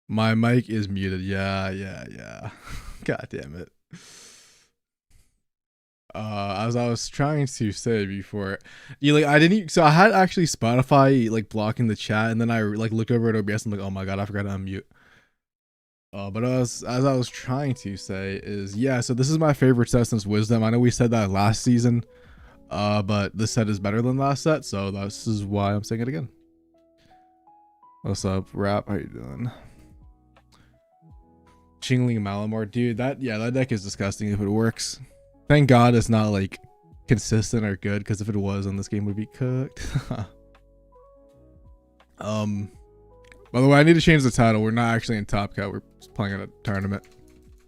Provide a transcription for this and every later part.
My mic is muted. Yeah. God damn it. As I was trying to say before, I didn't. So I had actually Spotify like blocking the chat, and then I like looked over at OBS and like, oh my god, I forgot to unmute. But as I was trying to say is yeah. So this is my favorite set since Wisdom. I know we said that last season, but this set is better than last set, so this is why I'm saying it again. What's up, Rap? How you doing? Chingling Malamar, dude. That deck is disgusting if it works. Thank God it's not like consistent or good, because if it was, then this game would be cooked. By the way, I need to change the title. We're not actually in Top Cut. We're playing in a tournament.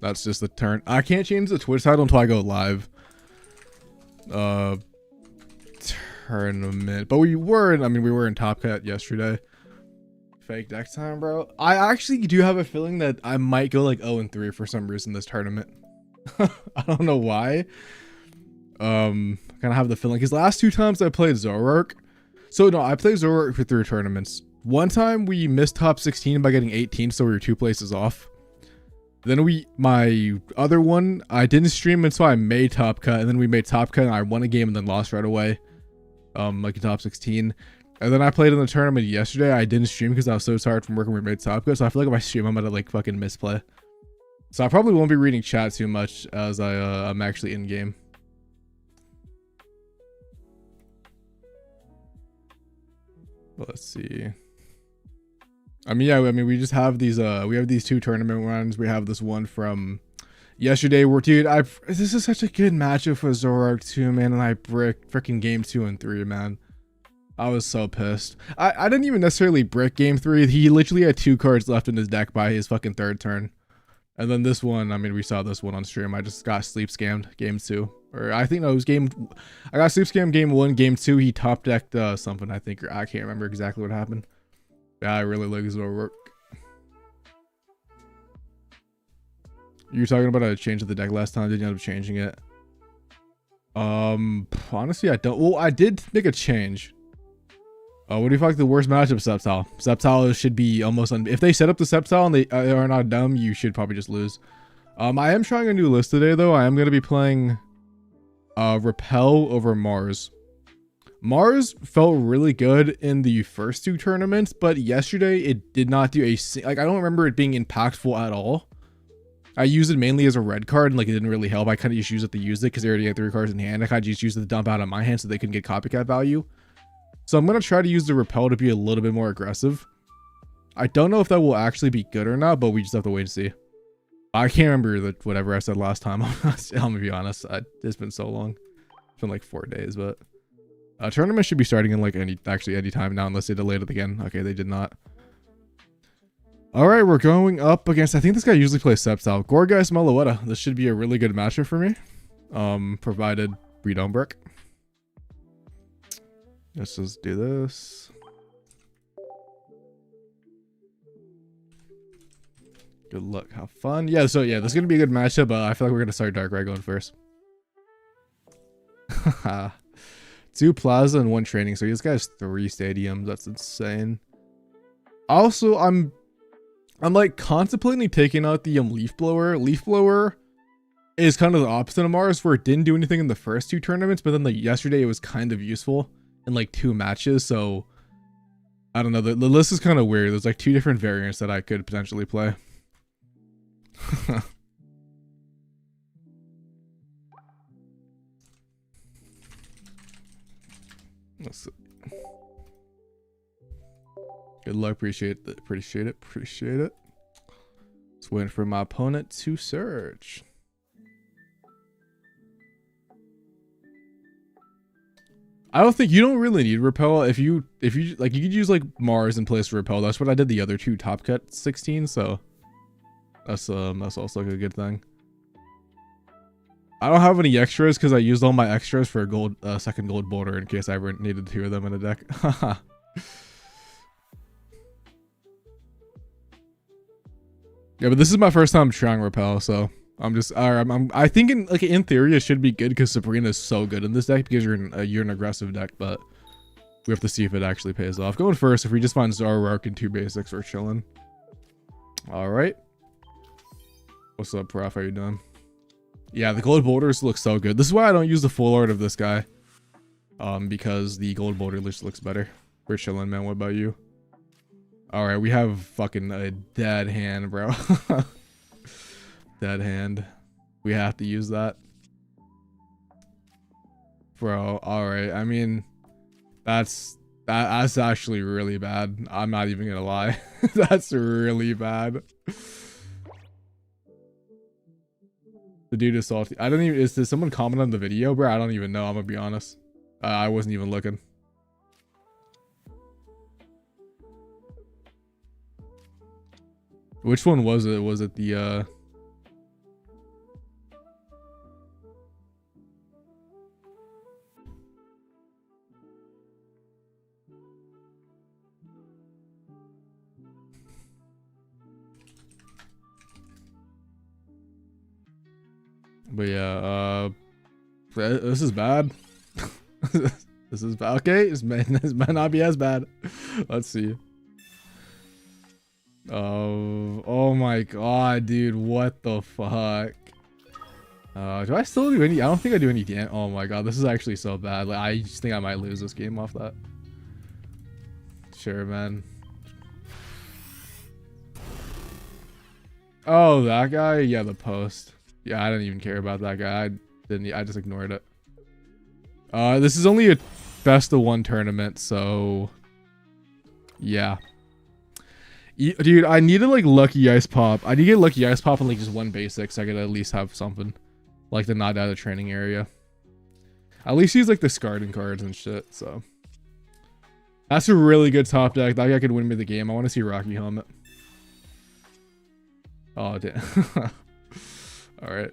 That's just the turn. I can't change the Twitch title until I go live. Tournament. But we were in Top Cut yesterday. Fake deck time, bro. I actually do have a feeling that I might go like 0-3 for some reason this tournament. I don't know why. I kind of have the feeling because last two times I played Zoroark. So no, I played Zoroark for 3 tournaments. One time we missed top 16 by getting 18, so we were 2 places off. Then my other one, I didn't stream until I made Top Cut, and then we made Top Cut and I won a game and then lost right away. Like a top 16. And then I played in the tournament yesterday. I didn't stream because I was so tired from working. We made Top Cut, so I feel like if I stream, I'm gonna like fucking misplay. So I probably won't be reading chat too much as I'm actually in game. Let's see. We just have these we have these 2 tournament runs. We have this one from yesterday where, dude, this is such a good matchup for Zoroark too, man, and I bricked freaking game 2 and 3, man. I was so pissed. I didn't even necessarily brick game 3. He literally had 2 cards left in his deck by his fucking 3rd turn. And then this one, we saw this one on stream. I just got sleep scammed game 2. Or I think no, it was I got sleep scammed game 1, game 2. He top decked something, I think. Or I can't remember exactly what happened. Yeah, I really like Zoroark. You were talking about a change of the deck last time. Did you end up changing it? Honestly, I don't. Well, I did make a change. What do you think the worst matchup? Sceptile. Sceptile should be almost if they set up the Sceptile and they are not dumb, you should probably just lose. I am trying a new list today though. I am going to be playing Repel over Mars. Mars felt really good in the first 2 tournaments, but yesterday it did not do I don't remember it being impactful at all. I used it mainly as a red card and like it didn't really help. I kind of just used it to use it because they already had 3 cards in hand. I kind of just used it to dump out of my hand so they couldn't get copycat value. So I'm going to try to use the Repel to be a little bit more aggressive. I don't know if that will actually be good or not, but we just have to wait and see. I can't remember whatever I said last time. I'm going to be honest. It's been so long. It's been like 4 days, but tournament should be starting in like any time now unless they delayed it again. Okay, they did not. All right, we're going up against, I think this guy usually plays Sceptile. Gorgeist Meloetta. This should be a really good matchup for me. Provided we don't brick. Let's just do this. Good luck. Have fun. Yeah, so yeah, this is going to be a good matchup. I feel like we're going to start Hydreigon first. 2 Plaza and 1 training. So this guy has 3 stadiums. That's insane. Also, I'm like contemplating taking out the Leaf Blower. Leaf Blower is kind of the opposite of Mars, where it didn't do anything in the first 2 tournaments, but then like yesterday it was kind of useful in like 2 matches. So I don't know, the list is kind of weird. There's like 2 different variants that I could potentially play. Let's see. Good luck. Appreciate it. Just waiting for my opponent to search. I don't think you don't really need Repel. If you like, you could use like Mars in place of Repel. That's what I did the other 2 Top Cut 16. So that's also like a good thing. I don't have any extras because I used all my extras for a gold second gold border in case I ever needed 2 of them in a deck. Yeah, but this is my first time trying Repel, so I think in theory it should be good because Sabrina is so good in this deck because you're an aggressive deck, but we have to see if it actually pays off. Going first, if we just find Zoroark and 2 basics, we're chilling. All right. What's up, Prof? How you doing? Yeah, the gold boulders look so good. This is why I don't use the full art of this guy. Because the gold boulder just looks better. We're chilling, man. What about you? All right, we have fucking a dead hand, bro. Dead hand. We have to use that. Bro, all right. I mean, that's actually really bad. I'm not even gonna lie. That's really bad. The dude is salty. I don't even. Did someone comment on the video, bro? I don't even know. I'm gonna be honest. I wasn't even looking. Which one was it? Was it the But yeah, this is bad. This is bad. Okay, this might not be as bad. Let's see. Oh my god, dude, what the fuck? Do I still do any? I don't think I do any damage. Oh my god, this is actually so bad. Like, I just think I might lose this game off that. Sure, man. Oh, that guy? Yeah, the post. Yeah, I didn't even care about that guy. I just ignored it. This is only a best of one tournament, so yeah. Dude, I needed like lucky ice pop. I need to get lucky ice pop and like just one basic so I could at least have something. Like the not out of the training area. At least use like the discarding cards and shit, so. That's a really good top deck. That guy could win me the game. I want to see Rocky Helmet. Oh, damn. Alright.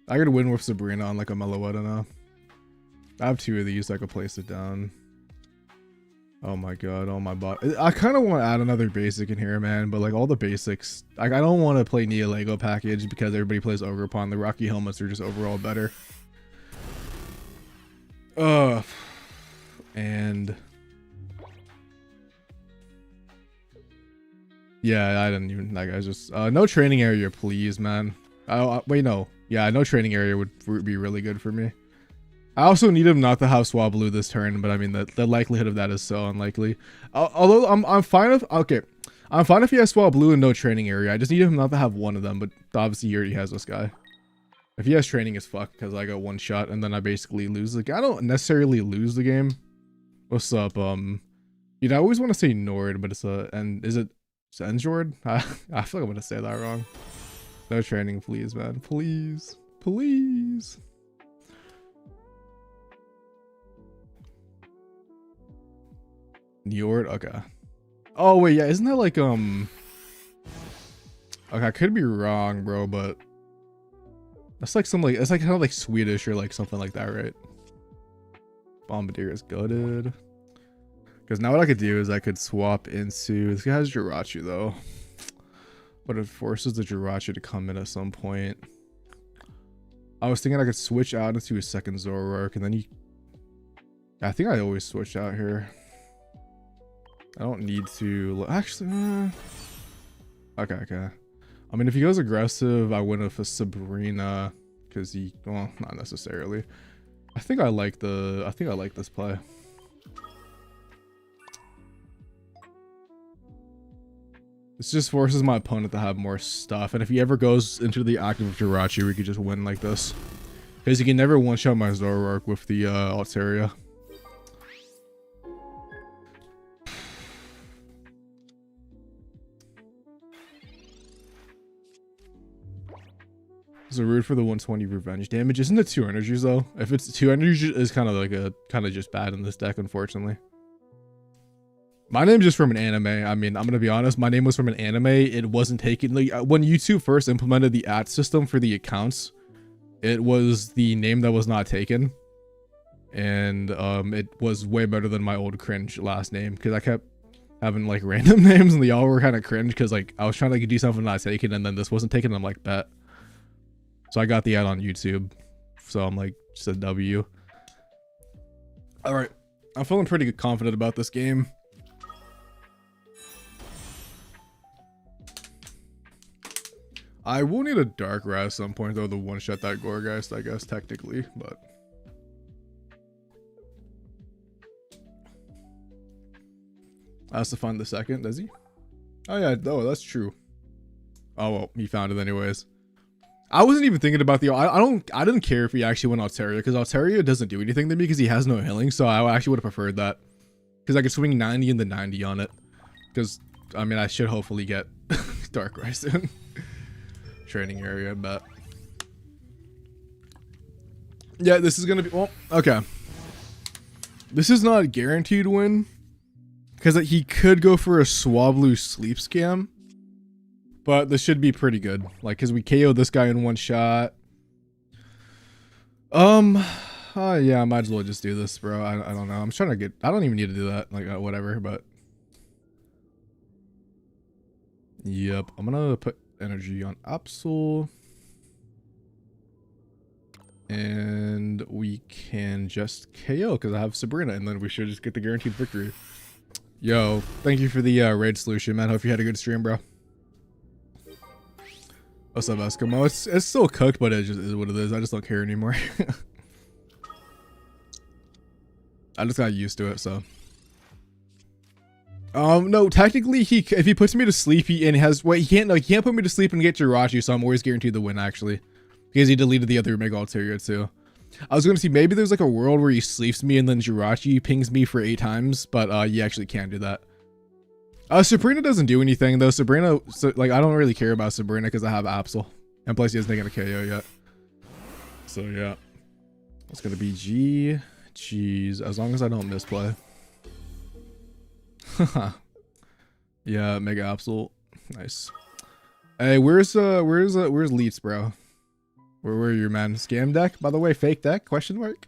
I could win with Sabrina on like a Meloetta now. I have two of these, so I could place it down. Oh my god, oh my bot. I kind of want to add another basic in here, man, but like all the basics. Like, I don't want to play Nia Lego package because everybody plays Ogerpon. The Rocky helmets are just overall better. And yeah, I didn't even. That guy's just no training area, please, man. Wait, no. Yeah, no training area would be really good for me. I also need him not to have Swablu this turn, but I mean the likelihood of that is so unlikely. Although I'm fine if I'm fine if he has Swablu and no training area. I just need him not to have one of them, but obviously he already has this guy. If he has training, it's fucked because I got one shot and then I basically lose the game. I don't necessarily lose the game. What's up? You know, I always want to say Nord, but it's is it Enzjord? I feel like I'm gonna say that wrong. No training, please, man. Please, please. Njord? Okay. Oh wait, yeah, isn't that like okay, I could be wrong, bro, but that's like some like it's like kind of like Swedish or like something like that, right? Bombardier is gutted. Because now what I could do is I could swap into this guy has Jirachi though. But it forces the Jirachi to come in at some point. I was thinking I could switch out into a second Zoroark and then I think I always switch out here. I don't need to actually. Okay. I mean, if he goes aggressive, I went with a Sabrina because well, not necessarily. I think I like this play. This just forces my opponent to have more stuff, and if he ever goes into the active Jirachi, we could just win like this. Because he can never one-shot my Zoroark with the Altaria. So root for the 120 revenge damage. Isn't it 2 energies though? If it's 2 energies, it's kind of like just bad in this deck, unfortunately. My name's just from an anime. I mean, I'm gonna be honest. My name was from an anime. It wasn't taken. Like when YouTube first implemented the @ system for the accounts, it was the name that was not taken, and it was way better than my old cringe last name because I kept having like random names and they all were kind of cringe because like I was trying to do something not taken and then this wasn't taken. And I'm like, bet. So I got the ad on YouTube. So I'm like, just a W. All right. I'm feeling pretty confident about this game. I will need a dark rat at some point though to one-shot that Gorgeist, I guess, technically, but has to find the second, does he? Oh yeah, oh that's true. Oh well, he found it anyways. I wasn't even thinking about the I didn't care if he actually went Altaria, because Altaria doesn't do anything to me because he has no healing, so I actually would have preferred that. Because I could swing 90 and the 90 on it. Because I mean I should hopefully get Darkrai soon. Training area, but yeah, this is gonna be well, okay. This is not a guaranteed win. Because he could go for a Swablu sleep scam. But this should be pretty good. Like, because we KO'd this guy in one shot. Yeah, I might as well just do this, bro. I don't know. I'm trying to get... I don't even need to do that. Like, whatever, but... Yep. I'm gonna put energy on Absol. And we can just KO, because I have Sabrina. And then we should just get the guaranteed victory. Yo, thank you for the raid solution, man. Hope you had a good stream, bro. What's up, Eskimo? It's still cooked, but it just is what it is. I just don't care anymore. I just got used to it, so. No, technically if he puts me to sleep, he can't put me to sleep and get Jirachi, so I'm always guaranteed the win actually. Because he deleted the other Mega Altaria too. I was gonna see maybe there's like a world where he sleeps me and then Jirachi pings me for 8 times, but you actually can't do that. Sabrina doesn't do anything though. Sabrina, like I don't really care about Sabrina because I have Absol, and plus he hasn't taken a KO yet. So yeah, it's gonna be G's as long as I don't misplay. Yeah, Mega Absol, nice. Hey, where's Leets, bro? Where were you, man? Scam deck, by the way, fake deck? Question mark.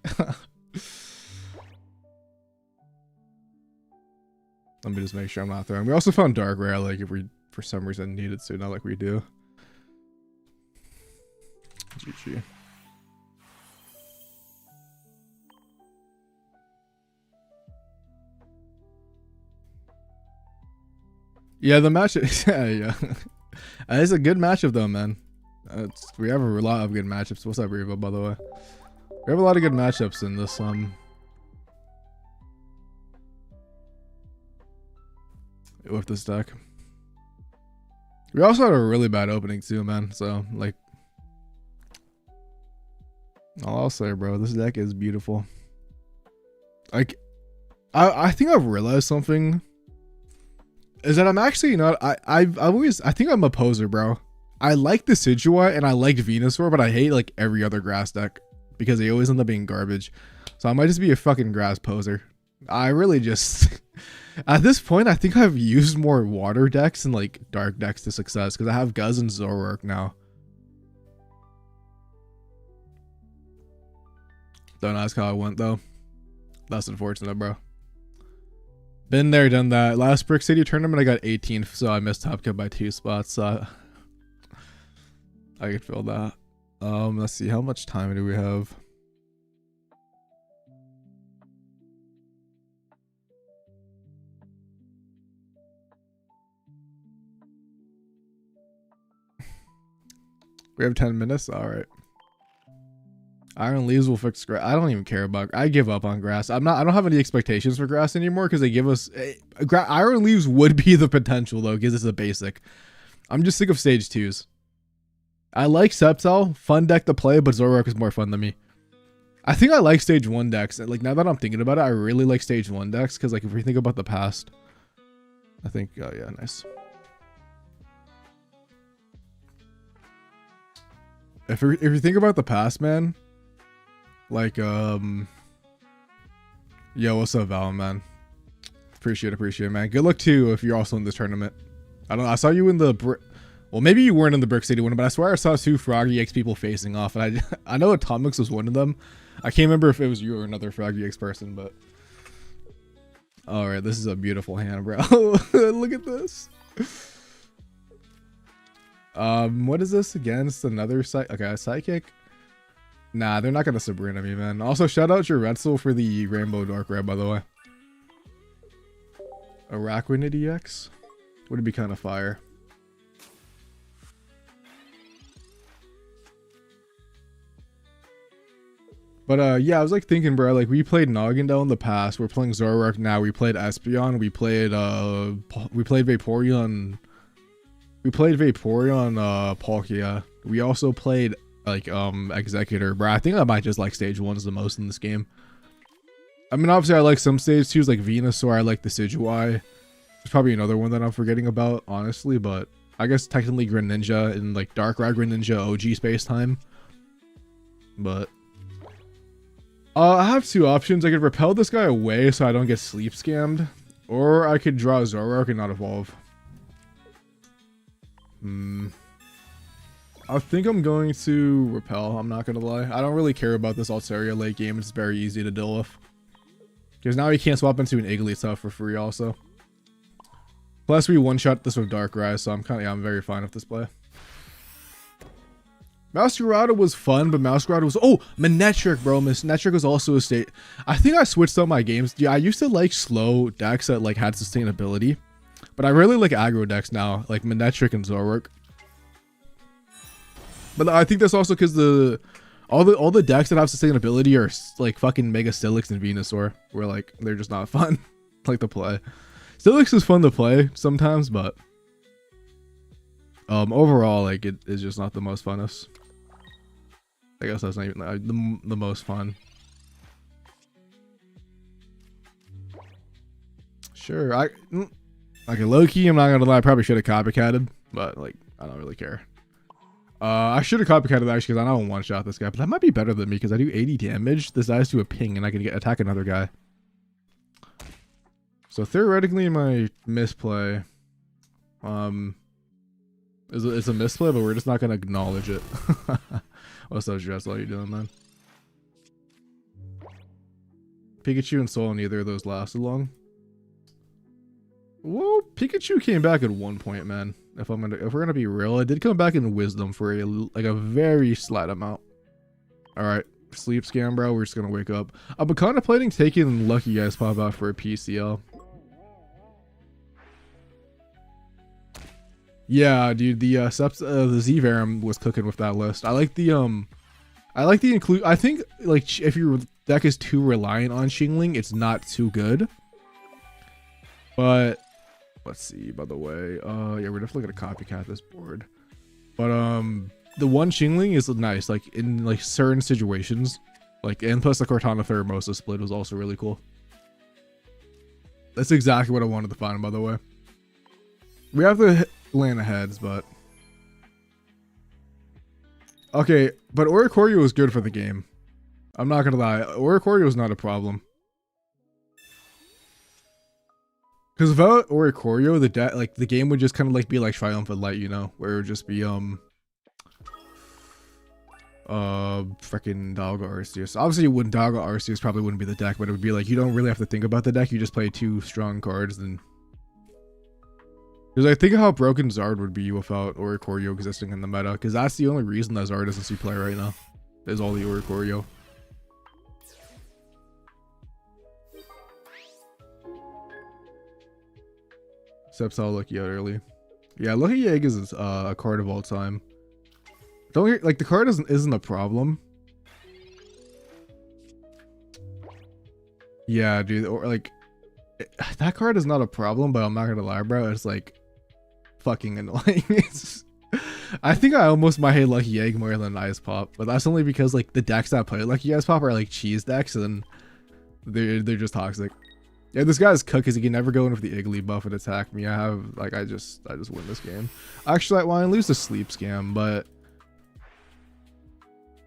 Let me just make sure I'm not throwing. We also found Dark Rare, like if we for some reason needed to, not like we do. GG. Yeah, the match. Yeah. It's a good matchup though, man. We have a lot of good matchups. What's up, Revo, by the way? We have a lot of good matchups in this with this deck. We also had a really bad opening too, man. So like, all I'll say, bro, this deck is beautiful. Like, I think I've realized something. Is that I'm actually not. I think I'm a poser, bro. I like the Decidueye and I like Venusaur, but I hate like every other grass deck because they always end up being garbage. So I might just be a fucking grass poser. I really just at this point I think I've used more water decks and like dark decks to success because I have Guz and Zoroark now. Don't ask how I went though. That's unfortunate, bro. Been there, done that. Last Brick City tournament I got 18th, so I missed Top Cut by 2 spots. I could feel that. Let's see, how much time do we have? We have 10 minutes. All right. Iron Leaves will fix grass. I don't even care about. I give up on grass. I don't have any expectations for grass anymore because they give us. Iron Leaves would be the potential though because it's a basic. I'm just sick of stage 2s. I like Sceptile, fun deck to play, but Zoroark is more fun than me. I think I like stage 1 decks. Like now that I'm thinking about it, I really like stage 1 decks because like if we think about the past, I think oh yeah, nice. If you think about the past, man, like yo, what's up, Val, man? Appreciate it, man. Good luck too if you're also in this tournament. I don't know. I saw you in the well, maybe you weren't in the Brick City one, but I swear I saw 2 Froggy X people facing off, and I know Atomics was one of them. I can't remember if it was you or another Froggy X person, but all right, this is a beautiful hand, bro. Look at this. What is this again? It's another psychic. Nah, they're not gonna Sabrina me, man. Also, shout out your Retzel for the Rainbow Dark Red, by the way. Araquanid EX would be kind of fire. But yeah, I was like thinking, bro, like we played Noggendel in the past. We're playing Zoroark now. We played Espeon. We played Vaporeon. We played Vaporeon Palkia. We also played like Executor, bro. I think I might just like stage 1s the most in this game. I mean, obviously I like some stage 2s like Venusaur. I like the Decidueye. There's probably another one that I'm forgetting about, honestly, but I guess technically Greninja and like Darkrai Greninja OG space time. But I have 2 options. I could repel this guy away so I don't get sleep scammed, or I could draw Zoroark and not evolve. I think I'm going to repel. I'm not gonna lie. I don't really care about this Altaria late game. It's very easy to deal with. Because now he can't swap into an Igglybuff for free also. Plus we one-shot this with Darkrai, so I'm very fine with this play. Masquerada was fun, but Masquerada was... Oh! Manectric, bro. Manectric was also a state... I think I switched up my games. Yeah, I used to like slow decks that like had sustainability. But I really like aggro decks now, like Manectric and Zoroark. But I think that's also because all the decks that have sustainability are like fucking Mega Steelix and Venusaur, where like they're just not fun like to play. Steelix is fun to play sometimes, but overall like it is just not the most funnest. I guess that's not even the most fun. Sure, okay, low-key, I'm not gonna lie, I probably should have copycatted, but like I don't really care. I should have copycatted actually because I don't one-shot this guy, but that might be better than me because I do 80 damage. This dies to a ping and I can attack another guy. So theoretically my misplay is a misplay, but we're just not gonna acknowledge it. What's up, Dress? What are you doing, man? Pikachu and Soul, neither of those lasted long. Well, Pikachu came back at one point, man. If we're gonna be real, it did come back in Wisdom for a very slight amount. All right, sleep scam, bro. We're just gonna wake up. I've been contemplating taking Lucky Ice Pop out for a PCL. Yeah, dude, the Z-Verum was cooking with that list. I like the include. I think like if your deck is too reliant on Shingling, it's not too good. But let's see. By the way, yeah, we're definitely gonna copycat this board. But the one Shingling is nice, like in like certain situations, like, and plus the Cortana Pheromosa split was also really cool. That's exactly what I wanted to find, by the way. We have to land aheads, but okay. But Oricorio was good for the game. I'm not gonna lie, Oricorio is not a problem. Because without Oricorio, the game would just kind of like be like Triumphant Light, you know, where it would just be freaking Dialga Arceus. Obviously, Dialga Arceus probably wouldn't be the deck, but it would be like you don't really have to think about the deck. You just play 2 strong cards, and because I think how broken Zard would be without Oricorio existing in the meta. Because that's the only reason that Zard doesn't see play right now. Is all the Oricorio. Sepsal Lucky out early. Yeah, Lucky Egg is a card of all time. Don't get, like, the card isn't a problem. Yeah, dude, or like that card is not a problem, but I'm not gonna lie, bro. It's like fucking annoying. I think I almost might hate Lucky Egg more than Ice Pop, but that's only because like the decks that play Lucky Ice Pop are like cheese decks, and they're just toxic. Yeah, this guy's cooked because he can never go in with the Igglybuff and attack me. I just win this game. Actually, I lose the sleep scam, but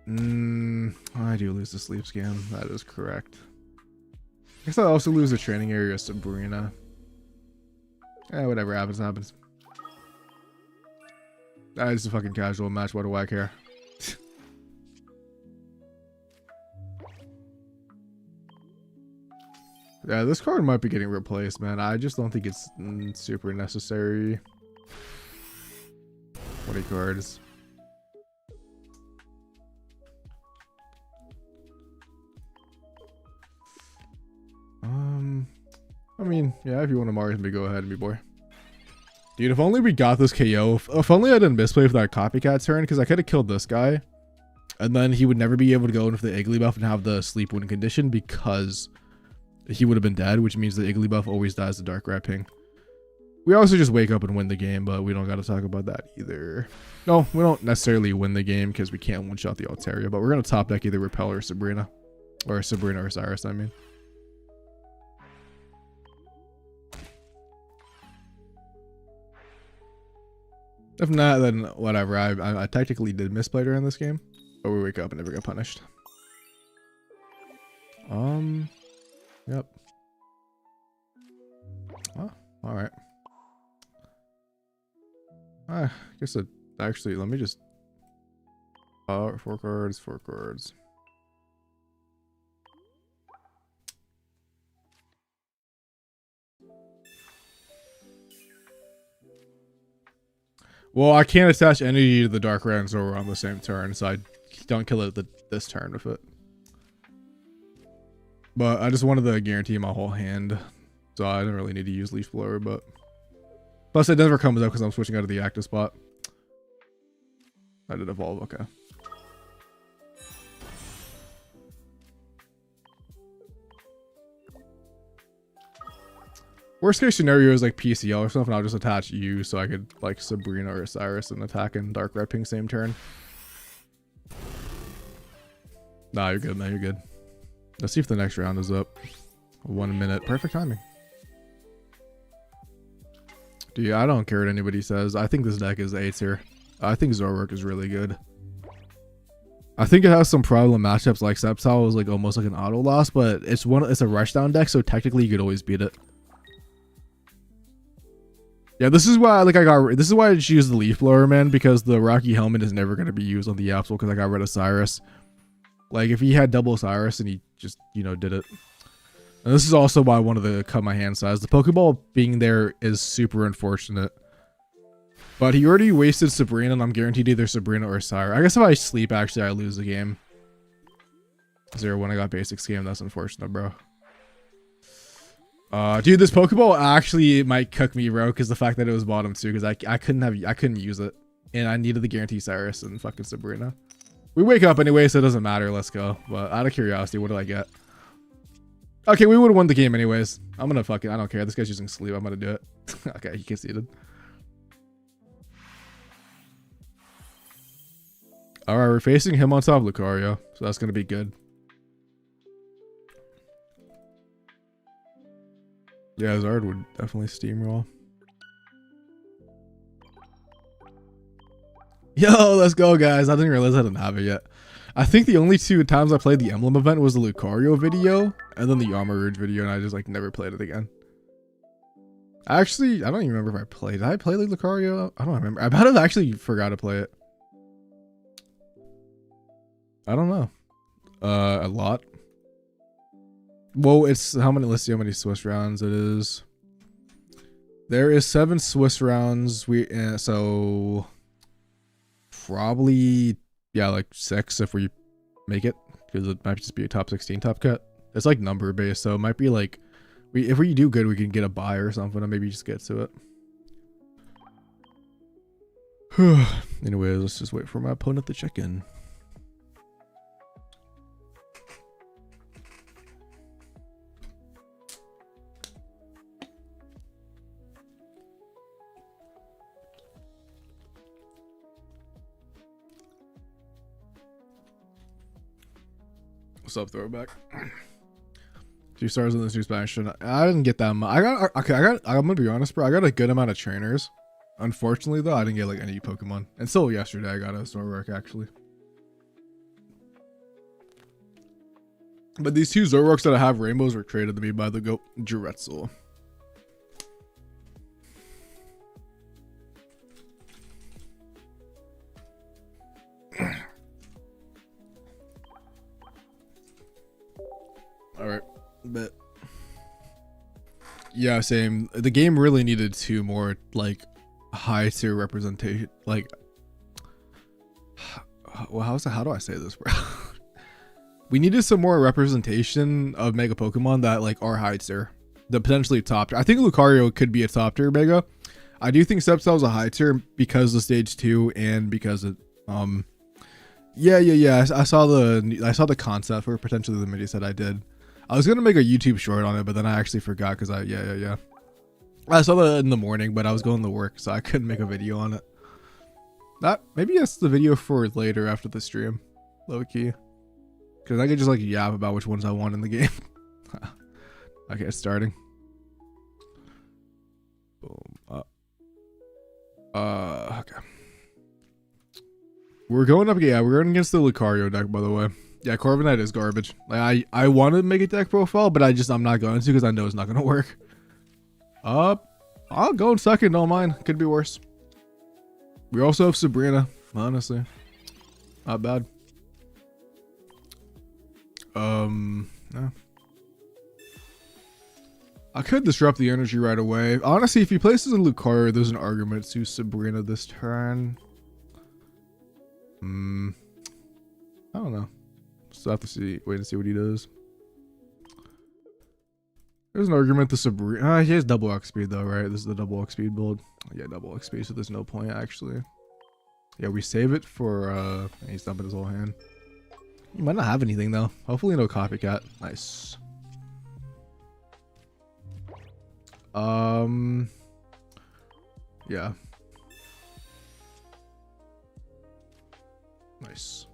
I do lose the sleep scam. That is correct. I guess I also lose the training area to Sabrina. Eh, whatever happens, happens. That is a fucking casual match. What do I care? Yeah, this card might be getting replaced, man. I just don't think it's super necessary. 20 cards. I mean, yeah, if you want to Mario me, go ahead, me boy. Dude, if only we got this KO. If only I didn't misplay for that copycat turn, because I could have killed this guy. And then he would never be able to go into the Igglybuff and have the sleep wound condition because he would have been dead, which means the Igglybuff always dies to dark wrapping. We also just wake up and win the game, but we don't got to talk about that either. No, we don't necessarily win the game because we can't one-shot the Altaria, but we're going to top deck either Repel or Sabrina. Or Sabrina or Cyrus, I mean. If not, then whatever. I technically did misplay during this game, but we wake up and never get punished. Yep. Oh, all right. I guess it actually. Let me just. 4 cards, 4 cards. Well, I can't attach energy to the Dark Red and Zoroark on the same turn, so I don't kill it this turn with it. But I just wanted to guarantee my whole hand, so I didn't really need to use Leaf Blower, but... Plus, it never comes up because I'm switching out of the active spot. I did evolve, okay. Worst case scenario is like PCL or something. I'll just attach you so I could like Sabrina or Cyrus and attack and Dark Red Ping same turn. Nah, you're good, man. You're good. Let's see if the next round is up. 1 minute. Perfect timing. Dude, I don't care what anybody says. I think this deck is A tier. I think Zoroark is really good. I think it has some problem matchups like Sceptile is like almost like an auto loss, but it's a rush down deck, so technically you could always beat it. Yeah, this is why this is why I just used the Leaf Blower, man, because the Rocky Helmet is never gonna be used on the Absol because I got rid of Cyrus. Like if he had double Cyrus and he just, you know, did it. And this is also why I wanted to cut my hand size. The Pokeball being there is super unfortunate. But he already wasted Sabrina, and I'm guaranteed either Sabrina or Cyrus. I guess if I sleep, actually, I lose the game. 0 when I got basic scam. That's unfortunate, bro. Dude, this Pokeball actually might cook me, bro, because the fact that it was bottom 2, because I couldn't use it. And I needed the guarantee Cyrus and fucking Sabrina. We wake up anyway, so it doesn't matter. Let's go. But out of curiosity, what did I get? Okay, we would have won the game anyways. I'm gonna fucking, I don't care. This guy's using sleep. I'm gonna do it. Okay, he conceded. Alright, we're facing him on top of Lucario, so that's gonna be good. Yeah, Zard would definitely steamroll. Yo, let's go, guys. I didn't realize I didn't have it yet. I think the only 2 times I played the Emblem event was the Lucario video and then the Armorurge video, and I just like never played it again. Actually, I don't even remember if I played. Did I play the Lucario? I don't remember. I might have actually forgot to play it. I don't know. A lot. Well, it's how many? Let's see how many Swiss rounds it is. There is 7 Swiss rounds. So probably, yeah, like 6 if we make it, because it might just be a top 16 top cut. It's like number based, so it might be like if we do good, we can get a buy or something, and maybe just get to it. Anyways, let's just wait for my opponent to check in. What's up, Throwback? 2 stars in this new Spanish. I didn't get that much. I'm gonna be honest, bro. I got a good amount of trainers. Unfortunately, though, I didn't get like any Pokemon. Until yesterday, I got a Zoroark actually. But these 2 Zoroarks that I have rainbows were traded to me by the goat Juretzel. Alright, but yeah, same. The game really needed 2 more like high tier representation. Like, well, how do I say this, bro? We needed some more representation of Mega Pokemon that like are high tier, the potentially top tier. I think Lucario could be a top tier Mega. I do think Sceptile is a high tier because of stage 2 and because it Yeah. I saw the concept for potentially the mini set I did. I was gonna make a YouTube short on it, but then I actually forgot because yeah. I saw that in the morning, but I was going to work, so I couldn't make a video on it. That maybe that's the video for later after the stream, low key, because I could just like yap about which ones I want in the game. Okay, it's starting. Boom. Okay. We're going up. Yeah, we're going against the Lucario deck, by the way. Yeah, Corviknight is garbage. Like I want to make a deck profile, but I'm not going to because I know it's not gonna work. I'll go in second. Don't mind. Could be worse. We also have Sabrina. Honestly, not bad. No. I could disrupt the energy right away. Honestly, if he places a Lucario, there's an argument to Sabrina this turn. I don't know. Still have to wait and see what he does. There's an argument to Sabrina. He has double X speed though, right? This is the double X speed build. Yeah, double X speed, so there's no point actually. Yeah, we save it for he's dumping his whole hand. He might not have anything though. Hopefully no copycat. Nice. Yeah. Nice.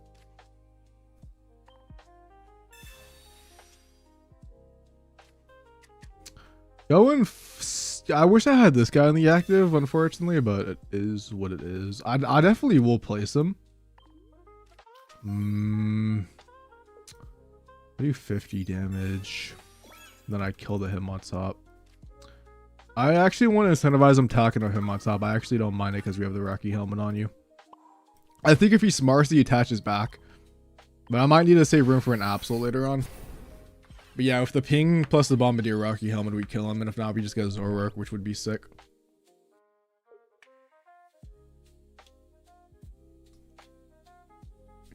I wish I had this guy in the active, unfortunately, but it is what it is. I definitely will place him. I do 50 damage. Then I kill the him on top. I actually want to incentivize him talking to him on top. I actually don't mind it because we have the Rocky helmet on you. I think if he smarts, he attaches back. But I might need to save room for an Absol later on. But yeah, if the ping plus the Bombardier Rocky helmet, we kill him. And if not, we just get Zoroark, which would be sick.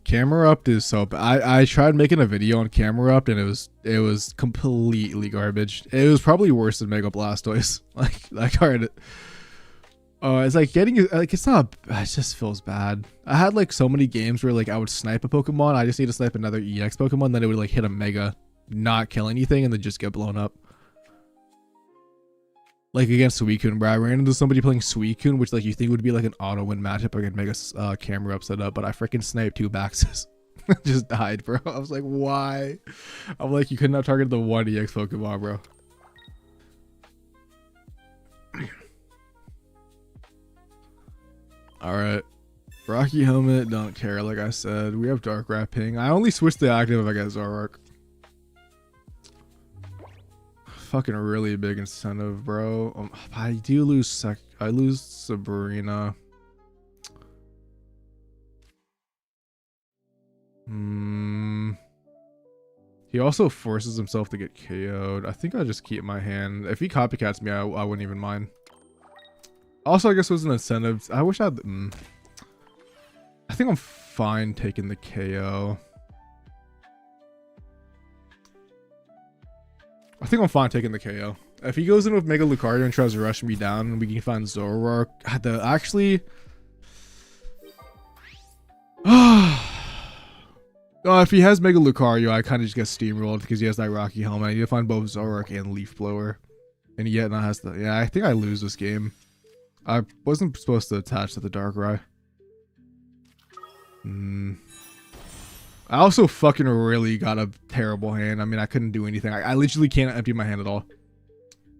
Camera up is so bad. I tried making a video on camera up and it was completely garbage. It was probably worse than Mega Blastoise. Like that card. It's like getting like it's not. It just feels bad. I had like so many games where like I would snipe a Pokemon. I just need to snipe another EX Pokemon, then it would like hit a Mega, not kill anything, and then just get blown up. Like against Suicune, bro. I ran into somebody playing Suicune, which like you think would be like an auto win matchup. I could make a camera up set up, but I freaking sniped 2 Baxes. Just died, bro. I was like, why? I'm like, you could not target the 1 EX Pokemon, bro. Alright. Rocky helmet, don't care, like I said. We have Dark Wrapping. I only switch the active if I get Zoroark. Fucking really big incentive, bro. I do lose I lose Sabrina. He also forces himself to get KO'd. I think I'll just keep my hand. If he copycats me, I wouldn't even mind. Also, I guess it was an incentive. I wish I had... I think I'm fine taking the KO. I think I'm fine taking the KO. If he goes in with Mega Lucario and tries to rush me down, we can find Zoroark. Actually... if he has Mega Lucario, I kind of just get steamrolled because he has that Rocky helmet. I need to find both Zoroark and Leaf Blower. And yet not has the... Yeah, I think I lose this game. I wasn't supposed to attach to the Darkrai. I also fucking really got a terrible hand. I mean, I couldn't do anything. I literally can't empty my hand at all.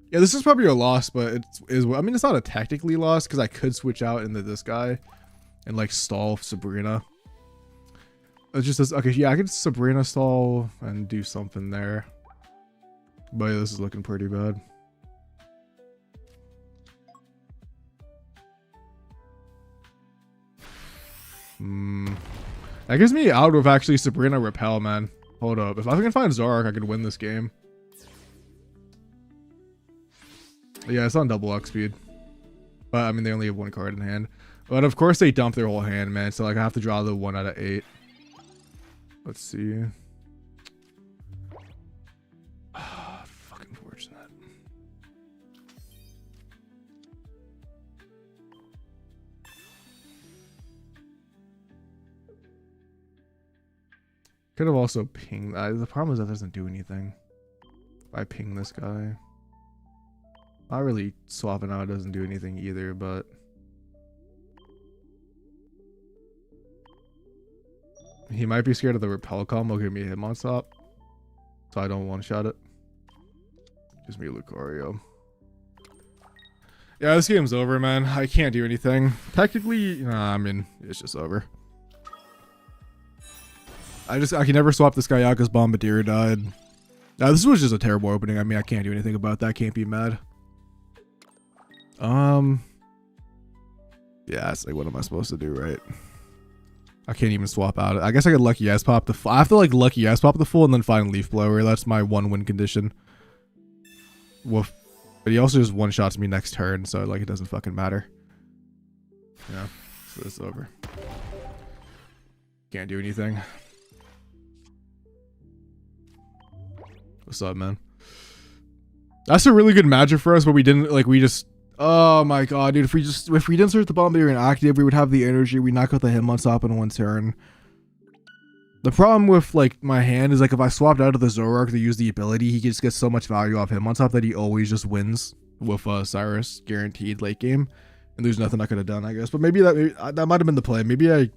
Yeah, this is probably a loss, but I mean, it's not a technically loss because I could switch out into this guy and like stall Sabrina. It's just okay. Yeah, I could Sabrina stall and do something there. But yeah, this is looking pretty bad. That gives me out of actually Sabrina Repel, man. Hold up. If I can find Zoroark, I could win this game. Yeah, it's on double X speed. But I mean, they only have 1 card in hand. But of course, they dump their whole hand, man. So like, I have to draw the 1 out of 8. Let's see. Fucking fortunate. Could have also pinged. The problem is that doesn't do anything. If I ping this guy. Not really swapping out doesn't do anything either, but... He might be scared of the repel combo, give me a Hitmonstop. So I don't one-shot it. Gives me Lucario. Yeah, this game's over, man. I can't do anything. Technically, nah, I mean, it's just over. I can never swap this guy out because Bombardier died. Now, this was just a terrible opening. I mean, I can't do anything about that. Can't be mad. Yeah, it's like, what am I supposed to do, right? I can't even swap out. I guess I could Lucky S pop the full. I have to like Lucky S pop the full and then find Leaf Blower. That's my 1-win condition. Woof. But he also just one-shots me next turn, so like it doesn't fucking matter. Yeah, so it's over. Can't do anything. What's up, man? That's a really good matchup for us, but we didn't like. We just. Oh my god, dude! If we didn't search the Bombardier and active, we would have the energy. We knock out the Hitmonstop in one turn. The problem with like my hand is like if I swapped out of the Zoroark to use the ability, he just gets so much value off Hitmonstop that he always just wins with Cyrus guaranteed late game, and there's nothing I could have done, I guess. But maybe that might have been the play. Maybe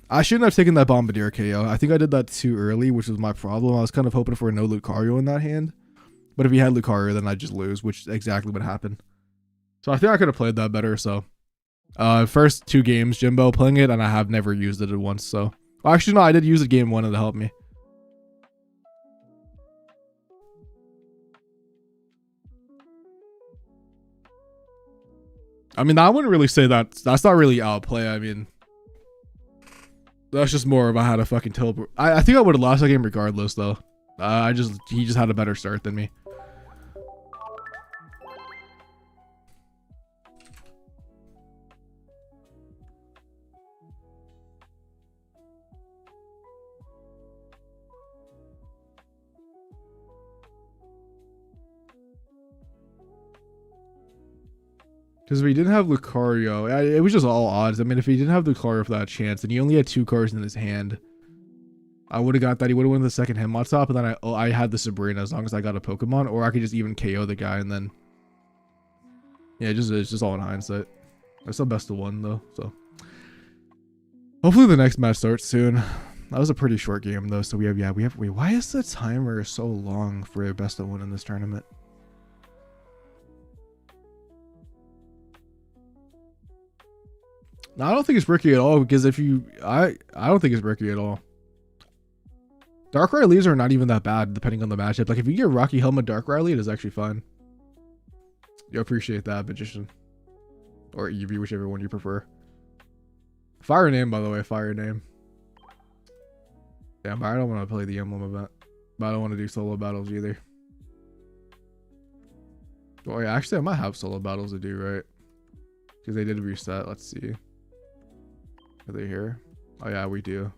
I shouldn't have taken that Bombardier KO. I think I did that too early, which was my problem. I was kind of hoping for no Lucario in that hand, but if he had Lucario, then I'd just lose, which is exactly what happened. So I think I could have played that better. So first 2 games, Jimbo playing it, and I have never used it at once. So well, actually, no, I did use it game 1 and it helped me. I mean, I wouldn't really say that's not really outplay. I mean, that's just more of I had a fucking teleport. I think I would have lost that game regardless, though. He just had a better start than me. Because if he didn't have Lucario, it was just all odds. I mean, if he didn't have Lucario for that chance, and he only had 2 cards in his hand, I would have got that. He would have won the second Hitmonstop, and then I had the Sabrina as long as I got a Pokemon, or I could just even KO the guy, and then... Yeah, it's just all in hindsight. That's the best of 1, though, so... Hopefully the next match starts soon. That was a pretty short game, though, so we have... Wait, why is the timer so long for a best of 1 in this tournament? No, I don't think it's Ricky at all, because if you... I don't think it's Ricky at all. Darkrai leaves are not even that bad, depending on the matchup. Like, if you get Rocky Helmet Darkrai lead, it's actually fine. You appreciate that, Magician. Or Eevee, whichever one you prefer. Fire name, by the way, fire name. Damn, I don't want to play the Emblem event. But I don't want to do solo battles either. Oh yeah, actually I might have solo battles to do, right? Because they did reset. Let's see. Are they here? Oh yeah, we do.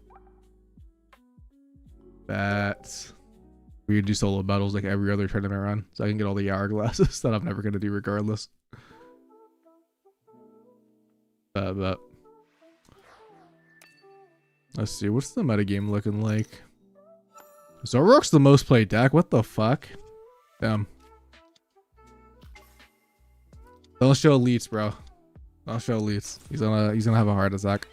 Bats. We could do solo battles like every other tournament run, so I can get all the hourglasses that I'm never gonna do regardless. But let's see, what's the metagame looking like? Zoroark's the most played deck. What the fuck? Damn. Don't show elites, bro. Don't show elites. He's gonna have a heart attack.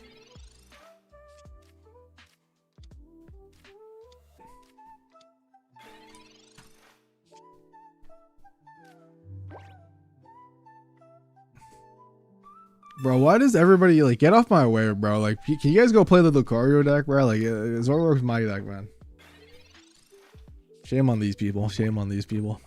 Bro, why does everybody like get off my way, bro? Like, can you guys go play the Lucario deck, bro? Like, Zoroark's my deck, man. Shame on these people. Shame on these people.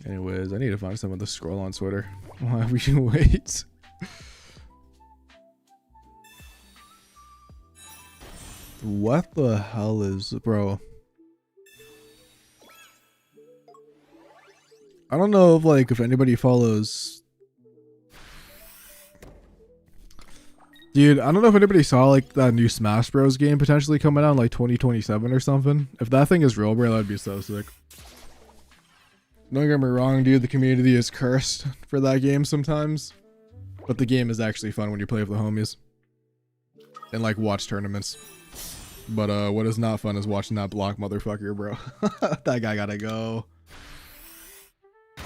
Anyways, I need to find someone to scroll on Twitter. Why we should wait. What the hell is, bro? I don't know if anybody follows. Dude, I don't know if anybody saw like that new Smash Bros game potentially coming out in like 2027 or something. If that thing is real, bro, that'd be so sick. Don't get me wrong, dude, the community is cursed for that game sometimes. But the game is actually fun when you play with the homies and like watch tournaments. But what is not fun is watching that block motherfucker, bro. That guy gotta go.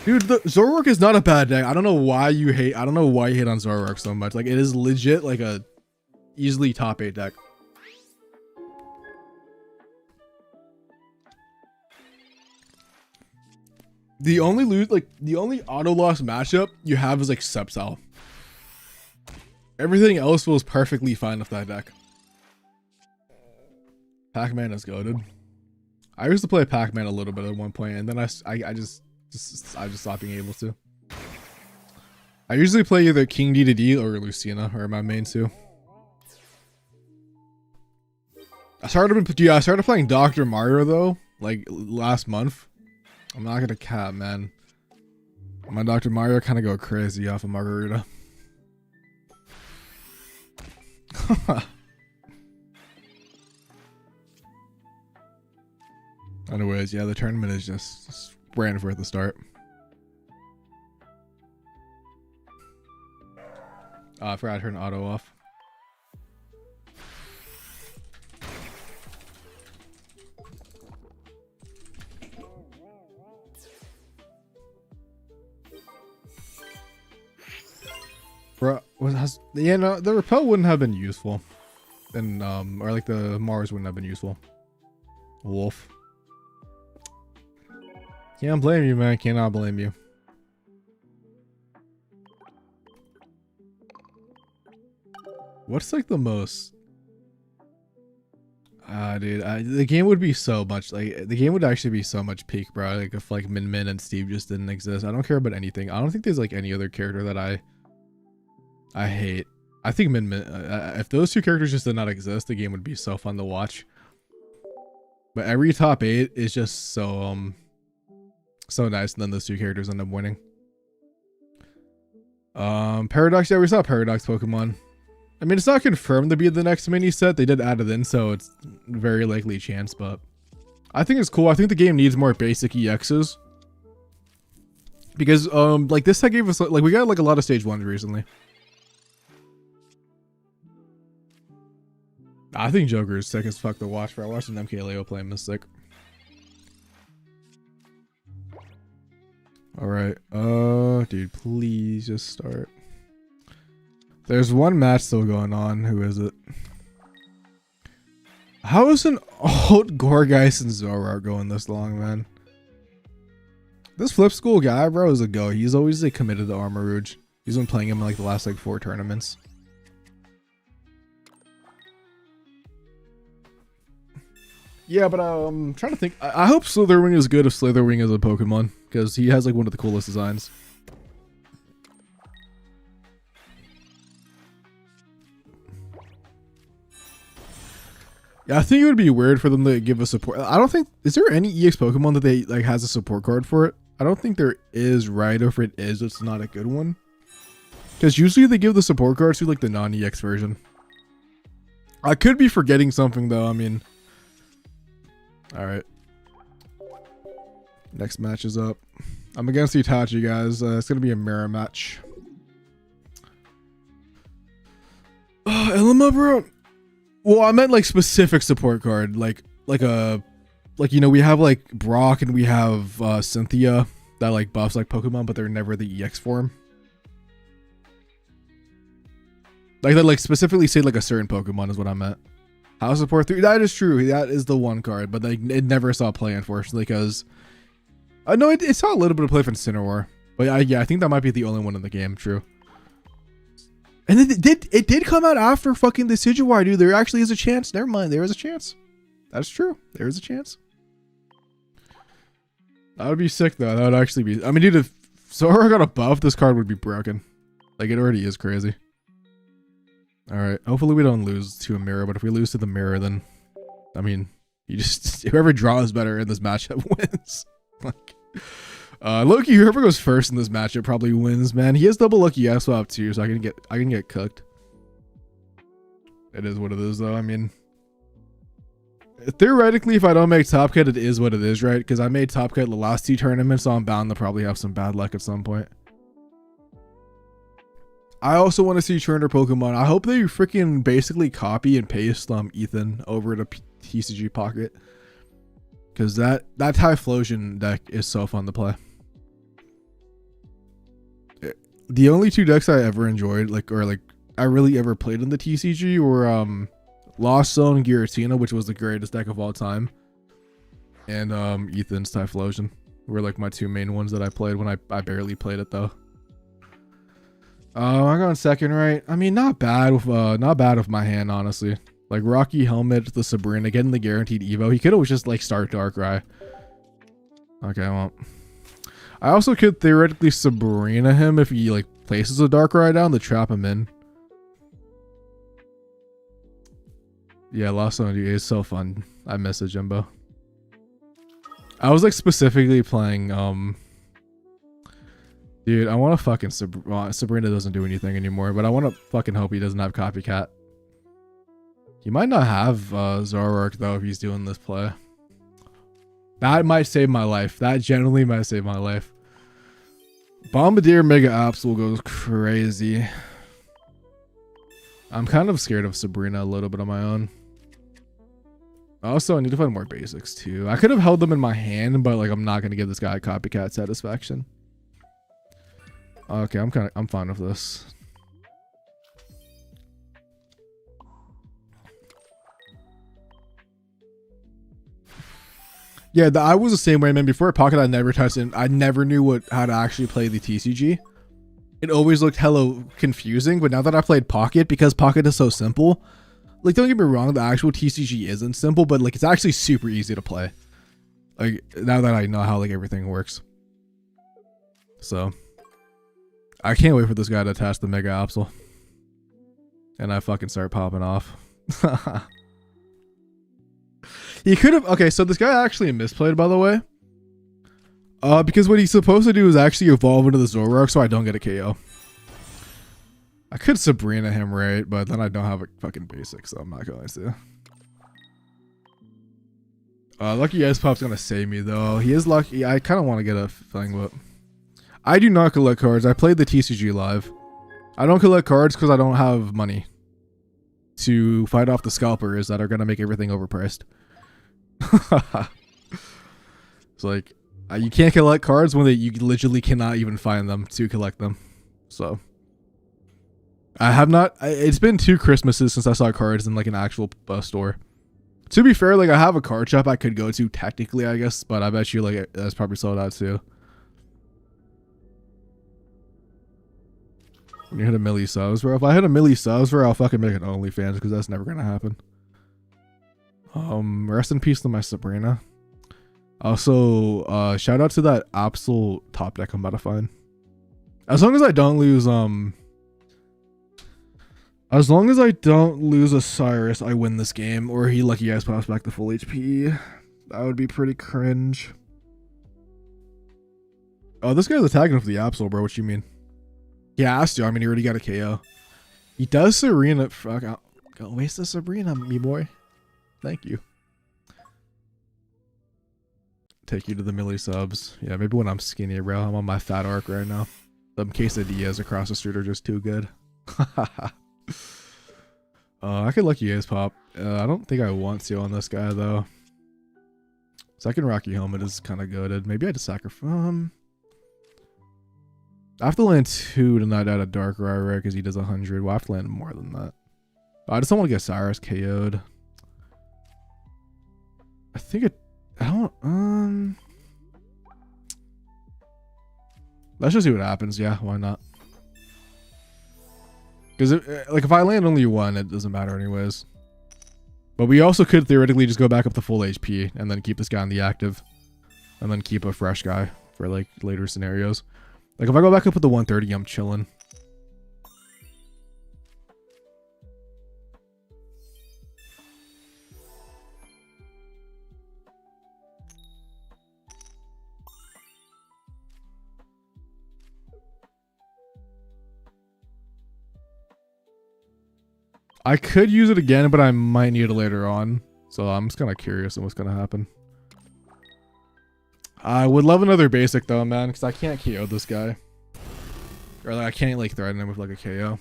Dude, the Zoroark is not a bad deck. I don't know why you hate. I don't know why you hate on Zoroark so much. Like, it is legit like a easily top 8 deck. The only auto loss matchup you have is like Sceptile. Everything else feels perfectly fine with that deck. Pac-Man is goated. I used to play Pac-Man a little bit at one point, and then I just stopped being able to. I usually play either King D to D or Lucina, or my main two. I started playing Dr. Mario though, like last month. I'm not gonna cap, man. My Dr. Mario kind of go crazy off of Margarita. Anyways, yeah, the tournament is just ran for at the start. I forgot to turn auto off. Bro, yeah, no, the repel wouldn't have been useful, and or like the Mars wouldn't have been useful. Wolf. Can't blame you, man. Cannot blame you. What's like the most? Dude, the game would be so much like the game would actually be so much peak, bro. Like if like Min and Steve just didn't exist. I don't care about anything. I don't think there's like any other character that I hate. I think Min if those two characters just did not exist, the game would be so fun to watch. But every top 8 is just so nice, and then those two characters end up winning. Paradox, yeah, we saw Paradox Pokemon. I mean, it's not confirmed to be the next mini set. They did add it in, so it's very likely chance, but I think it's cool. I think the game needs more basic EXs. Because like this set gave us like we got like a lot of stage 1s recently. I think Joker is sick as fuck to watch, bro. I watched an MKLeo play Mystic. Alright, dude, please just start. There's one match still going on. Who is it? How is an old Gorgeist and Zoroark going this long, man? This Flip School guy, bro, is a go. He's always like committed to Armor Rouge. He's been playing him in like the last like 4 tournaments. Yeah, but I'm trying to think. I hope Slitherwing is good if Slitherwing is a Pokemon, because he has like one of the coolest designs. Yeah, I think it would be weird for them to give a support. I don't think, is there any EX Pokemon that they like has a support card for it? I don't think there is, right? Or if it is, it's not a good one. Because usually they give the support cards to like the non-EX version. I could be forgetting something though. I mean, all right. Next match is up. I'm against Itachi, guys. It's gonna be a mirror match. Elima, bro. Well, I meant like specific support card, like you know, we have like Brock and we have Cynthia that like buffs like Pokemon, but they're never the EX form. Like that, like specifically say like a certain Pokemon is what I meant. House support 3, that is true. That is the one card, but like it never saw play, unfortunately, because I know it saw a little bit of play from Incineroar, but yeah, I think that might be the only one in the game. True. And then it did come out after fucking the Decidueye, dude. There actually is a chance. Never mind, there is a chance. That's true. There is a chance. That would be sick though. That would actually be. I mean, dude, if Zoroark got a buff, this card would be broken. Like it already is crazy. All right. Hopefully we don't lose to a mirror, but if we lose to the mirror, then I mean, you just whoever draws better in this matchup wins. Like, Loki, whoever goes first in this matchup probably wins, man. He has double lucky S swap too, so I can get cooked. It is what it is, though. I mean, theoretically, if I don't make top cut, it is what it is, right? Because I made top cut the last 2 tournaments, so I'm bound to probably have some bad luck at some point. I also want to see trainer Pokemon. I hope they freaking basically copy and paste Ethan over to TCG Pocket. Because that Typhlosion deck is so fun to play. The only two decks I ever enjoyed, I really ever played in the TCG were Lost Zone Giratina, which was the greatest deck of all time. And Ethan's Typhlosion were like my two main ones that I played when I barely played it though. I got second, right? I mean, not bad with my hand, honestly. Like Rocky Helmet, the Sabrina, getting the guaranteed Evo. He could always just like start Darkrai. Okay, well, I also could theoretically Sabrina him if he like places a Darkrai down to trap him in. Yeah, Lost Zone is so fun. I miss it, Jimbo. I was like specifically playing dude, I want to fucking Sabrina doesn't do anything anymore, but I want to fucking hope he doesn't have Copycat. He might not have Zoroark though if he's doing this play. That might save my life. That generally might save my life. Bombardier Mega Absol goes crazy. I'm kind of scared of Sabrina a little bit on my own. Also, I need to find more basics too. I could have held them in my hand, but like I'm not gonna give this guy a Copycat satisfaction. Okay, I'm fine with this. Yeah, I was the same way, man. Before Pocket, I never touched it. I never knew how to actually play the TCG. It always looked hella confusing, but now that I played Pocket, because Pocket is so simple, like, don't get me wrong, the actual TCG isn't simple, but like it's actually super easy to play. Like, now that I know how like everything works. So I can't wait for this guy to attach the Mega Absol. And I fucking start popping off. He could have... Okay, so this guy actually misplayed, by the way. Because what he's supposed to do is actually evolve into the Zoroark so I don't get a KO. I could Sabrina him, right? But then I don't have a fucking basic, so I'm not going to. Lucky Ice Pop's gonna save me, though. He is lucky. I kind of want to get a thing, but... I do not collect cards. I played the TCG live. I don't collect cards because I don't have money to fight off the scalpers that are going to make everything overpriced. It's like, you can't collect cards when you literally cannot even find them to collect them. So, I have not... It's been 2 Christmases since I saw cards in like an actual store. To be fair, like I have a card shop I could go to technically, I guess, but I bet you like that's probably sold out too. When you hit a milli subs, bro. If I hit a milli subs, bro, I'll fucking make an OnlyFans because that's never gonna happen. Rest in peace to my Sabrina. Also, shout out to that Absol top deck I'm about to find. As long as I don't lose, as long as I don't lose a Cyrus, I win this game. Or he lucky ass pops back to full HP. That would be pretty cringe. Oh, this guy's attacking with the Absol, bro. What you mean? He has to. I mean, he already got a KO. He does Serena. Fuck, don't waste the Sabrina, me boy. Thank you. Take you to the milli subs. Yeah, maybe when I'm skinny, bro. I'm on my fat arc right now. Them quesadillas across the street are just too good. I could lucky ace pop. I don't think I want to on this guy though. Second Rocky Helmet is kind of goated. Maybe I just sacrifice. I have to land 2 to not add a Darkrai rare because he does 100. Well, I have to land more than that. I just don't want to get Cyrus KO'd. I think it... I don't... Let's just see what happens. Yeah, why not? Because like if I land only 1, it doesn't matter anyways. But we also could theoretically just go back up to full HP and then keep this guy on the active. And then keep a fresh guy for like later scenarios. Like if I go back up with the 130, I'm chilling. I could use it again, but I might need it later on. So I'm just kind of curious on what's going to happen. I would love another basic though, man, because I can't KO this guy. Or like I can't like threaten him with like a KO.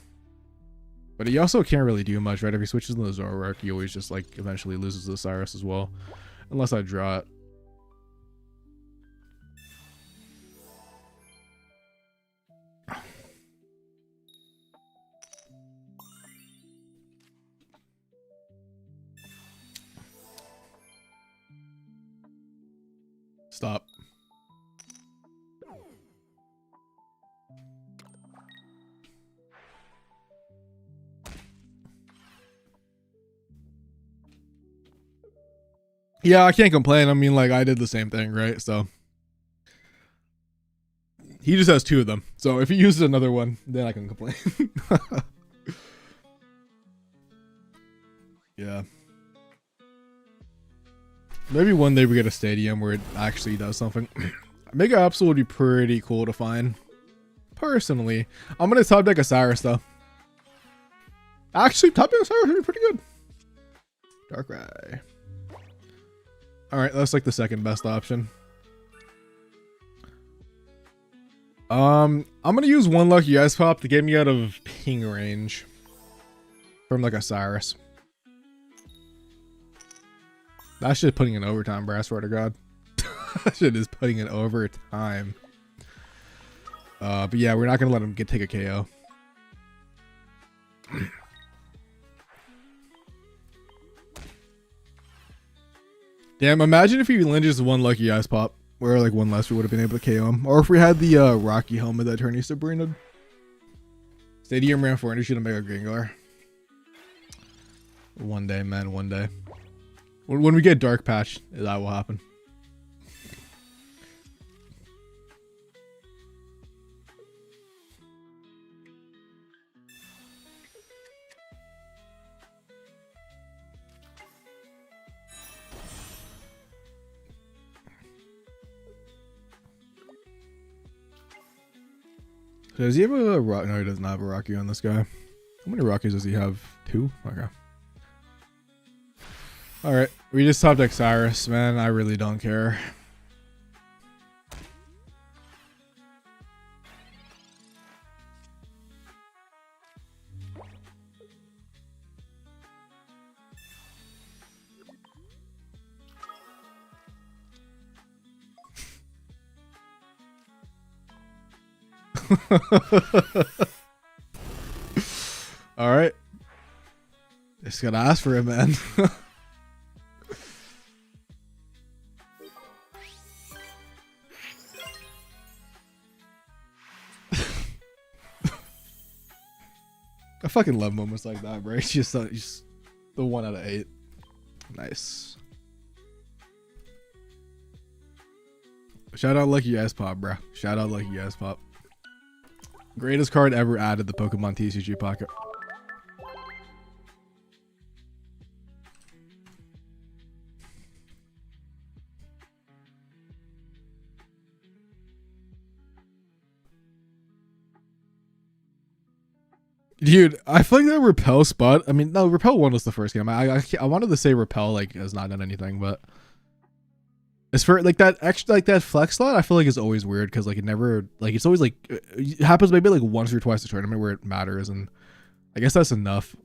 But he also can't really do much, right? If he switches to the Zoroark, he always just like eventually loses the Cyrus as well. Unless I draw it. Stop. Yeah, I can't complain. I mean, like, I did the same thing, right? So he just has 2 of them. So if he uses another one, then I can complain. Yeah. Maybe one day we get a stadium where it actually does something. Mega Absol would be pretty cool to find. Personally. I'm going to top deck a Cyrus, though. Actually, top deck a Cyrus would be pretty good. Darkrai. Alright, that's like the second best option. I'm gonna use one lucky ice pop to get me out of ping range from like a Cyrus. That shit putting in overtime, bro. I swear to God. That shit is putting in overtime. But yeah, we're not gonna let him take a KO. Damn, imagine if he lynches one lucky ice pop. Where like one less we would have been able to KO him. Or if we had the Rocky helmet that turned Sabrina. Stadium ran 400 should have made a Gengar. One day, man, one day. When we get Dark Patch, that will happen. Does he have a rock? No, he does not have a Rocky on this guy. How many Rockies does he have? 2? Okay. Alright, we just top deck Cyrus, man. I really don't care. All right, just gotta ask for it, man. I fucking love moments like that, bro. It's just the 1 out of 8. Nice. Shout out Lucky Ice Pop, bro. Shout out Lucky Ice Pop. Greatest card ever added to Pokemon TCG Pocket. Dude, I feel like that Repel spot. I mean, no, Repel 1 was the first game. I wanted to say Repel like has not done anything, but as for like that extra like that flex slot, I feel like is always weird because like it never like it's always like it happens maybe like once or twice a tournament where it matters, and I guess that's enough.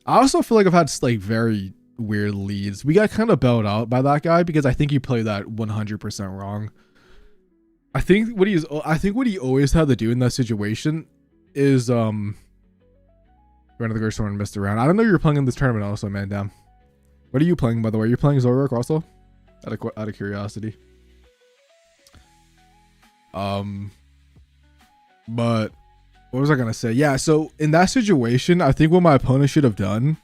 I also feel like I've had like very weird leads. We got kind of bailed out by that guy because I think he played that 100% wrong. I think what he always had to do in that situation is run of the Gerson and missed around. I don't know you're playing in this tournament also, man. Damn. What are you playing, by the way? You're playing Zoroark also? Out of curiosity. But what was I gonna say? Yeah, so in that situation, I think what my opponent should have done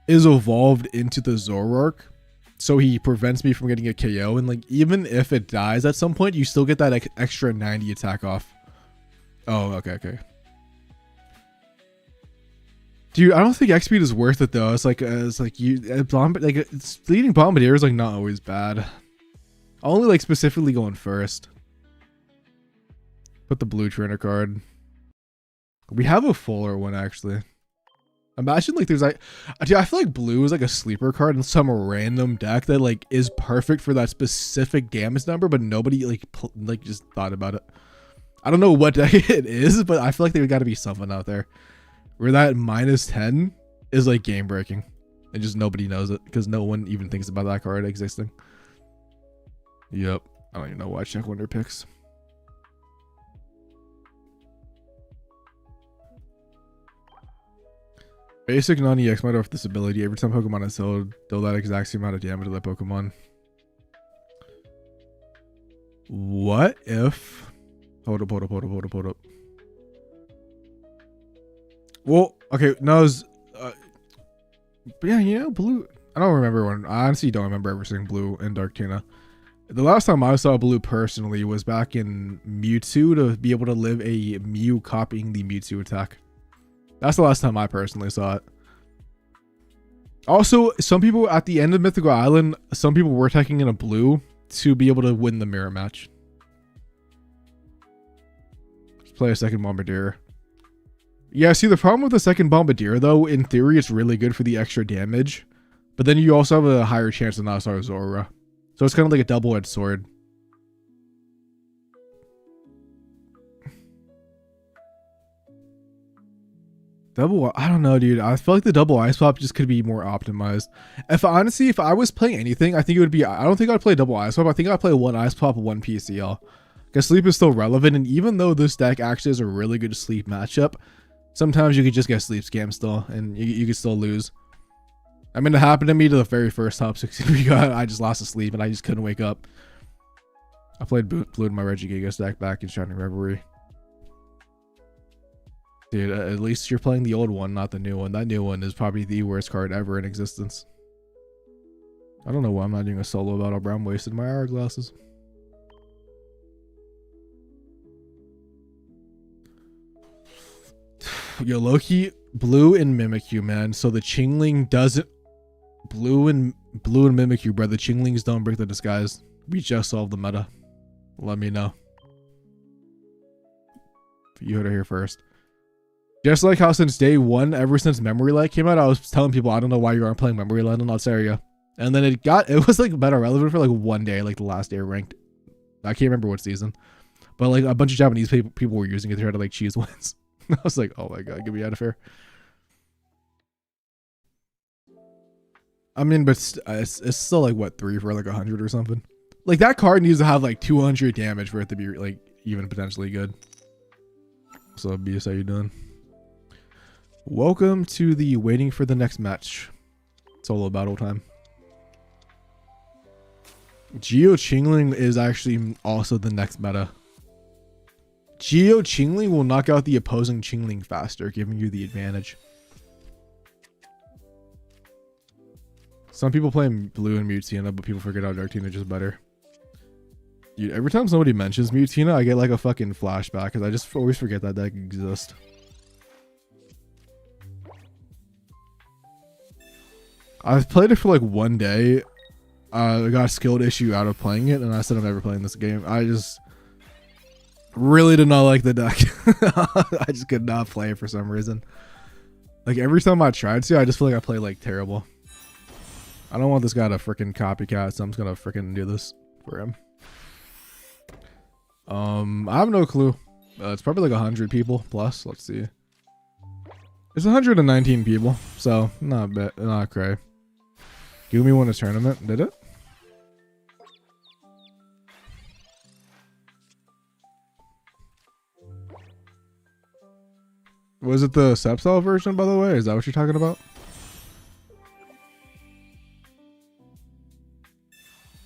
is evolved into the Zoroark, so he prevents me from getting a KO. And like even if it dies at some point, you still get that extra 90 attack off. Oh, okay. Dude, I don't think X speed is worth it though. It's like leading Bombardier is like not always bad. Only like specifically going first. Put the blue trainer card. We have a fuller one actually. Imagine like there's like, dude, I feel like blue is like a sleeper card in some random deck that like is perfect for that specific damage number, but nobody like just thought about it. I don't know what deck it is, but I feel like there got to be something out there where that -10 is like game breaking and just nobody knows it because no one even thinks about that card existing. Yep. I don't even know why I check wonder picks. Basic non-EX might have this ability. Every time Pokemon is held, deal that exact same amount of damage to that Pokemon. What if... Hold up. Well, okay, no, but yeah, you know, blue. I don't remember when. I honestly don't remember ever seeing blue in Dark Tuna. The last time I saw blue personally was back in Mewtwo to be able to live a Mew copying the Mewtwo attack. That's the last time I personally saw it. Also, some people at the end of Mythical Island, some people were attacking in a blue to be able to win the mirror match. Let's play a second Bombardier. Yeah, see, the problem with the second Bombardier, though, in theory, it's really good for the extra damage. But then you also have a higher chance to not start Zora. So it's kind of like a double-edged sword. I don't know, dude. I feel like the double ice pop just could be more optimized. If I was playing anything, I think it would be, I don't think I'd play double ice pop. I think I'd play one ice pop, one PCL. Because sleep is still relevant. And even though this deck actually is a really good sleep matchup, sometimes you could just get sleep scam still. And you could still lose. I mean, it happened to me to the very first top 16 we got. I just lost to sleep and I just couldn't wake up. I played blue in my Regigigas deck back in Shining Reverie. Dude, at least you're playing the old one, not the new one. That new one is probably the worst card ever in existence. I don't know why I'm not doing a solo battle, bro. I'm wasting my hourglasses. Yo, Loki, blue and Mimikyu, man. So the Chingling doesn't... Blue and Mimikyu, bro. The Chinglings don't break the disguise. We just solved the meta. Let me know. You heard it here first. Just like how since day one, ever since Memory Light came out, I was telling people, I don't know why you aren't playing Memory Light in Altaria. And then it was like better relevant for like one day, like the last day of ranked. I can't remember what season. But like a bunch of Japanese people were using it to try to like cheese wins. I was like, oh my god, get me out of here. I mean, but it's still like what, 3 for like 100 or something. Like that card needs to have like 200 damage for it to be like even potentially good. So BS, how you doing? Welcome to the waiting for the next match solo battle time. Geo Chingling is actually also the next meta. Geo Chingling will knock out the opposing Chingling faster, giving you the advantage. Some people play blue and Mutina, but people forget how Dark Tina is just better. Dude, every time somebody mentions Mutina, I get like a fucking flashback because I just always forget that deck exists. I've played it for like one day. I got a skilled issue out of playing it, and I said I'm never playing this game. I just really did not like the deck. I just could not play it for some reason. Like every time I tried to, I just feel like I play like terrible. I don't want this guy to freaking copycat, so I'm just gonna freaking do this for him. I have no clue. It's probably like 100 people plus. Let's see. It's 119 people, so not bad, not cray. Gumi won a tournament, did it? Was it the Sepsal version, by the way? Is that what you're talking about?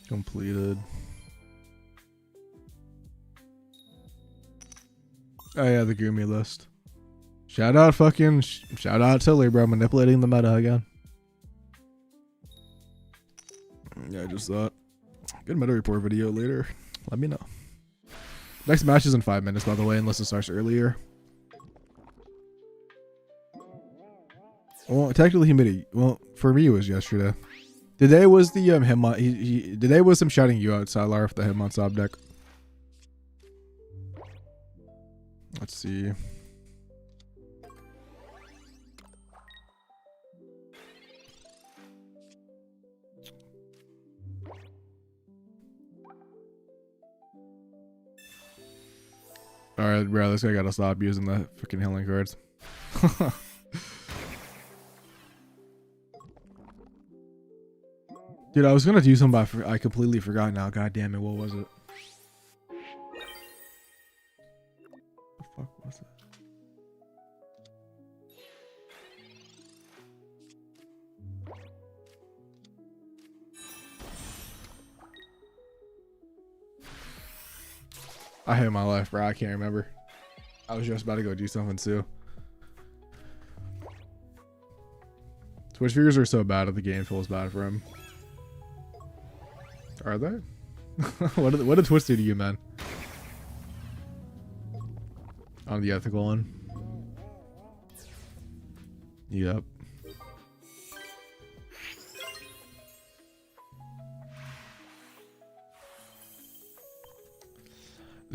Completed. Oh yeah, the Gumi list. Shout out Tilly, bro, manipulating the meta again. Yeah, I just thought. Good meta report video later. Let me know. Next match is in 5 minutes, by the way, unless it starts earlier. Well, technically he made it. Well, for me it was yesterday. Today was the Hitmon. Today was him shouting you out, Sylar, with the Hitmon Sob deck. Let's see. Alright, bro, this guy gotta stop using the freaking healing cards. Dude, I was gonna do something, but I completely forgot now. God damn it, what was it? The fuck was it? I hate my life, bro. I can't remember. I was just about to go do something too. Twitch viewers are so bad at the game feels bad for him. Are they? what did Twitch do to you, man? On the ethical one. Yep.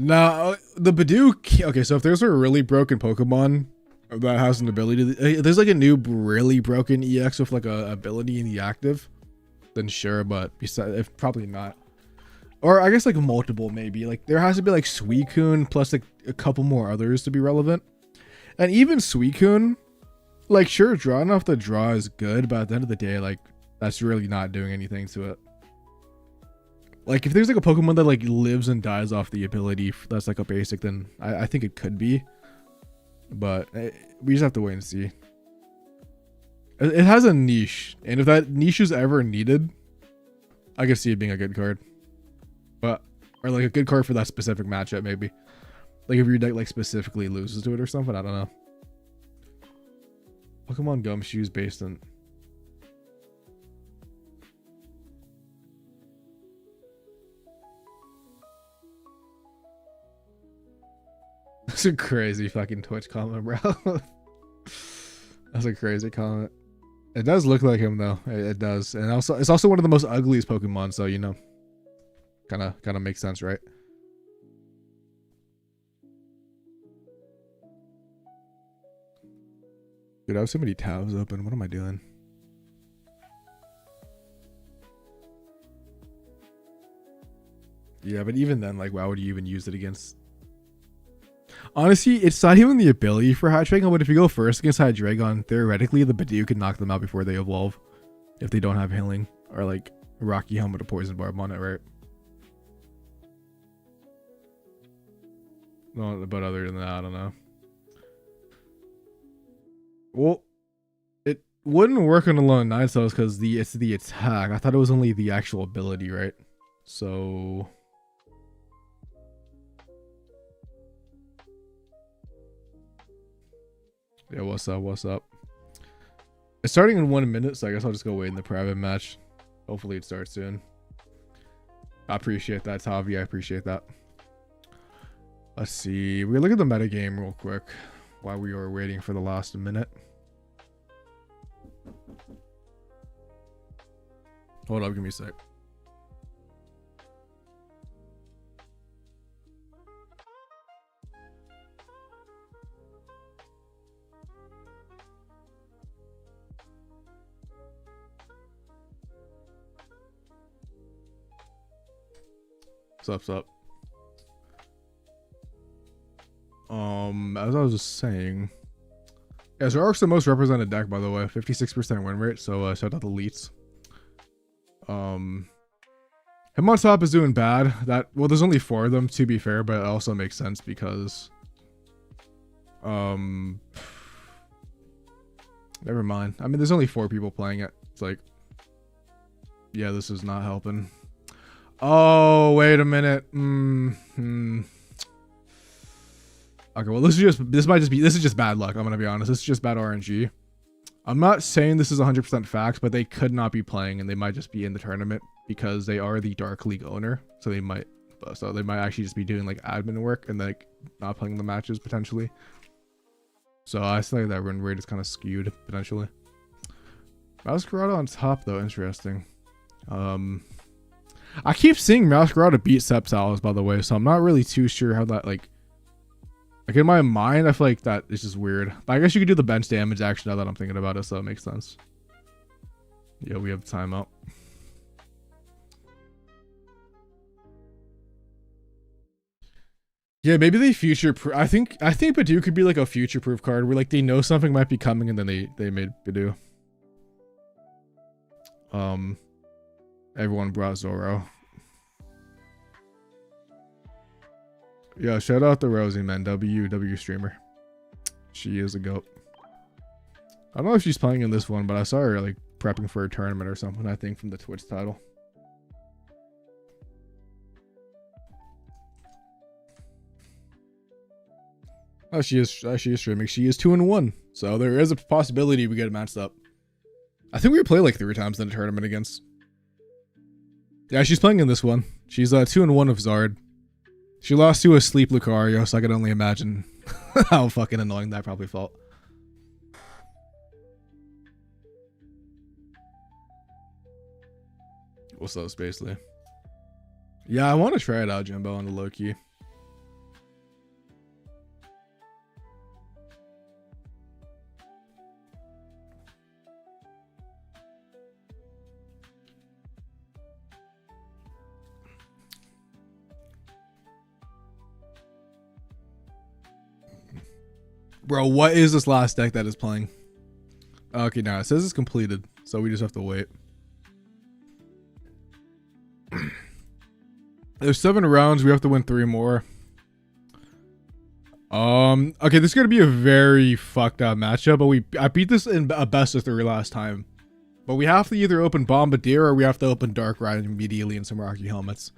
Nah, the Bidoof. Okay, so if there's a really broken Pokemon that has an ability to, there's like a new really broken EX with like a ability in the active, then sure, but besides, if probably not. Or I guess like multiple maybe. Like there has to be like Suicune plus like a couple more others to be relevant. And even Suicune, like sure, drawing off the draw is good, but at the end of the day, like that's really not doing anything to it. Like if there's like a Pokemon that like lives and dies off the ability that's like a basic, then I think it could be. But we just have to wait and see. It has a niche, and if that niche is ever needed, I could see it being a good card. But or like a good card for that specific matchup maybe. Like if your deck like specifically loses to it or something, I don't know. Pokemon Gumshoe's based on. That's a crazy fucking Twitch comment, bro. That's a crazy comment. It does look like him though. It does, and also it's also one of the most ugliest Pokemon. So you know, kind of makes sense, right? Dude, I have so many tabs open. What am I doing? Yeah, but even then, like, why would you even use it against? Honestly, it's not even the ability for Hydreigon, but if you go first against Hydreigon, theoretically the Bidoof could knock them out before they evolve. If they don't have healing. Or like Rocky Helmet or Poison Barb on it, right? No, but other than that, I don't know. Well, it wouldn't work on Alone 9 cells because it's the attack. I thought it was only the actual ability, right? So yeah, what's up? What's up? It's starting in 1 minute, so I guess I'll just go wait in the private match. Hopefully it starts soon. I appreciate that, Tavi. I appreciate that. Let's see. We look at the metagame real quick while we were waiting for the last minute. Hold up, give me a sec. What's up? As I was just saying, yeah, Zoroark's the most represented deck, by the way. 56% win rate, so shout out to Leets. Him on top is doing bad. Well, there's only 4 of them, to be fair, but it also makes sense because never mind. I mean, there's only 4 people playing it. It's like, yeah, this is not helping. Oh, wait a minute. Okay, well, this is just bad luck. I'm gonna be honest. This is just bad RNG. I'm not saying this is 100% facts, but they could not be playing, and they might just be in the tournament because they are the Dark League owner. So they might actually just be doing like admin work and like not playing the matches potentially. So I think that win rate is kind of skewed potentially. Masquerade on top though, interesting. I keep seeing Masquerade beat Sceptiles, by the way, so I'm not really too sure how that like in my mind I feel like that is just weird. But I guess you could do the bench damage action now that I'm thinking about it, so it makes sense. Yeah, we have timeout. Yeah, maybe they future proof. I think Badoo could be like a future proof card where like they know something might be coming and then they made Badoo. Everyone brought Zoro. Yeah, shout out to Rosie, man. W streamer. She is a goat. I don't know if she's playing in this one, but I saw her like prepping for a tournament or something, I think, from the Twitch title. Oh, she is streaming. She is 2-1. So there is a possibility we get matched up. I think we play like 3 times in a tournament against. Yeah, she's playing in this one. She's 2-1 of Zard. She lost to a sleep Lucario, so I can only imagine how fucking annoying that probably felt. What's up, Spacely? Yeah, I want to try it out, Jimbo, on the low key. Bro, what is this last deck that is playing? Okay, now it says it's completed, so we just have to wait. There's 7 rounds. We have to win 3 more. Okay, this is gonna be a very fucked up matchup, but I beat this in a best of 3 last time. But we have to either open Bombardier or we have to open Darkrai immediately in some Rocky helmets.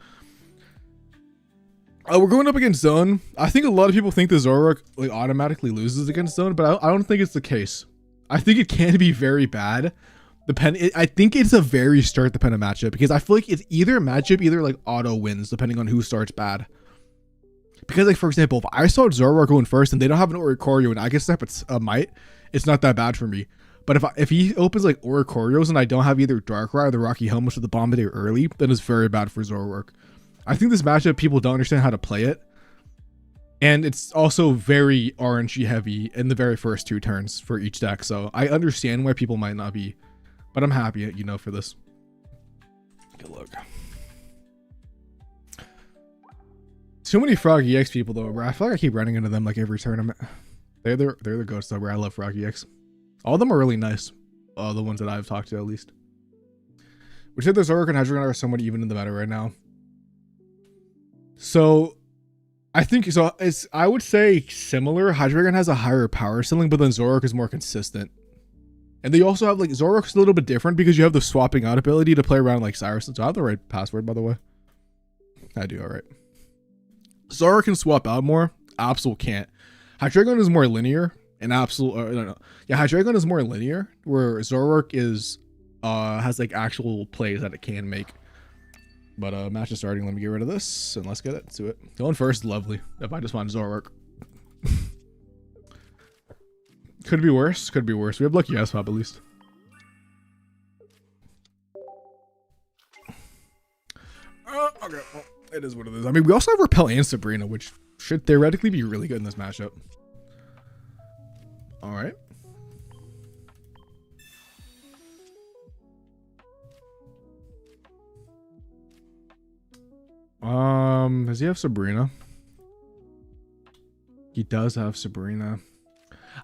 We're going up against Zone. I think a lot of people think the Zoroark like automatically loses against Zone, but I don't think it's the case. I think it can be very bad. I think it's a very start dependent matchup because I feel like it's either a matchup either like auto wins depending on who starts bad. Because like for example, if I saw Zoroark going first and they don't have an Lucario and I get step it's a Might, it's not that bad for me. But if he opens like Lucarios and I don't have either Darkrai or the Rocky Helmets or the Bombardier early, then it's very bad for Zoroark. I think this matchup, people don't understand how to play it. And it's also very RNG heavy in the very first 2 turns for each deck. So I understand why people might not be, but I'm happy, you know, for this. Good luck. Too many Frog EX people though, bro. I feel like I keep running into them like every tournament. They're the ghosts though, bro. I love Frog EX. All of them are really nice. The ones that I've talked to at least. Which said the Zoroark and Hydreigon are somewhat even in the meta right now. So I think so. I would say similar. Hydreigon has a higher power ceiling, but then Zoroark is more consistent. And they also have like Zoroark's a little bit different because you have the swapping out ability to play around like Cyrus. So I have the right password, by the way. I do, all right. Zoroark can swap out more. Absol can't. Hydreigon is more linear, and Absol no. Yeah, Hydreigon is more linear, where Zoroark is has like actual plays that it can make. But match is starting. Let me get rid of this and let's get it to it. Going first, lovely. If I just want Zoroark. Could be worse. Could be worse. We have lucky S-Pop at least. Okay. Well, it is what it is. I mean, we also have Repel and Sabrina, which should theoretically be really good in this matchup. All right. Does he have Sabrina? He does have Sabrina.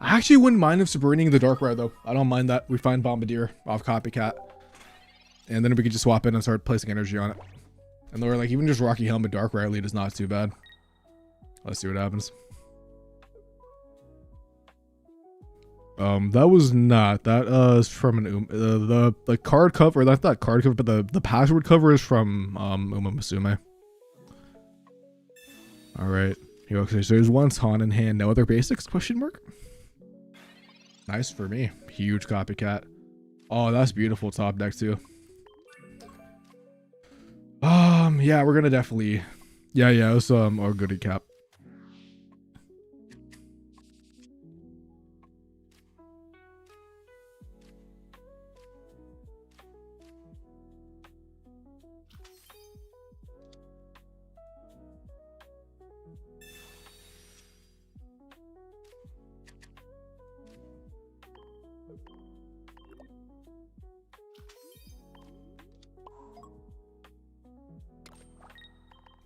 I actually wouldn't mind if Sabrina the Darkrai though. I don't mind that. We find Bombardier off Copycat. And then we can just swap in and start placing energy on it. And then we're like, even just Rocky Helmet Darkrai lead is not too bad. Let's see what happens. That was not. That is from an the card cover, not that card cover, but the password cover is from Uma Musume. Alright. Okay, so there's one Taunt in hand, no other basics, question mark? Nice for me. Huge Copycat. Oh, that's beautiful top deck too. Yeah, we're gonna definitely. Yeah, it was a goodie cap.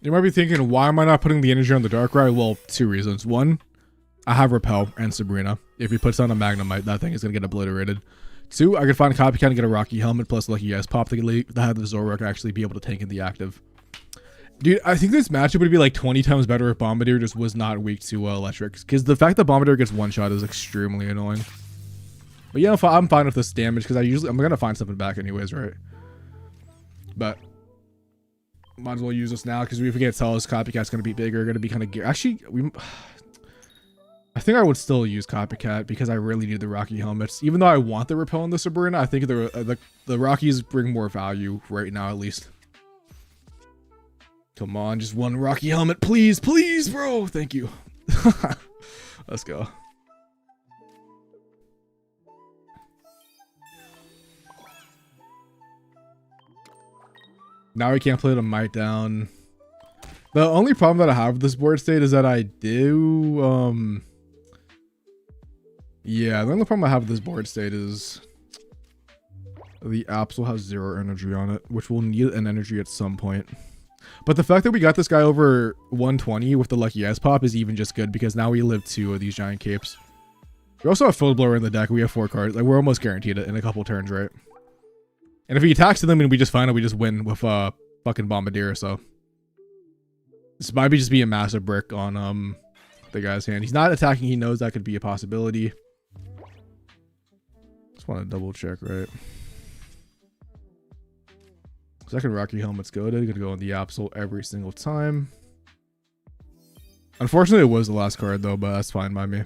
You might be thinking, why am I not putting the energy on the Darkrai? Well, 2 reasons. 1, I have Repel and Sabrina. If he puts on a Magnemite, that thing is going to get obliterated. 2, I could find a Copycat and get a Rocky Helmet plus Lucky Ice Pop to have the Zoroark actually be able to tank in the active. Dude, I think this matchup would be like 20 times better if Bombardier just was not weak to electric. Because the fact that Bombardier gets one shot is extremely annoying. But yeah, I'm fine with this damage because I'm going to find something back anyways, right? But might as well use this now because if we get tell us Copycat's going to be bigger, going to be kind of gear. Actually, I think I would still use Copycat because I really need the Rocky helmets. Even though I want the Repel and the Sabrina, I think the Rockies bring more value right now, at least. Come on, just one Rocky helmet, please, please, bro. Thank you. Let's go. Now we can't play the Might down. The only problem that I have with this board state is that I do, yeah, the only problem I have with this board state is the apps will have 0 energy on it, which will need an energy at some point. But the fact that we got this guy over 120 with the Lucky Ice Pop is even just good because now we live 2 of these giant capes. We also have Field Blower in the deck. We have 4 cards. Like, we're almost guaranteed it in a couple turns, right? And if he attacks them and we just find it, we just win with fucking Bombardier. So this might be just be a massive brick on the guy's hand. He's not attacking. He knows that could be a possibility. Just want to double check, right? Second Rocky helmet's goaded. Gonna go on the Absol every single time. Unfortunately, it was the last card though, but that's fine by me.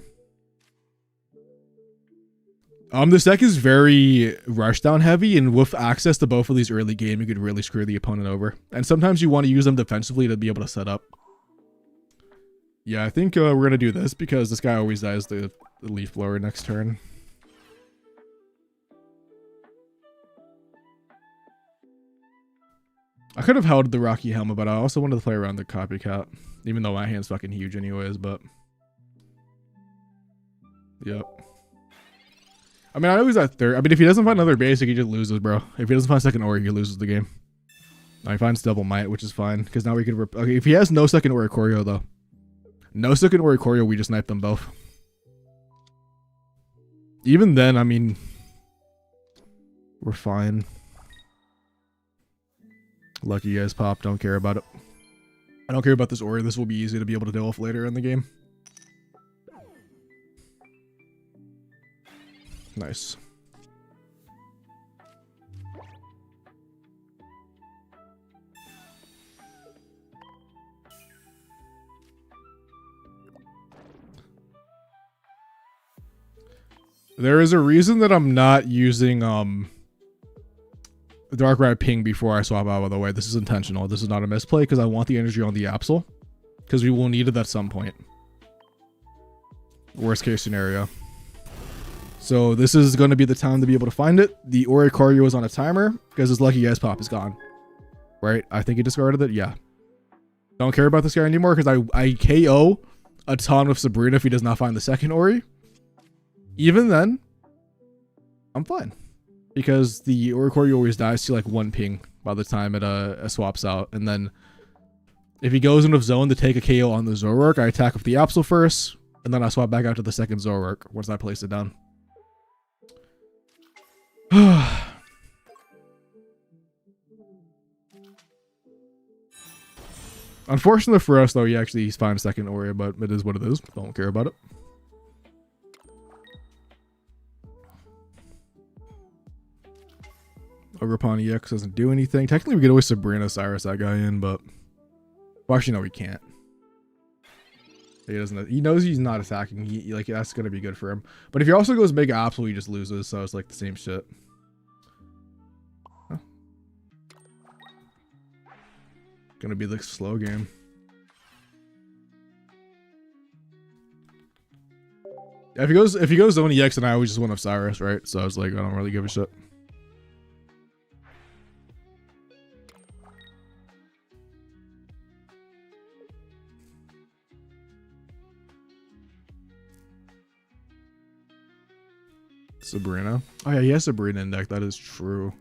This deck is very rushdown heavy, and with access to both of these early game, you could really screw the opponent over. And sometimes you want to use them defensively to be able to set up. Yeah, I think we're gonna do this because this guy always dies the Leaf Blower next turn. I could have held the Rocky Helmet, but I also wanted to play around the Copycat, even though my hand's fucking huge anyways, but yep. I mean, I know he's at 3rd. I mean, if he doesn't find another basic, he just loses, bro. If he doesn't find second Ori, he loses the game. Now he finds double Might, which is fine, because now we could... Okay, if he has no second Oricorio, though. No second Oricorio, we just snipe them both. Even then, I mean... We're fine. Lucky Ice Pop, don't care about it. I don't care about this Ori. This will be easy to be able to deal with later in the game. Nice. There is a reason that I'm not using Darkrai Ping before I swap out, by the way. This is intentional. This is not a misplay because I want the energy on the Absol because we will need it at some point. Worst case scenario. So this is going to be the time to be able to find it. The Oricorio is on a timer because his Lucky Ice Pop is gone. Right? I think he discarded it. Yeah. Don't care about this guy anymore because I KO a ton with Sabrina if he does not find the second Ori. Even then, I'm fine. Because the Oricorio always dies to like 1 ping by the time it swaps out. And then if he goes into zone to take a KO on the Zoroark, I attack with the Absol first. And then I swap back out to the second Zoroark once I place it down. Unfortunately for us though, he actually finds second Ori, but it is what it is. Don't care about it. Ogerpon EX doesn't do anything. Technically we could always Sabrina Cyrus that guy in, but well, actually no, we can't. He doesn't. He knows he's not attacking. He like that's gonna be good for him. But if he also goes Mega Absol, he just loses. So it's like the same shit. Huh. Gonna be the slow game. Yeah, if he goes Zone EX, then I always just win Cyrus, right? So I was like, I don't really give a shit. Sabrina. Oh yeah, he has Sabrina in deck. That is true.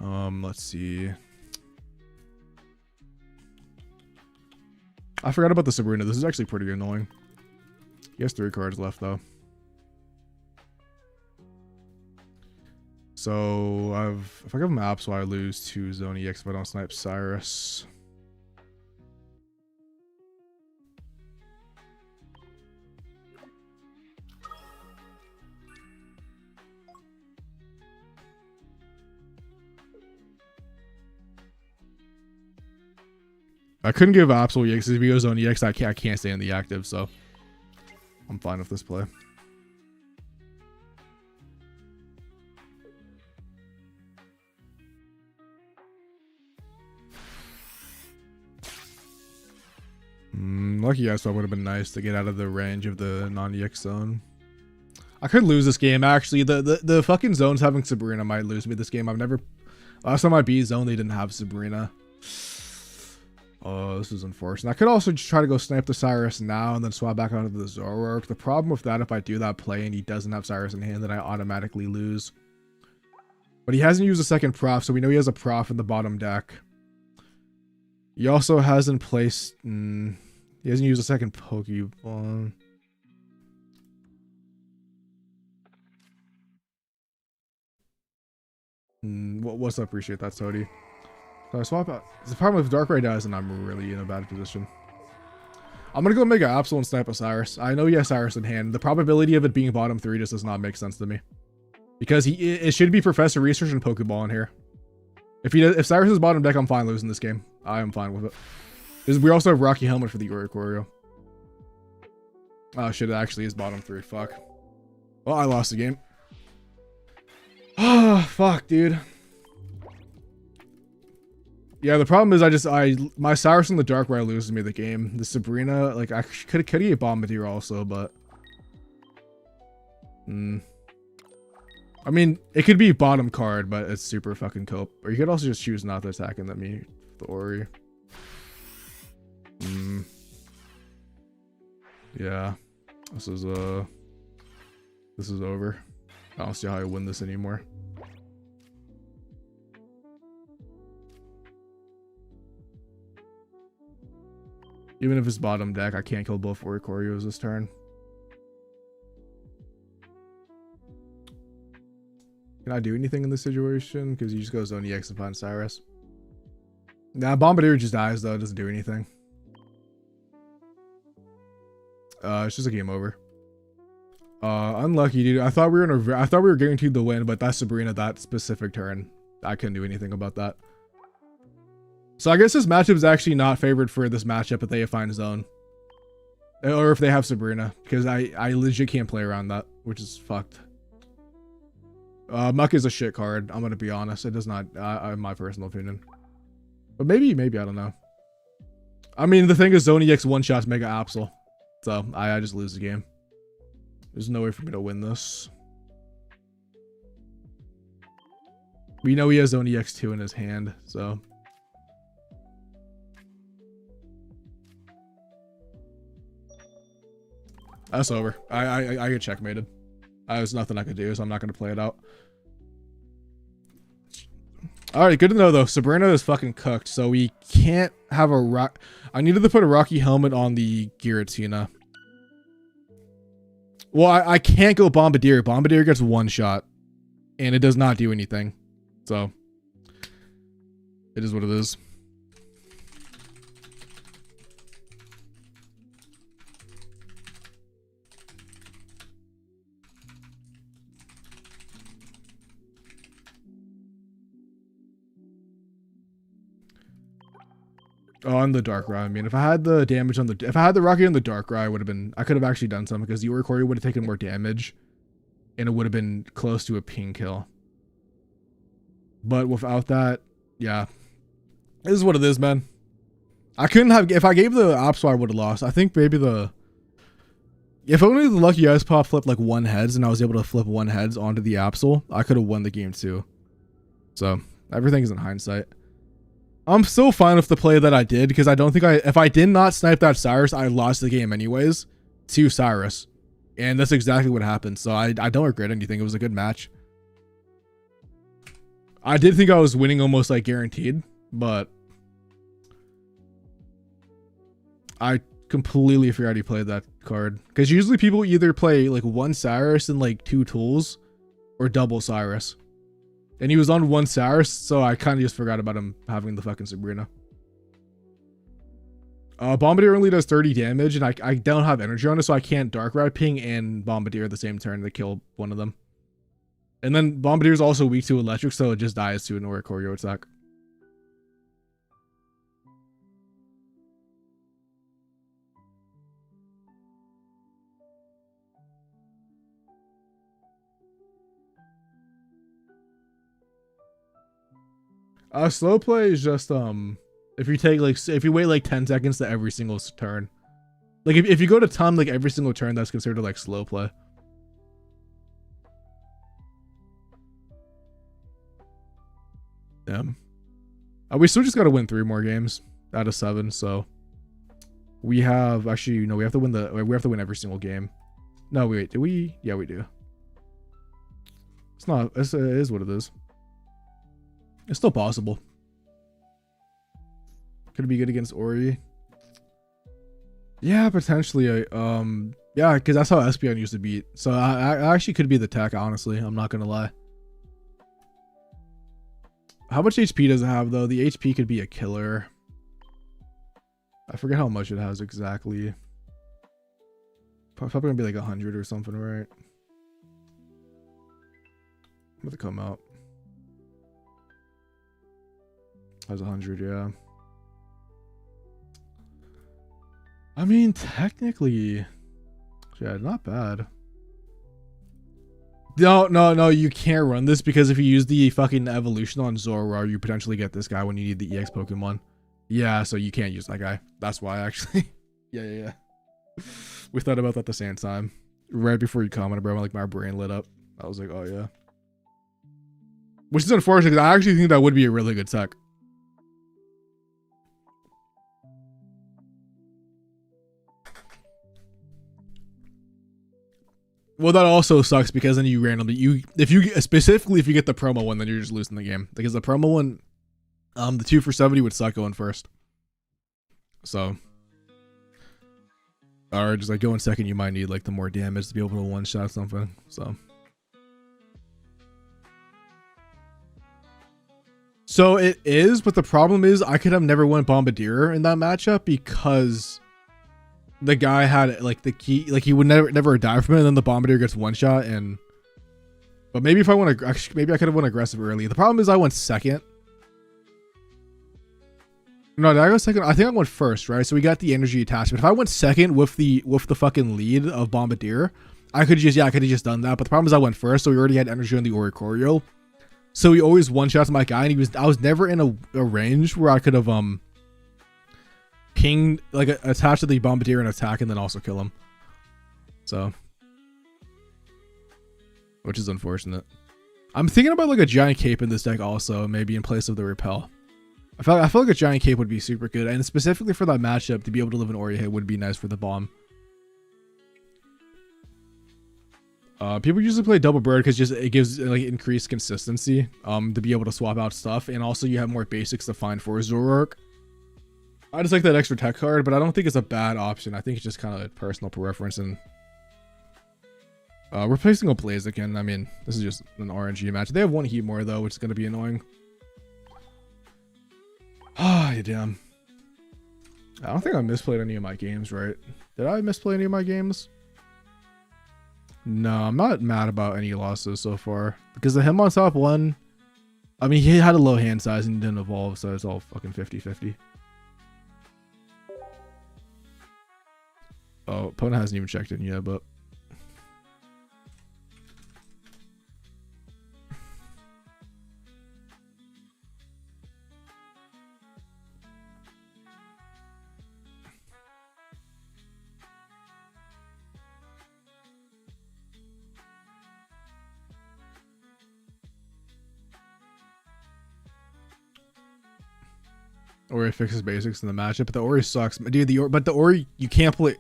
Let's see. I forgot about the Sabrina. This is actually pretty annoying. He has 3 cards left, though. So, if I give him Absol, I lose to Zone EX if I don't snipe Cyrus. I couldn't give Absol EX if he goes on EX. I can't stay in the active, so I'm fine with this play. Lucky guys, so it would have been nice to get out of the range of the non-EX zone. I could lose this game actually. The fucking zones having Sabrina might lose me this game. Last time I beat zone they didn't have Sabrina. Oh, this is unfortunate. I could also just try to go snipe the Cyrus now and then swap back onto the Zoroark. The problem with that, if I do that play and he doesn't have Cyrus in hand, then I automatically lose. But he hasn't used a second prof, so we know he has a prof in the bottom deck. He also hasn't placed... he hasn't used a second Pokeball. What's up? Appreciate that, Sody. So I swap out. The problem with Darkrai dies, and I'm really in a bad position. I'm gonna go Mega Absol and snipe a Cyrus. I know he has Cyrus in hand. The probability of it being bottom 3 just does not make sense to me. Because it should be Professor Research and Pokeball in here. If Cyrus is bottom deck, I'm fine losing this game. I am fine with it. Because we also have Rocky Helmet for the Lucario. Oh shit, it actually is bottom 3. Fuck. Well, I lost the game. Oh, fuck, dude. Yeah, the problem is my Cyrus in the Darkrai loses me the game. The Sabrina, like, I could get Bombardier also, but... I mean, it could be bottom card, but it's super fucking cope. Or you could also just choose not to attack and let me the Ori. Yeah. This is over. I don't see how I win this anymore. Even if it's bottom deck, I can't kill both Oricorios this turn. Can I do anything in this situation? Because he just goes on EX and find Cyrus. Nah, Bombardier just dies though. It doesn't do anything. It's just a game over. Unlucky, dude. I thought we were guaranteed the win, but that Sabrina, that specific turn, I couldn't do anything about that. So I guess this matchup is actually not favored for this matchup if they find zone. Or if they have Sabrina. Because I legit can't play around that, which is fucked. Muck is a shit card. I'm gonna be honest. It does not, in my personal opinion. But maybe, I don't know. I mean, the thing is, Zone EX one-shots Mega Absol. So, I just lose the game. There's no way for me to win this. We know he has Zone EX2 in his hand, so... That's over. I get checkmated. There's nothing I could do, so I'm not going to play it out. Alright, good to know, though. Sabrina is fucking cooked, so we can't have a rock... I needed to put a Rocky Helmet on the Giratina. Well, I can't go Bombardier. Bombardier gets one shot, and it does not do anything. So, it is what it is. Oh, on the Darkrai. I mean, if I had the damage on the, if I had the Rocky on the Darkrai, I would have been, I could have actually done something because the Oricorio would have taken more damage, and it would have been close to a ping kill. But without that, yeah, this is what it is, man. I couldn't have, if I gave the Absol, I would have lost. I think maybe the, if only the Lucky Ice Pop flipped like one heads, and I was able to flip one heads onto the Absol, I could have won the game too. So everything is in hindsight. I'm so fine with the play that I did because I don't think if I did not snipe that Cyrus, I lost the game anyways to Cyrus. And that's exactly what happened. So I don't regret anything. It was a good match. I did think I was winning almost like guaranteed, but I completely forgot he played that card. Because usually people either play like one Cyrus and like two tools or double Cyrus. And he was on one Cyrus, so I kind of just forgot about him having the fucking Sabrina. Bombardier only does 30 damage, and I don't have energy on it, so I can't Dark Ride Ping and Bombardier at the same turn to kill one of them. And then Bombardier is also weak to electric, so it just dies to an Oricorio attack. Slow play is just if you take like if you wait like 10 seconds to every single turn. Like if you go to time like every single turn, that's considered like slow play. Damn. We still just gotta win 3 more games out of 7, so we have actually no, we have to win every single game. No, wait, do we? Yeah, we do. It's not, it is what it is. It's still possible. Could it be good against Ori? Yeah, potentially. Yeah, because that's how Espeon used to beat. So I actually could be the tech, honestly. I'm not gonna lie. How much HP does it have though? The HP could be a killer. I forget how much it has exactly. Probably gonna be like 100 or something, right? I'm about to come out. Has 100, yeah. I mean, technically, yeah, not bad. No, you can't run this because if you use the fucking evolution on Zoroark, you potentially get this guy when you need the EX Pokemon. Yeah, so you can't use that guy. That's why, actually. Yeah. We thought about that at the same time. Right before you commented, bro, like my brain lit up. I was like, oh yeah. Which is unfortunate because I actually think that would be a really good tech. Well, that also sucks because then you randomly if you get the promo one, then you're just losing the game because the promo one, the 2 for 70 would suck going first. So, or just like going second, you might need like the more damage to be able to one shot something. So it is, but the problem is I could have never won Bombardier in that matchup because the guy had like the key, like he would never die from it, and then the Bombardier gets one shot. And but maybe if I want to, maybe I could have won aggressive early. The problem is I went second. No, did I go second? I think I went first, right? So we got the energy attachment. If I went second with the fucking lead of Bombardier, I could have just done that. But the problem is I went first, so we already had energy on the Oricorio. So he always one shots my guy, and I was never in a range where I could have pinged, like attached to the Bombardier and attack and then also kill him. So, which is unfortunate. I'm thinking about like a giant cape in this deck also, maybe in place of the repel. I feel like a giant cape would be super good, and specifically for that matchup, to be able to live an Ori hit would be nice for the bomb. People usually play double bird because it gives like increased consistency to be able to swap out stuff, and also you have more basics to find for Zoroark. I just like that extra tech card, but I don't think it's a bad option. I think it's just kind of personal preference. And replacing a Blaziken, I mean, this is just an RNG match. They have 1 heat more though, which is going to be annoying. Ah, you damn. I don't think I misplayed any of my games, right? Did I misplay any of my games? No, I'm not mad about any losses so far. Because the him on top one, I mean, he had a low hand size and didn't evolve, so it's all fucking 50-50. Oh, opponent hasn't even checked in yet, but... Ori fixes basics in the matchup, but the Ori sucks. Dude, the Ori, you can't play...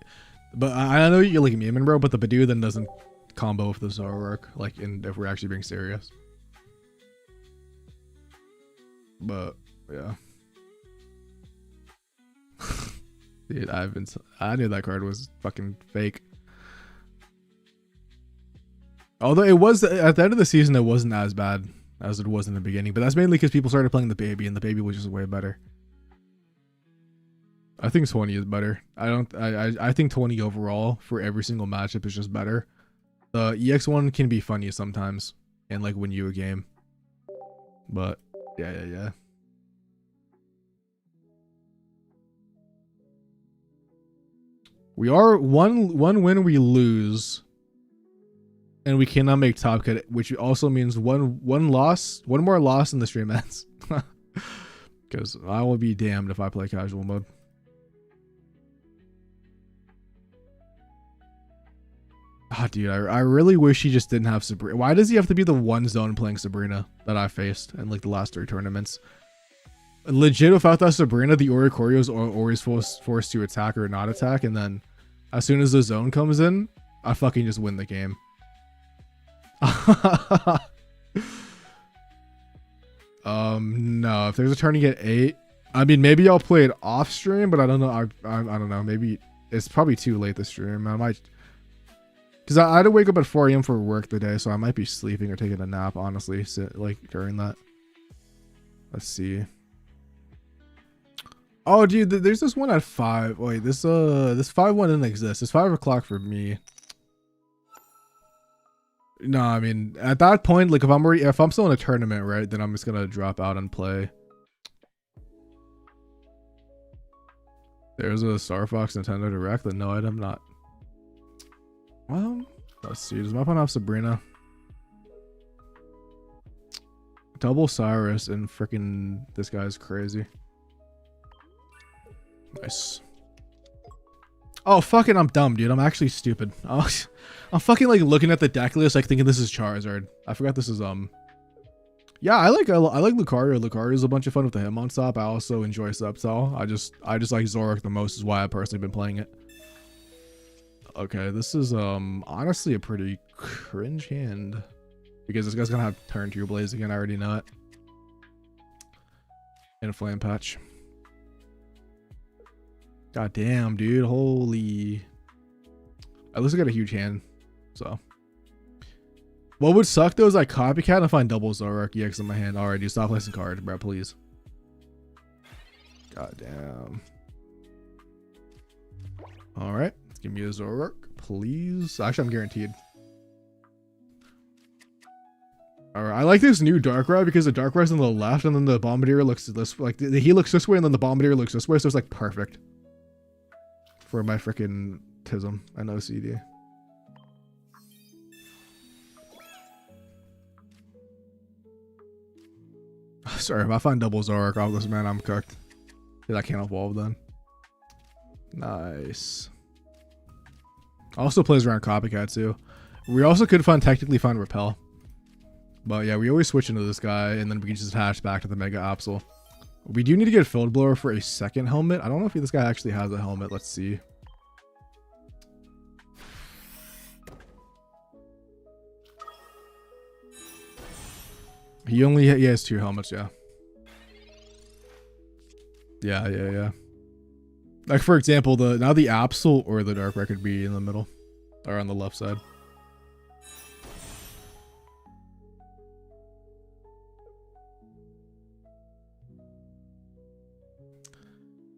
But I know you're like memeing, bro, but the Badoo then doesn't combo with the Zoroark, like, if we're actually being serious. But, yeah. Dude, I knew that card was fucking fake. Although it was at the end of the season, it wasn't as bad as it was in the beginning, but that's mainly because people started playing the baby, and the baby was just way better. I think 20 is better. I think 20 overall for every single matchup is just better. The EX1 can be funny sometimes and like win you a game, but yeah. We are one win we lose, and we cannot make top cut, which also means one more loss in the stream ends. Because I will be damned if I play casual mode. Ah, dude, I really wish he just didn't have Sabrina. Why does he have to be the one zone playing Sabrina that I faced in like the last 3 tournaments? Legit, without that Sabrina, the Lucario is always forced to attack or not attack, and then as soon as the zone comes in, I fucking just win the game. No, if there's a turning at 8, I mean, maybe I'll play it off stream, but I don't know. I don't know. Maybe it's probably too late to stream. I might, because I had to wake up at 4 a.m. for work today, so I might be sleeping or taking a nap, honestly, like during that. Let's see. Oh, dude, there's this one at 5. Wait, this 5 one didn't exist. It's 5 o'clock for me. No, I mean, at that point, like if I'm still in a tournament, right, then I'm just gonna drop out and play. There's a Star Fox Nintendo Direct. No, I'm not. Well, let's see. Does my opponent have Sabrina? Double Cyrus and freaking this guy's crazy. Nice. Oh, fucking, I'm dumb, dude. I'm actually stupid. Oh, I'm fucking like looking at the deck list, like thinking this is Charizard. I forgot this is yeah, I like Lucario. Lucario's a bunch of fun with the Hitmonstop. I also enjoy Sceptile. I just like Zoroark the most, is why I've personally been playing it. Okay, this is honestly a pretty cringe hand, because this guy's gonna have turn 2 Blaziken. I already know it. And a Flame Patch. God damn, dude. Holy. At least I got a huge hand. So. What would suck though is I copycat and find double Zoroark EX in my hand. Alright, dude. Stop placing cards, bro. Please. God damn. Alright. Let's give me a Zoroark, please. Actually, I'm guaranteed. Alright, I like this new Darkrai because the Darkrai's on the left and then the Bombardier looks this, like he looks this way and then the Bombardier looks this way, so it's like perfect for my freaking Tism and OCD. Sorry, if I find double Zoroark off this, man, I'm cooked. Dude, I can't evolve then. Nice. Also plays around Copycat too. We also could technically find Repel. But yeah, we always switch into this guy and then we can just attach back to the Mega Absol. We do need to get Field Blower for a second helmet. I don't know if this guy actually has a helmet. Let's see. He has 2 helmets, yeah. Yeah. Like for example, now the Absol or the Darkrai could be in the middle or on the left side.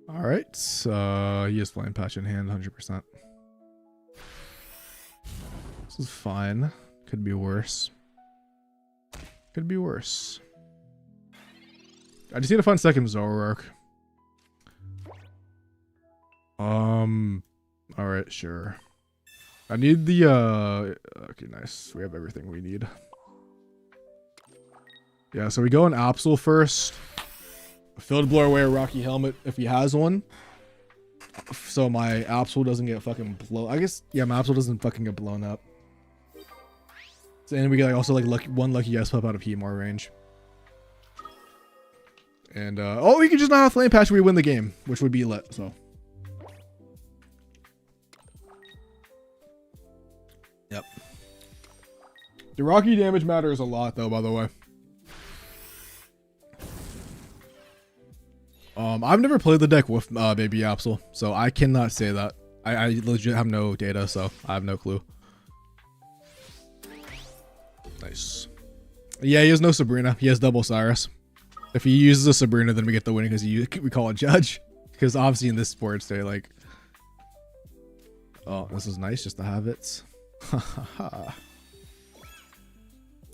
All right, he has Flame Patch in hand, 100%. This is fine. Could be worse. Could be worse. I just need to find second Zoroark. Alright, sure. I need the, okay, nice. We have everything we need. Yeah, so we go in Absol first. Field Blower away a Rocky Helmet if he has one. So my Absol doesn't get fucking blown. I guess, yeah, my Absol doesn't fucking get blown up. And we get like also like one lucky S pop out of Heatmor range. And oh, we can just not have Flame Patch, we win the game, which would be lit. So yep. The Rocky damage matters a lot though, by the way. I've never played the deck with Baby Absol, so I cannot say that. I legit have no data, so I have no clue. Nice. Yeah, he has no Sabrina. He has double Cyrus. If he uses a Sabrina, then we get the win because we call it Judge. Because obviously in this sports day, like, oh, this is nice just to have it.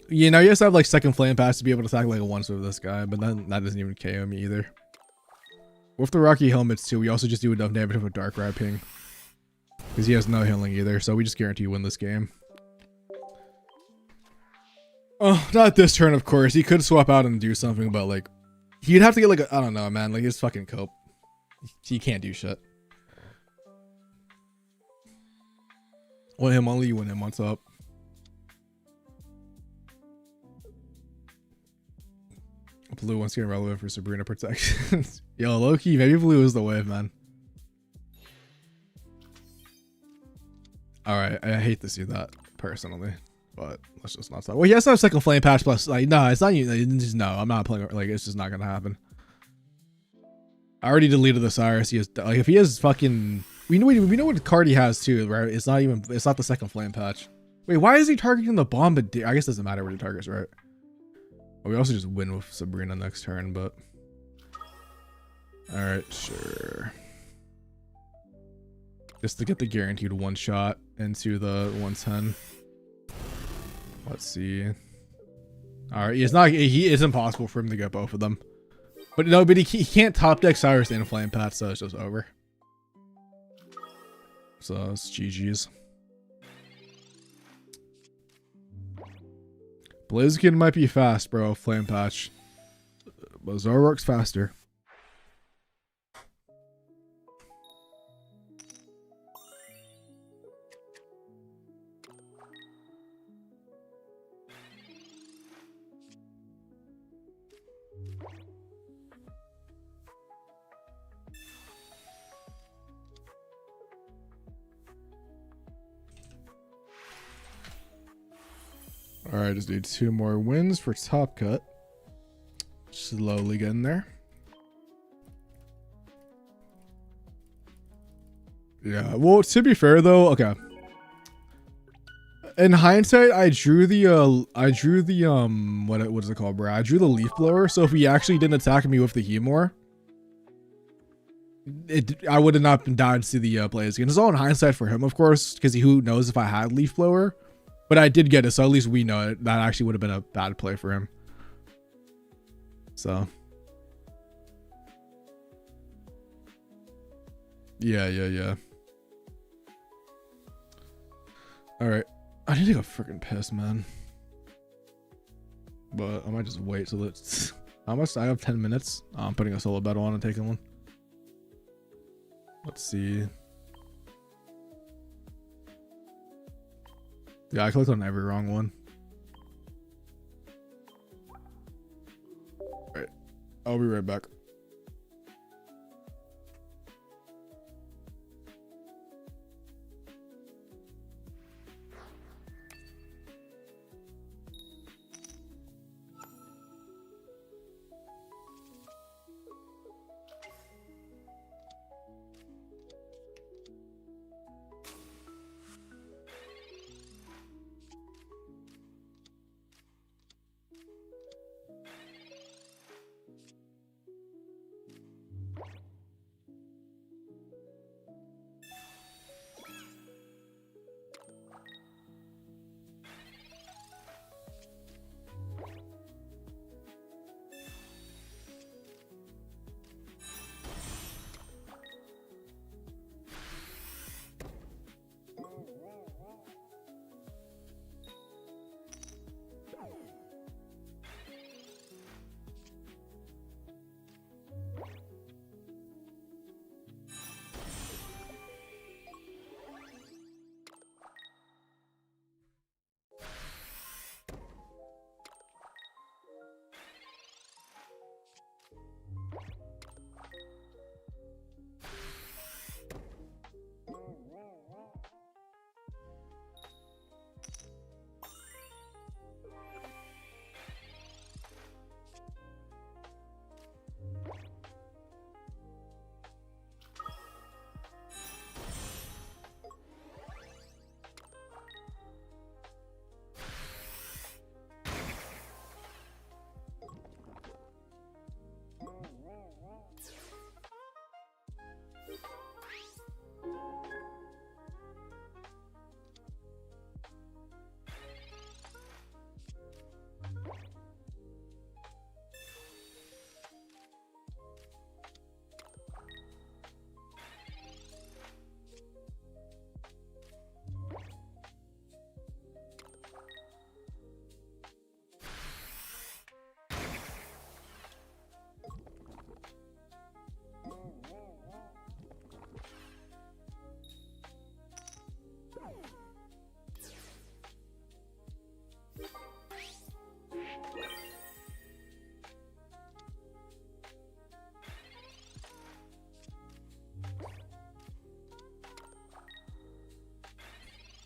You know, you just have like second flame pass to be able to attack like a once with this guy, but then that doesn't even KO me either. With the Rocky helmets too, we also just do enough damage with Dark Wrapping. Because he has no healing either, so we just guarantee win this game. Oh, not this turn, of course. He could swap out and do something, but like, he'd have to get like I don't know, man. Like his fucking cope. He can't do shit. Win him only, you win him. What's up? Blue once getting relevant for Sabrina protection. Yo, Loki, maybe blue is the wave, man. Alright, I hate to see that personally, but let's just not talk. Well, he has to have second flame patch plus, like, no, it's not you. Just no, I'm not playing, like, it's just not gonna happen. I already deleted the Cyrus. He has, like, if he has fucking, we know what card he has too, right? It's not the second flame patch. Wait, why is he targeting the Bombardier? I guess it doesn't matter what he targets, right? We also just win with Sabrina next turn, but all right, sure. Just to get the guaranteed one shot into the 110. Let's see. All right, it's impossible for him to get both of them. But no, but he can't top deck Cyrus and Flame Path, so it's just over. So it's GG's. Blaziken might be fast, bro. Flame Patch. But Zoroark's faster. Alright, just need 2 more wins for top cut. Slowly getting there. Yeah, well, to be fair though, okay. In hindsight, I drew the what is it called, bro? I drew the leaf blower, so if he actually didn't attack me with the Hemor, I would have not been died to see the Blaziken. It's all in hindsight for him, of course, because who knows if I had leaf blower. But I did get it, so at least we know it. That actually would have been a bad play for him. So. Yeah. Alright. I need to go freaking piss, man. But I might just wait till it's... How much? I have 10 minutes. I'm putting a solo battle on and taking one. Let's see. Yeah, I clicked on every wrong one. Alright. I'll be right back.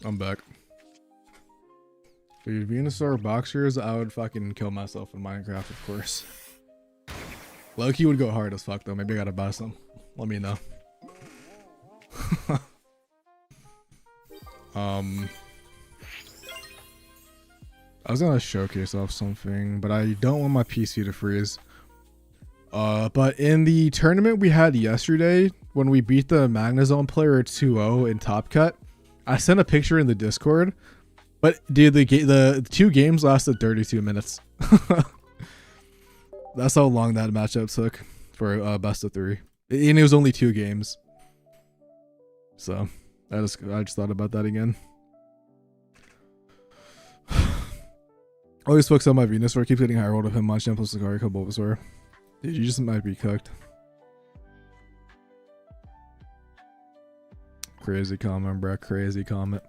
I'm back. Dude, Venusaur boxers, I would fucking kill myself in Minecraft, of course. Loki would go hard as fuck though. Maybe I gotta buy some. Let me know. I was gonna showcase off something, but I don't want my PC to freeze. But in the tournament we had yesterday, when we beat the Magnezone player 2-0 in Top Cut, I sent a picture in the Discord. But dude, the 2 games lasted 32 minutes. That's how long that matchup took for best of 3, and it was only 2 games. So I just thought about that again. Always focus on my Venusaur. Keeps getting high rolled of him. Munchkin plus Lucario, Bulbasaur. Dude, you just might be cooked. Crazy comment, bro. Crazy comment.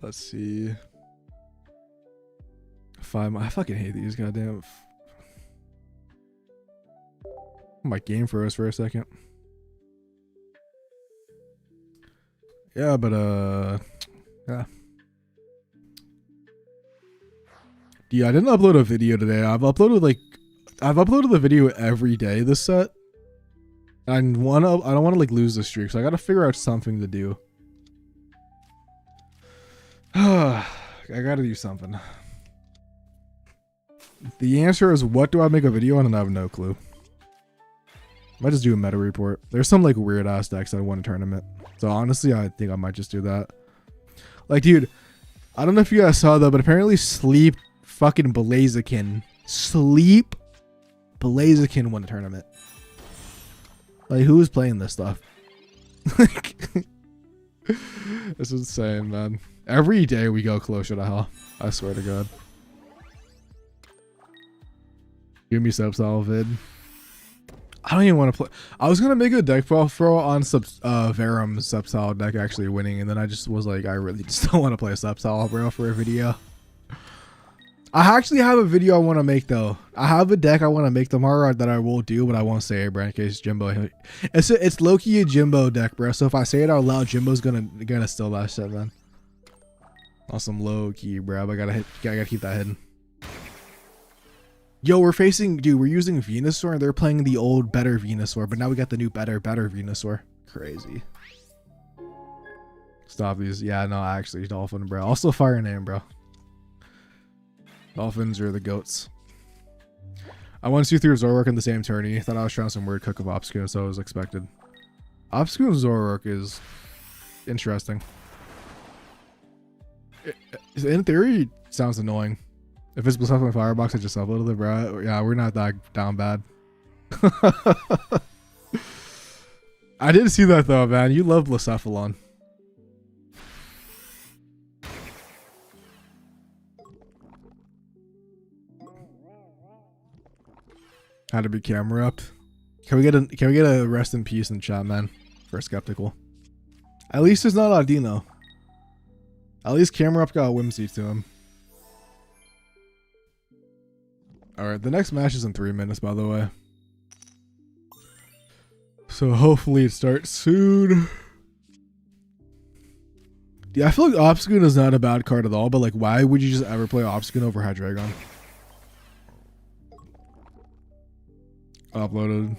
Let's see. I fucking hate these goddamn. My game froze for a second. Yeah, but yeah. Yeah, I didn't upload a video today. I've uploaded the video every day this set. And I don't want to like lose the streak, so I gotta figure out something to do. I gotta do something. The answer is, what do I make a video on? And I have no clue. Might just do a meta report. There's some like weird ass decks that I won a tournament. So honestly, I think I might just do that. Like, dude, I don't know if you guys saw that, but apparently Sleep fucking Blaziken won a tournament. Like, who is playing this stuff? Like, it's insane, man. Every day we go closer to hell. I swear to God. Give me Substyle vid. I don't even want to play. I was gonna make a deck profile on Verum Substyle deck actually winning, and then I just was like, I really just don't want to play a Substyle, bro, for a video. I actually have a video I want to make though. I have a deck I want to make tomorrow that I will do, but I won't say it, bro, in case Jimbo. It's low-key a Jimbo deck, bro. So if I say it out loud, Jimbo's gonna steal that shit, man. On some low-key, bro. I gotta keep that hidden. Yo, we're using Venusaur, and they're playing the old better Venusaur, but now we got the new better Venusaur. Crazy. Stop these. Yeah, no, actually, Dolphin, bro. Also fire name, bro. Dolphins are the goats. I won 2 through Zoroark in the same tourney. Thought I was trying some weird cook of Obscure, so I was expected. Obscure Zoroark is interesting. In theory, sounds annoying. If it's Blaziken Firebox, I just uploaded it, bro. Yeah, we're not that down bad. I didn't see that though, man. You love Blacephalon. Had to be camera up. Can we get a rest in peace in chat, man? For Skeptical. At least it's not Audino. At least camera up got a whimsy to him. Alright, the next match is in 3 minutes, by the way. So hopefully it starts soon. Yeah, I feel like Obscune is not a bad card at all, but like, why would you just ever play Obscune over Hydreigon? Uploaded.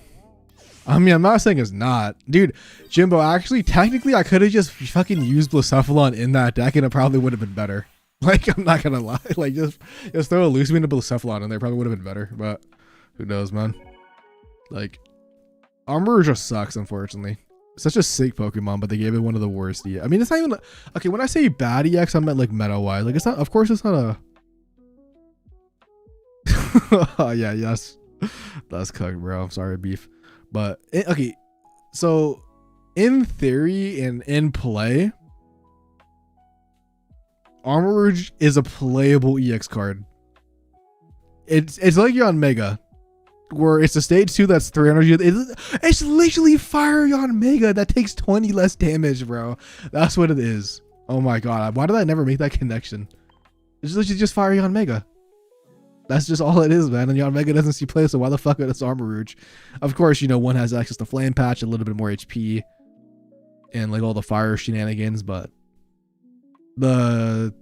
I mean, I'm not saying it's not. Dude, Jimbo, actually, technically, I could have just fucking used Blacephalon in that deck and it probably would have been better. Like, I'm not gonna lie. Like, just throw a loose into Blacephalon and they probably would have been better. But who knows, man? Like, Armor just sucks, unfortunately. Such a sick Pokemon, but they gave it one of the worst. I mean, it's not even... Okay, when I say bad EX, I meant like meta-wise. Like, it's not... Of course, it's not a... Oh, yeah, yes. That's cooked, bro. I'm sorry, beef. But, okay. So, in theory and in play... Armorage is a playable EX card. It's like you're on Mega, where it's a stage 2 that's 300. It's literally Fire on Mega that takes 20 less damage, bro. That's what it is. Oh my god, why did I never make that connection? It's literally just Fire on Mega. That's just all it is, man. And Yon Mega doesn't see play, so why the fuck is Armorage? Of course, you know, one has access to Flame Patch, a little bit more HP. and like all the fire shenanigans, but the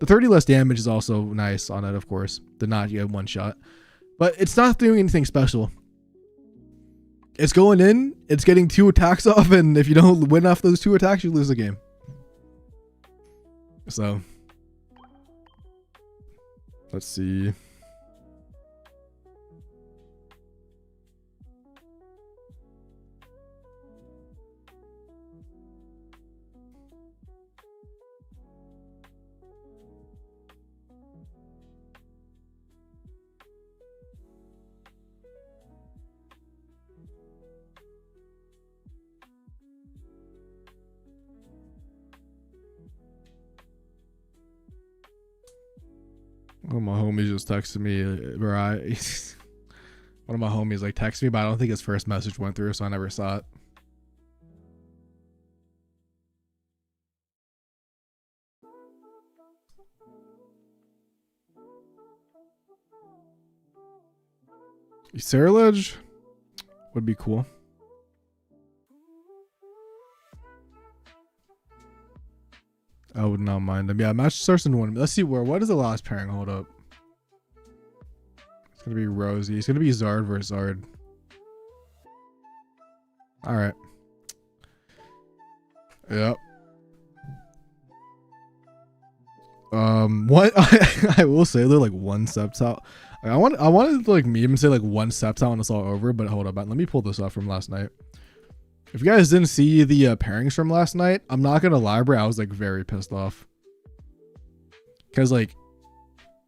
30 less damage is also nice on it, of course. The not you have one shot, but it's not doing anything special. It's going in, it's getting 2 attacks off, and if you don't win off those 2 attacks, you lose the game. So let's see. One of my homies just texted me, right? One of my homies like texted me, but I don't think his first message went through, so I never saw it. Cerulege would be cool. I would not mind them. Yeah, match starts in 1. Let's see what is the last pairing? Hold up. It's gonna be Rosie. It's gonna be Zard versus Zard. Alright. Yep. What I will say they're like 1 Sceptile. I wanted to like meme and say like 1 Sceptile when it's all over, but hold up, let me pull this up from last night. If you guys didn't see the pairings from last night, I'm not gonna lie, bro, I was like very pissed off. Cause like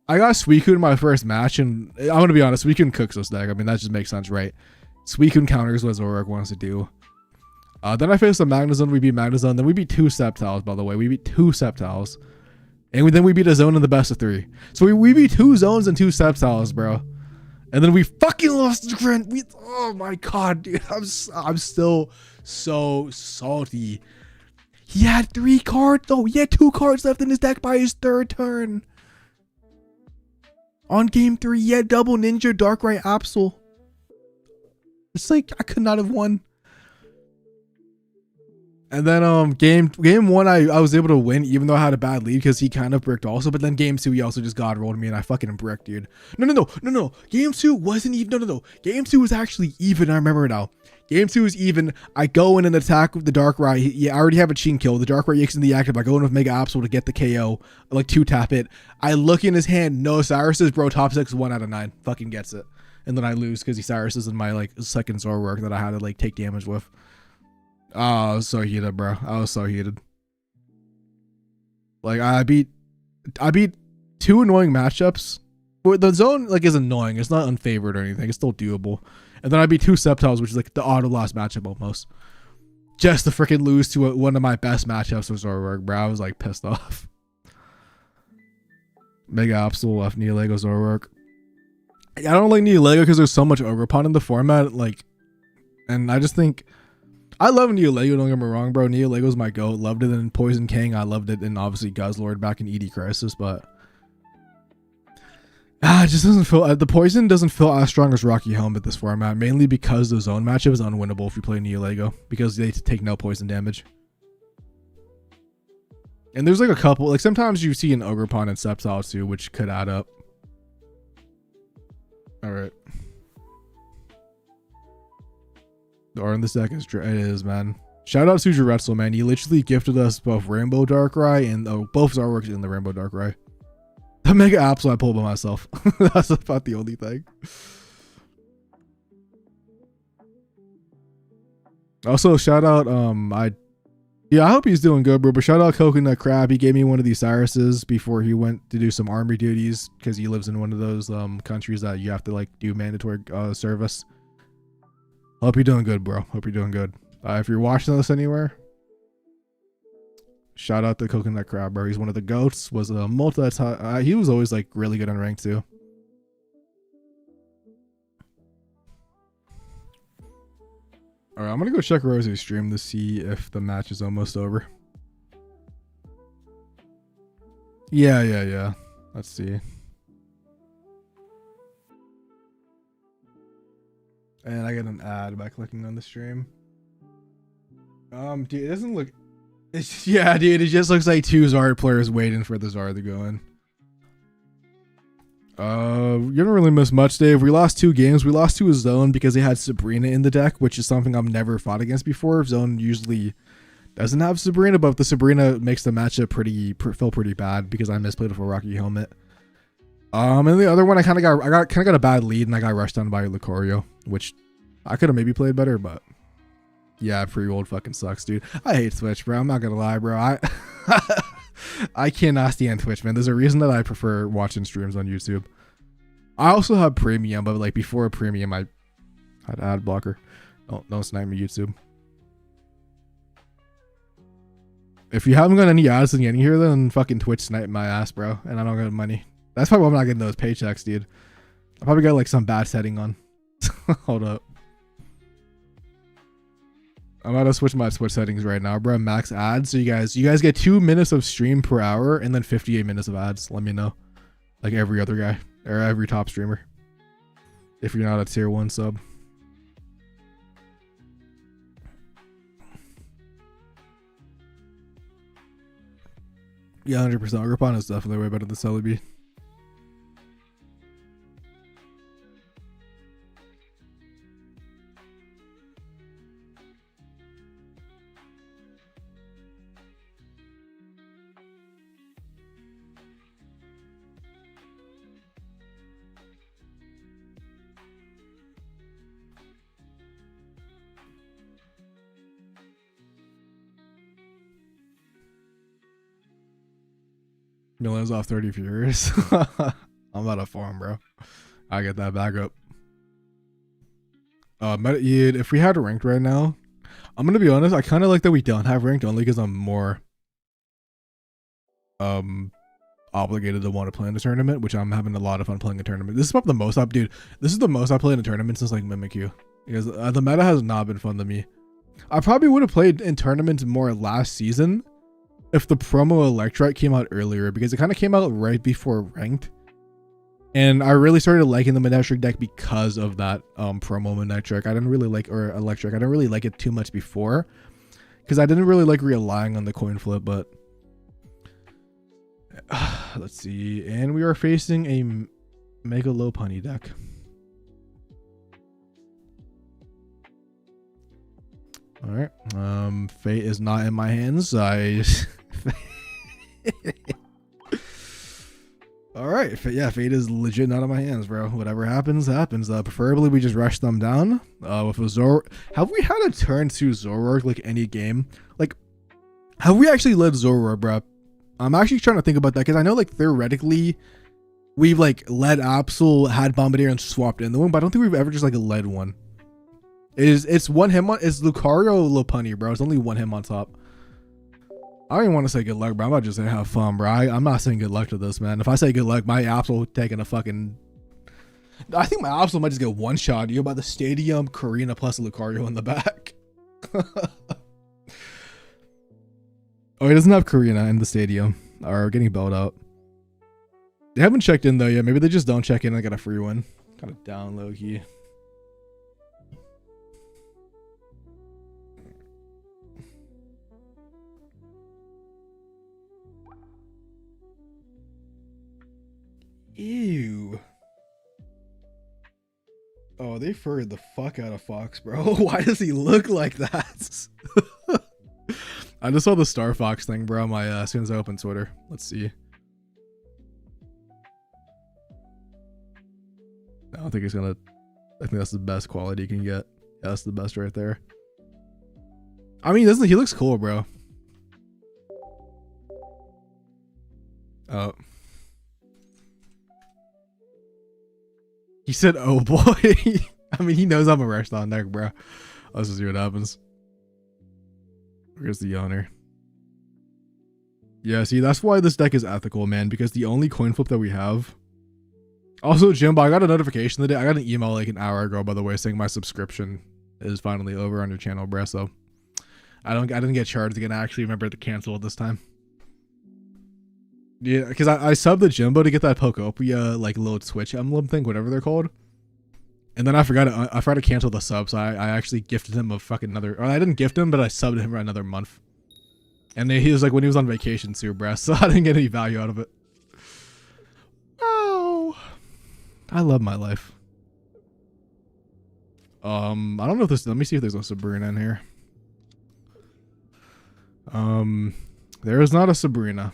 I got Suicune in my first match, and I'm gonna be honest, Suicune cooks this deck. I mean, that just makes sense, right? Suicune counters what Zoroark wants to do. Then I faced the Magnezone, we beat Magnezone, then we beat 2 Sceptiles, by the way. We beat 2 Sceptiles. And then we beat a zone in the best of 3. So we beat 2 zones and 2 Sceptiles, bro. And then we fucking lost the Grant. Oh my god, dude. I'm still so salty. He had 3 cards though. He had 2 cards left in his deck by his 3rd turn. On game 3, he had double Ninja, Darkrai, Absol. It's like I could not have won. And then game 1 I was able to win even though I had a bad lead because he kind of bricked also, but then game 2 he also just god rolled me and I fucking bricked, dude. No. Game 2 wasn't even no. Game 2 was actually even. I remember now. Game 2 is even. I go in and attack with the Darkrai. Yeah, I already have a Chin Kill. The Darkrai Yakes in the active. I go in with Mega Absol to get the KO. Like 2-tap it. I look in his hand. No Cyrus's, bro. Top 6 1 out of 9. Fucking gets it. And then I lose because he Cyrus is in my like second Zoroark that I had to like take damage with. Oh, I was so heated, bro. I was so heated. Like I beat 2 annoying matchups. The zone like is annoying. It's not unfavored or anything. It's still doable. And then I beat 2 Sceptiles, which is like the auto lost matchup almost. Just to freaking lose to one of my best matchups with Zoroark, bro. I was like pissed off. Mega Absol left Neolego Zoroark. I don't like Neolego because there's so much Ogerpon in the format. Like, and I just think. I love Neolego, don't get me wrong, bro. Neolego's my goat. Loved it in Poison King. I loved it in obviously Guzzlord back in ED Crisis, but it just doesn't feel the poison doesn't feel as strong as Rocky Helmet this format, mainly because the zone matchup is unwinnable if you play Neolego because they take no poison damage. And there's like a couple, like sometimes you see an Ogerpon and Sceptile too, which could add up. All right. The art in this deck is, it is, man. Shout out to Juretzel, man. He literally gifted us both Rainbow Darkrai and both Zoroarks in the Rainbow Darkrai. The Mega Absol I pulled by myself. That's about the only thing. Also, shout out, I hope he's doing good, bro. But shout out Coconut Crab. He gave me one of these Cyruses before he went to do some army duties because he lives in one of those countries that you have to like do mandatory service. Hope you're doing good, bro. Hope you're doing good. If you're watching this anywhere, shout out to Coconut Crab, bro. He's one of the goats. Was a he was always like really good on rank too. All right, I'm gonna go check Rosie's stream to see if the match is almost over. Yeah. Let's see. And I get an ad by clicking on the stream. Dude, it doesn't look. It's, yeah, dude, it just looks like two Zard players waiting for the Zard to go in. You didn't really miss much, Dave. We lost 2 games. We lost to a Zone because they had Sabrina in the deck, which is something I've never fought against before. Zone usually doesn't have Sabrina, but the Sabrina makes the matchup feel pretty bad because I misplayed with a Rocky Helmet. And the other one, I kind of got a bad lead and I got rushed down by Lucario, which I could have maybe played better, but yeah, pre-rolled fucking sucks, dude. I hate Twitch, bro. I'm not gonna lie, bro. I cannot stand Twitch, man. There's a reason that I prefer watching streams on YouTube. I also have premium, but like before premium, I had ad blocker. Don't snipe me, YouTube. If you haven't got any ads in getting here, then fucking Twitch snipe my ass, bro. And I don't got money. That's probably why I'm not getting those paychecks, dude. I probably got like some bad setting on. Hold up. I'm about to switch my Twitch settings right now, bro. Max ads. So you guys get 2 minutes of stream per hour and then 58 minutes of ads. Let me know. Like every other guy or every top streamer. If you're not a tier 1 sub. Yeah, 100%. Groupon is definitely way better than Celebi. Milan's off 30 Furious. I'm out of form, bro. I get that back up. If we had ranked right now, I'm gonna be honest, I kind of like that we don't have ranked only because I'm more obligated to want to play in a tournament, which I'm having a lot of fun playing a tournament. This is probably the most dude. This is the most I played in a tournament since like Mimikyu, because the meta has not been fun to me. I probably would have played in tournaments more last season if the promo Electrite came out earlier, because it kind of came out right before ranked. And I really started liking the Manectric deck because of that promo Manectric. I didn't really like, or Electric, I didn't really like it too much before, because I didn't really like relying on the coin flip, but let's see. And we are facing a Mega Lopunny deck. All right. Fate is not in my hands. All right. Fate is legit not in my hands, bro. Whatever happens, happens. Preferably we just rush them down. With a Zoroark. Have we had a turn to Zoroark like any game? Like, have we actually led Zoroark, bro? I'm actually trying to think about that, because I know like theoretically we've like led Absol, had Bombardier, and swapped in the one, but I don't think we've ever just like led one. It's one him on, it's Lucario Lopunny, bro. It's only one him on top. I don't even want to say good luck, bro. I'm about to just say have fun, bro. I'm not saying good luck to this, man. If I say good luck, my Absol taking a fucking, I think my Absol might just get one shot. You by the stadium, Karina plus Lucario in the back. Oh, he doesn't have Karina in the stadium, or getting bailed out. They haven't checked in though yet. Maybe they just don't check in and get a free win. Kind of down low key. Ew. Oh, they furred the fuck out of Fox, bro. Why does he look like that? I just saw the Star Fox thing, bro. As soon as I open Twitter. Let's see. I don't think he's gonna. I think that's the best quality you can get. Yeah, that's the best right there. I mean, doesn't he looks cool, bro? Oh. He said, "Oh boy." I mean, he knows I'm a rest on deck, bro. Let's just see what happens. Where's the owner? Yeah, see, that's why this deck is ethical, man. Because the only coin flip that we have. Also, Jimbo, I got a notification today. I got an email like an hour ago, by the way, saying my subscription is finally over on your channel, bro. So I didn't get charged again. I actually remember to cancel it this time. Yeah, because I subbed the Jimbo to get that Pokopia like little Twitch emblem thing, whatever they're called. And then I forgot to cancel the sub, so I actually gifted him a fucking another, or I didn't gift him, but I subbed him for another month. And then he was like when he was on vacation too, bruh, so I didn't get any value out of it. Oh, I love my life. I don't know if this, let me see if there's a Sabrina in here. There is not a Sabrina.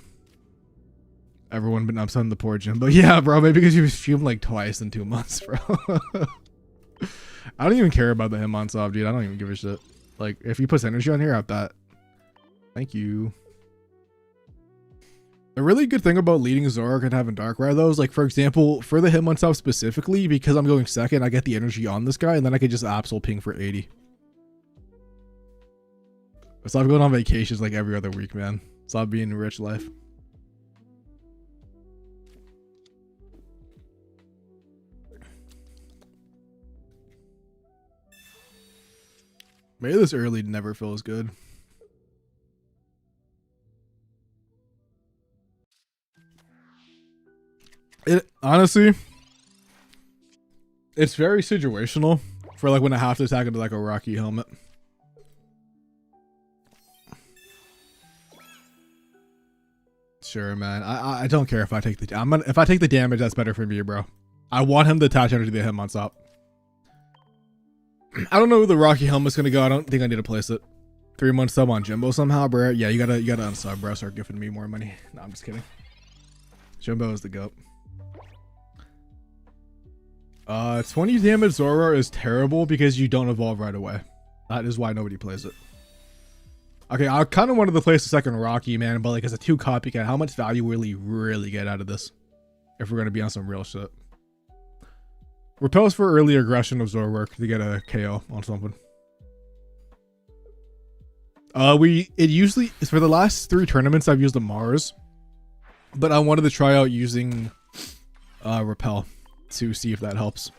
Everyone been upset in the poor gym, but yeah, bro, maybe because you've streamed like twice in 2 months, bro. I don't even care about the Hitmon soft, dude. I don't even give a shit. Like, if he puts energy on here, I bet. Thank you. A really good thing about leading Zoroark and having Darkrai though is, like, for example, for the Hitmon soft specifically, because I'm going second, I get the energy on this guy, and then I could just Absol ping for 80. Stop going on vacations like every other week, man. Stop being rich life. Maybe this early never feels good. It honestly, it's very situational for like when I have to attack into like a Rocky helmet. Sure, man. I don't care if I take the if I take the damage, that's better for me, bro. I want him to attach energy to him on top. I don't know who the Rocky helmet's gonna go. I don't think I need to place it. 3 month sub on Jimbo somehow, bro. Yeah, you gotta unsub, bro. Start giving me more money. No, I'm just kidding. Jimbo is the GOAT. 20 damage Zoroark is terrible because you don't evolve right away. That is why nobody plays it. Okay, I kind of wanted to place a second Rocky, man, but like as a 2 copycat, how much value will we really get out of this? If we're gonna be on some real shit. Repels for early aggression of Zoroark to get a KO on something. It usually, for the last 3 tournaments I've used a Mars, but I wanted to try out using Repel to see if that helps.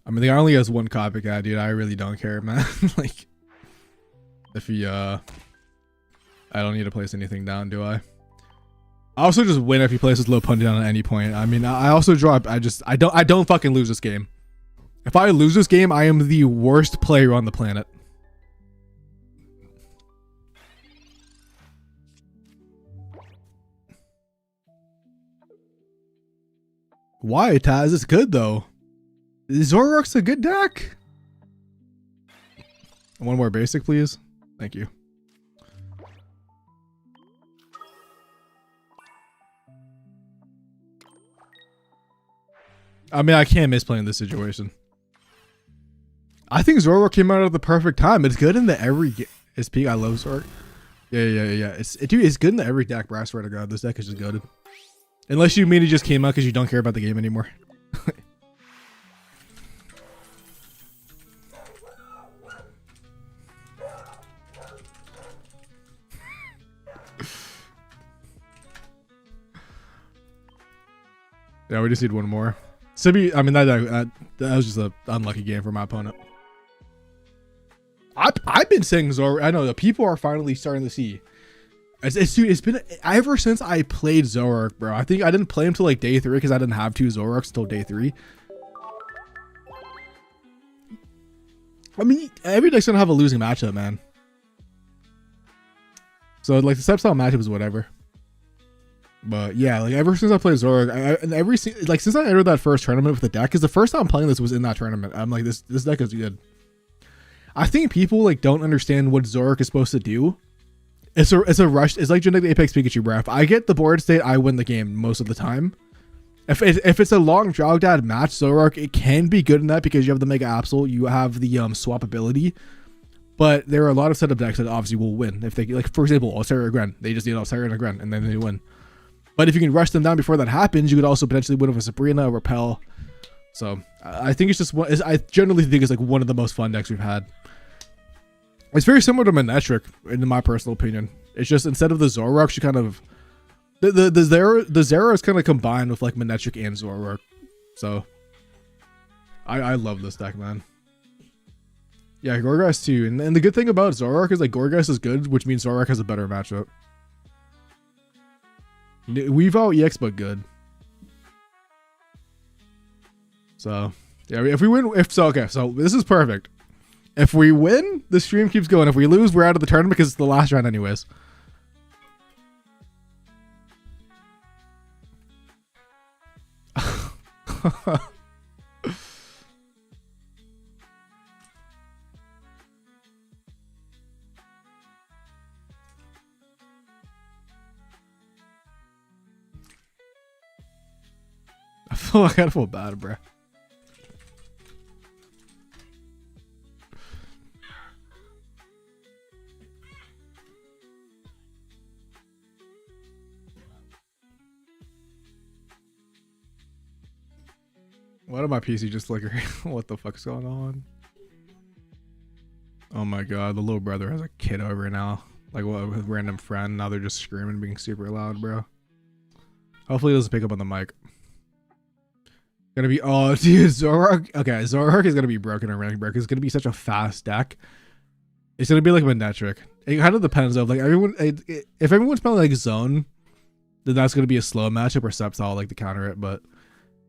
I mean, the guy only has 1 copycat, dude. I really don't care, man. Like, if he I don't need to place anything down, do I? I also just win if he places low punch down at any point. I mean, I also drop. I don't fucking lose this game. If I lose this game, I am the worst player on the planet. Why, Taz? It's good though. Zoroark's a good deck. One more basic, please. Thank you. I mean, I can't miss playing this situation. I think Zoroark came out at the perfect time. It's good in the every it's peak. I love Zoroark. Yeah. Dude, it's good in the every deck, bro. I swear to God, this deck is just goated. Unless you mean it just came out because you don't care about the game anymore. Yeah, we just need one more. Sibi, I mean, that was just an unlucky game for my opponent. I've been saying Zoroark. I know the people are finally starting to see. It's been ever since I played Zoroark, bro. I think I didn't play him till like day 3 because I didn't have 2 Zoroarks until day 3. I mean, every deck's gonna have a losing matchup, man. So like the style matchup is whatever. But yeah, like ever since I played Zoroark, like since I entered that first tournament with the deck, because the first time playing this was in that tournament, I'm like, this deck is good. I think people like don't understand what Zoroark is supposed to do. It's a rush. It's like Genetic Apex Pikachu, bro. If I get the board state, I win the game most of the time. If it's a long Drowdad match, Zoroark, it can be good in that because you have the Mega Absol, you have the swap ability. But there are a lot of setup decks that obviously will win if they, like, for example, Altair or Gren. They just need Altair and a Gren, and then they win. But if you can rush them down before that happens, you could also potentially win with a Sabrina, a Repel. So I think it's just one. I generally think it's like one of the most fun decks we've had. It's very similar to Manectric, in my personal opinion. It's just instead of the Zoroark, you kind of the Zero is kind of combined with like Manectric and Zoroark. So I love this deck, man. Yeah, Gorgeist too. And the good thing about Zoroark is like Gorgeist is good, which means Zoroark has a better matchup. We've out EX, but good. So yeah, if we win, okay, so this is perfect. If we win, the stream keeps going. If we lose, we're out of the tournament because it's the last round anyways. I feel like I feel bad, bro. Why did my PC just flicker? What the fuck's going on? Oh my god, the little brother has a kid over now. Like what, a random friend. Now they're just screaming, being super loud, bro. Hopefully it doesn't pick up on the mic. Gonna be, oh dude, Zoroark. Okay, Zoroark is gonna be broken in rank, bro. It's gonna be such a fast deck. It's gonna be like Manectric. It kind of depends though. Like everyone, if everyone's playing like Zone, then that's gonna be a slow matchup, or Sceptile like to counter it. But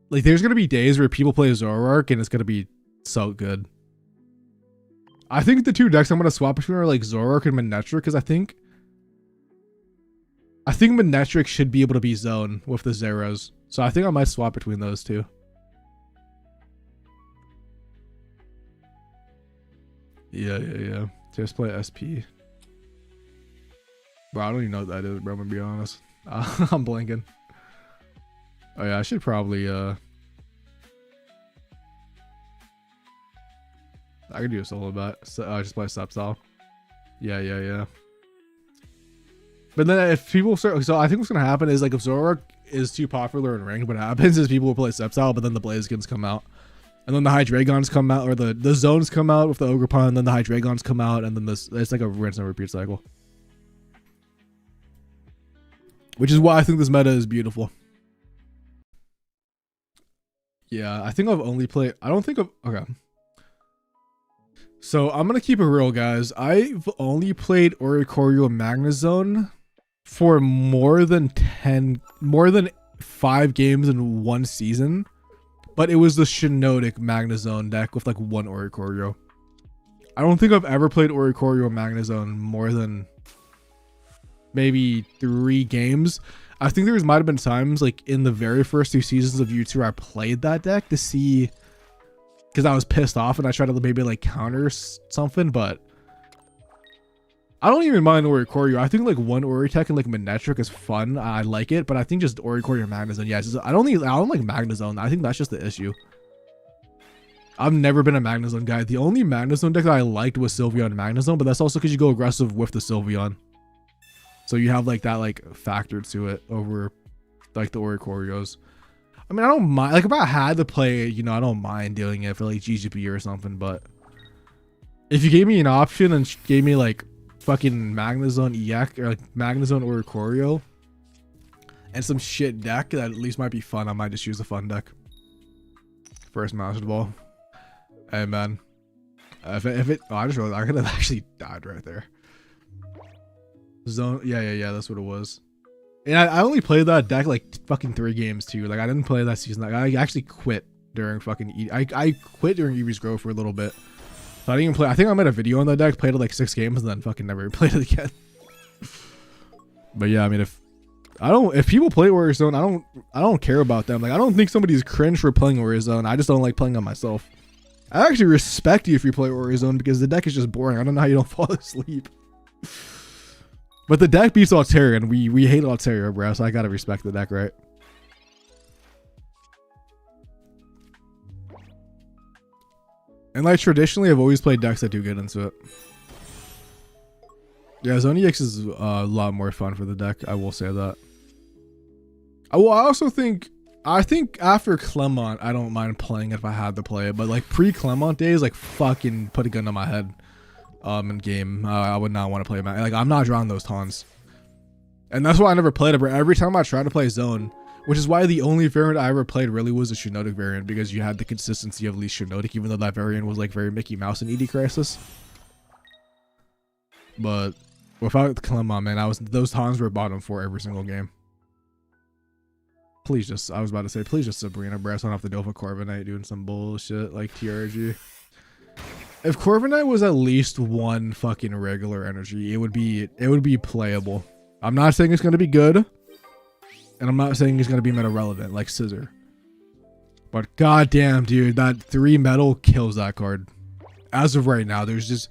like, there's gonna be days where people play Zoroark and it's gonna be so good. I think the two decks I'm gonna swap between are like Zoroark and Manectric, because I think Manectric should be able to be Zone with the Zeros. So I think I might swap between those two. Yeah. Just play SP. Bro, I don't even know what that is, bro. I'm gonna be honest. I'm blanking. Oh yeah, I should probably I could do a solo bet. So, just play Sceptile. Yeah. But then if people start, so I think what's gonna happen is like if Zoroark is too popular in ranked, what happens is people will play Sceptile, but then the Blazikens come out. And then the Hydreigons come out, or the zones come out with the Ogerpon, and then the Hydreigons come out, and then it's like a rinse and repeat cycle. Which is why I think this meta is beautiful. Yeah, I think I've only played, okay. So I'm gonna keep it real, guys. I've only played Oricorio Magnezone for more than 5 games in one season. But it was the Shiinotic Magnezone deck with like one Oricorio. I don't think I've ever played Oricorio Magnezone more than maybe 3 games. I think there might have been times like in the very first 2 seasons of U2 I played that deck to see, because I was pissed off and I tried to maybe like counter something, but I don't even mind Oricorio. I think like one Oritech and like Manectric is fun. I like it, but I think just Oricorio Magnezone, yeah, I don't like Magnezone. I think that's just the issue. I've never been a Magnezone guy. The only Magnezone deck that I liked was Sylveon Magnezone, but that's also because you go aggressive with the Sylveon. So you have like that like factor to it over like the Oricorios. I mean, I don't mind, like if I had to play it, you know, I don't mind doing it for like GGP or something, but if you gave me an option and gave me like fucking Magnezone EX or like Magnezone Oricorio and some shit deck that at least might be fun, I might just choose a fun deck. First Master Ball. Hey man, if it oh, I could have actually died right there. Zone, yeah, that's what it was. And I only played that deck like fucking 3 games too. Like I didn't play that season. Like I actually quit during fucking I quit during Eevee's Grove for a little bit. So I didn't even play. I think I made a video on that deck, played it like 6 games, and then fucking never played it again. But yeah, I mean, if people play Warrior Zone, I don't care about them. Like I don't think somebody's cringe for playing Warrior Zone. I just don't like playing on myself. I actually respect you if you play Warrior Zone because the deck is just boring. I don't know how you don't fall asleep. But the deck beats Altaria, and we hate Altaria, bro. So I gotta respect the deck, right? And like traditionally, I've always played decks that do get into it. Yeah, Zone EX is a lot more fun for the deck. I will say that. I also think after Clemont, I don't mind playing it if I had to play it. But like pre-Clemont days, like fucking put a gun to my head. In game, I would not want to play like I'm not drawing those taunts, and that's why I never played it. But every time I try to play Zone, which is why the only variant I ever played really was the Shiinotic variant, because you had the consistency of at least Shiinotic, even though that variant was like very Mickey Mouse and ED Crisis. But without Clemont, man, those taunts were bottom 4 every single game. Please just, I was about to say, please just Sabrina, bro. So I don't have to deal with Corviknight doing some bullshit like TRG. If Corviknight was at least one fucking regular energy, it would be playable. I'm not saying it's gonna be good, and I'm not saying it's gonna be meta relevant like Scissor. But goddamn, dude, that 3 metal kills that card. As of right now, there's just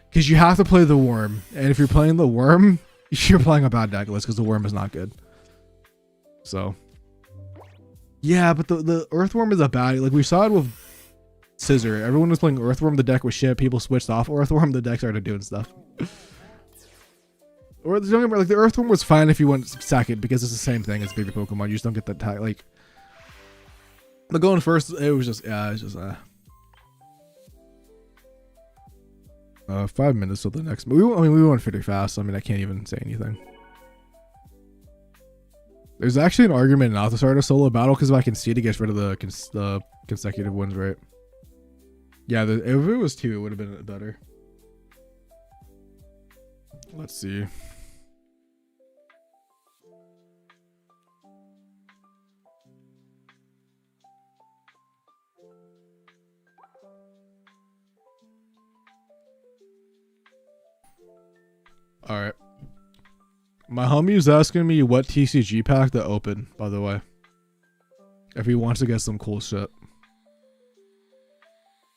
because you have to play the worm, and if you're playing the worm, you're playing a bad deck list because the worm is not good. So yeah, but the Earthworm is a bad, like we saw it with Scissor. Everyone was playing Earthworm, the deck was shit. People switched off Earthworm, the deck started doing stuff. Or like the Earthworm was fine if you went second because it's the same thing as bigger Pokemon. You just don't get that tag. Like, but going first, it was just 5 minutes till the next. We went pretty fast. So, I mean, I can't even say anything. There's actually an argument not to start a solo battle because if I can see it, it gets rid of the consecutive wins, right? Yeah, if it was 2, it would have been better. Let's see. All right. My homie's asking me what TCG pack to open, by the way. If he wants to get some cool shit.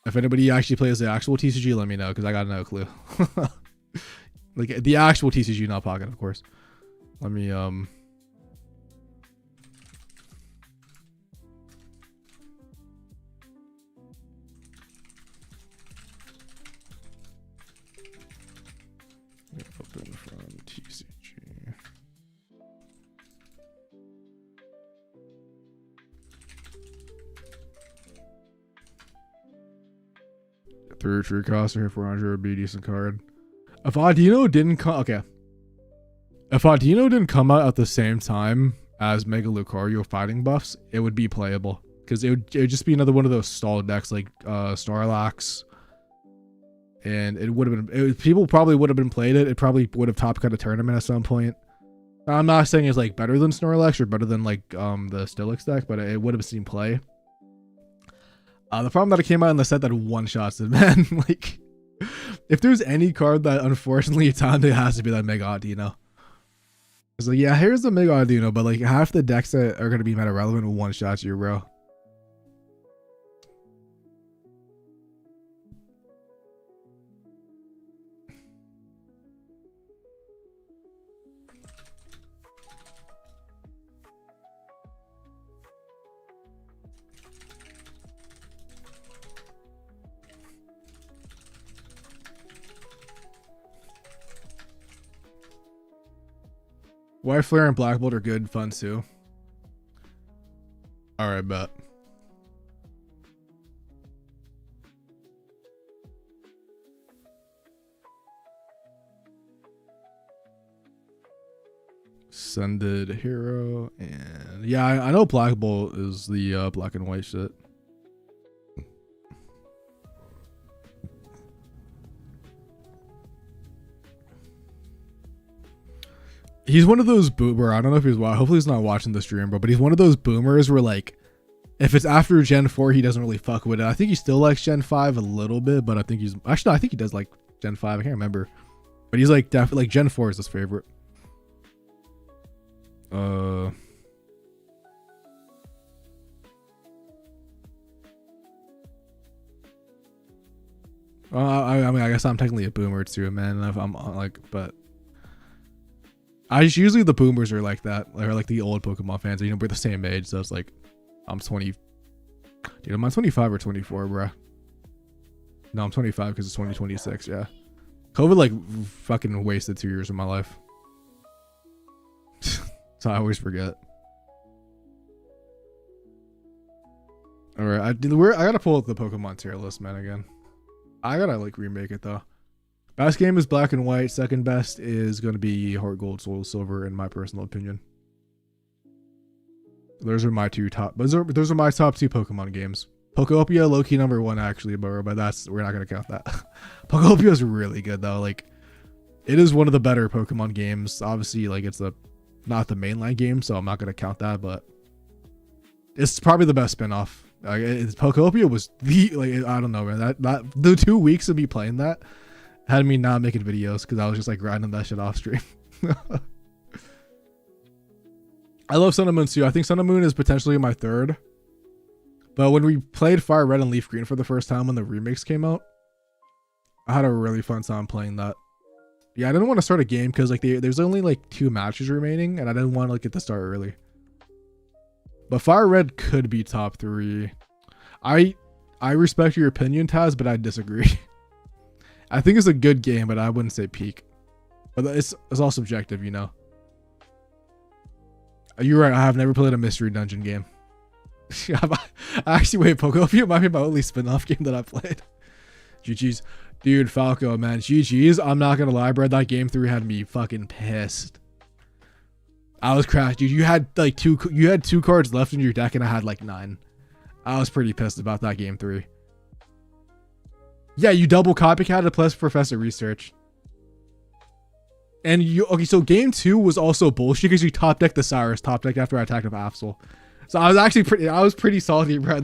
If anybody actually plays the actual TCG, let me know, because I got no clue. Like, the actual TCG, not Pocket, of course. Let me, open from TCG. Through true cost here 400 would be a decent card. If Audino didn't come, okay. If Audino didn't come out at the same time as Mega Lucario fighting buffs, it would be playable because it would just be another one of those stall decks like Snorlax. And it would have been, people probably would have been played it. It probably would have top cut a tournament at some point. I'm not saying it's like better than Snorlax or better than like the Steelix deck, but it would have seen play. The problem that it came out in the set that one shots it, man. Like, if there's any card that unfortunately it's on, it has to be that Mega Audino. It's like, yeah, here's the Mega Audino, but like half the decks that are gonna be meta relevant with one shots you, bro. White Flare and Black Bolt are good, fun too. Alright, bet. Sended Hero, and yeah, I know Black Bolt is the black and white shit. He's one of those boomer. I don't know if he's hopefully he's not watching the stream, bro. But he's one of those boomers where like, if it's after Gen 4, he doesn't really fuck with it. I think he still likes Gen 5 a little bit, but I think he's actually no, I think he does like Gen 5. I can't remember, but he's like definitely like Gen 4 is his favorite. I mean, I guess I'm technically a boomer too, man. I'm like, but. Usually the boomers are like that, or like the old Pokemon fans. You know, we're the same age, so it's like, I'm 20. Dude, am I 25 or 24, bro? No, I'm 25 because it's 2026. Yeah, COVID like fucking wasted 2 years of my life, so I always forget. All right, I gotta pull up the Pokemon tier list, man. Again, I gotta like remake it though. Best game is Black and White. Second best is going to be Heart Gold, Soul Silver, in my personal opinion. Those are my two top. Those are my top 2 Pokemon games. Pokopia, low key number 1 actually, but we're not going to count that. Pokopia is really good though. Like, it is one of the better Pokemon games. Obviously, like it's not the mainline game, so I'm not going to count that. But It's probably the best spinoff. Like, Pokopia was the, like, I don't know, man. That the 2 weeks of me playing that had me not making videos because I was just like grinding that shit off stream. I love Sun and Moon too. I think Sun and Moon is potentially my third. But when we played Fire Red and Leaf Green for the first time when the remakes came out, I had a really fun time playing that. Yeah, I didn't want to start a game because like there's only like 2 matches remaining, and I didn't want to like get to start early. But Fire Red could be top 3. I respect your opinion, Taz, but I disagree. I think it's a good game, but I wouldn't say peak. But it's all subjective, you know. You're right. I have never played a mystery dungeon game. Actually, wait, Pokopia might be my only spin-off game that I played. GG's. Dude, Falco, man. GG's. I'm not gonna lie, bro. That game 3 had me fucking pissed. I was crashed, dude. You had like 2 cards left in your deck, and I had like 9. I was pretty pissed about that game 3. Yeah, you double copycatted plus Professor Research. And you, okay, so game 2 was also bullshit because you top decked the Cyrus, top decked after I attacked with Absol. So I was actually I was pretty salty, bro.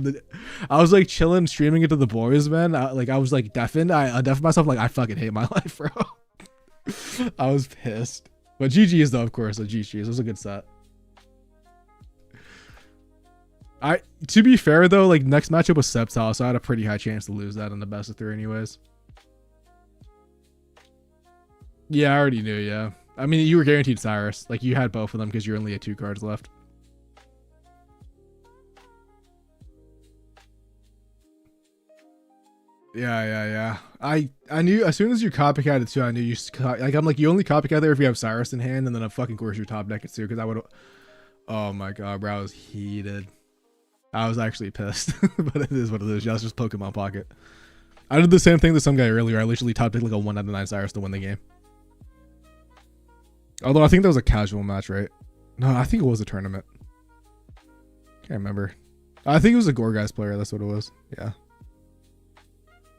I was like chilling, streaming it to the boys, man. I was like deafened. I deafened myself, like I fucking hate my life, bro. I was pissed. But GG's though, of course. So GG's. It was a good set. To be fair though, like next matchup was Sceptile, so I had a pretty high chance to lose that in the best of 3 anyways. Yeah, I already knew, yeah. I mean, you were guaranteed Cyrus. Like, you had both of them because you only had 2 cards left. Yeah. I knew as soon as you copycatted too, I knew you, like, I'm like, you only copycat there if you have Cyrus in hand, and then of fucking course you top deck it too, because I would, oh my god, bro, I was heated. I was actually pissed, but it is what it is. Yeah, it's just Pokemon Pocket. I did the same thing to some guy earlier. I literally top decked like a 1 out of 9 Cyrus to win the game. Although I think that was a casual match, right? No, I think it was a tournament. Can't remember. I think it was a Gorgeist player. That's what it was. Yeah.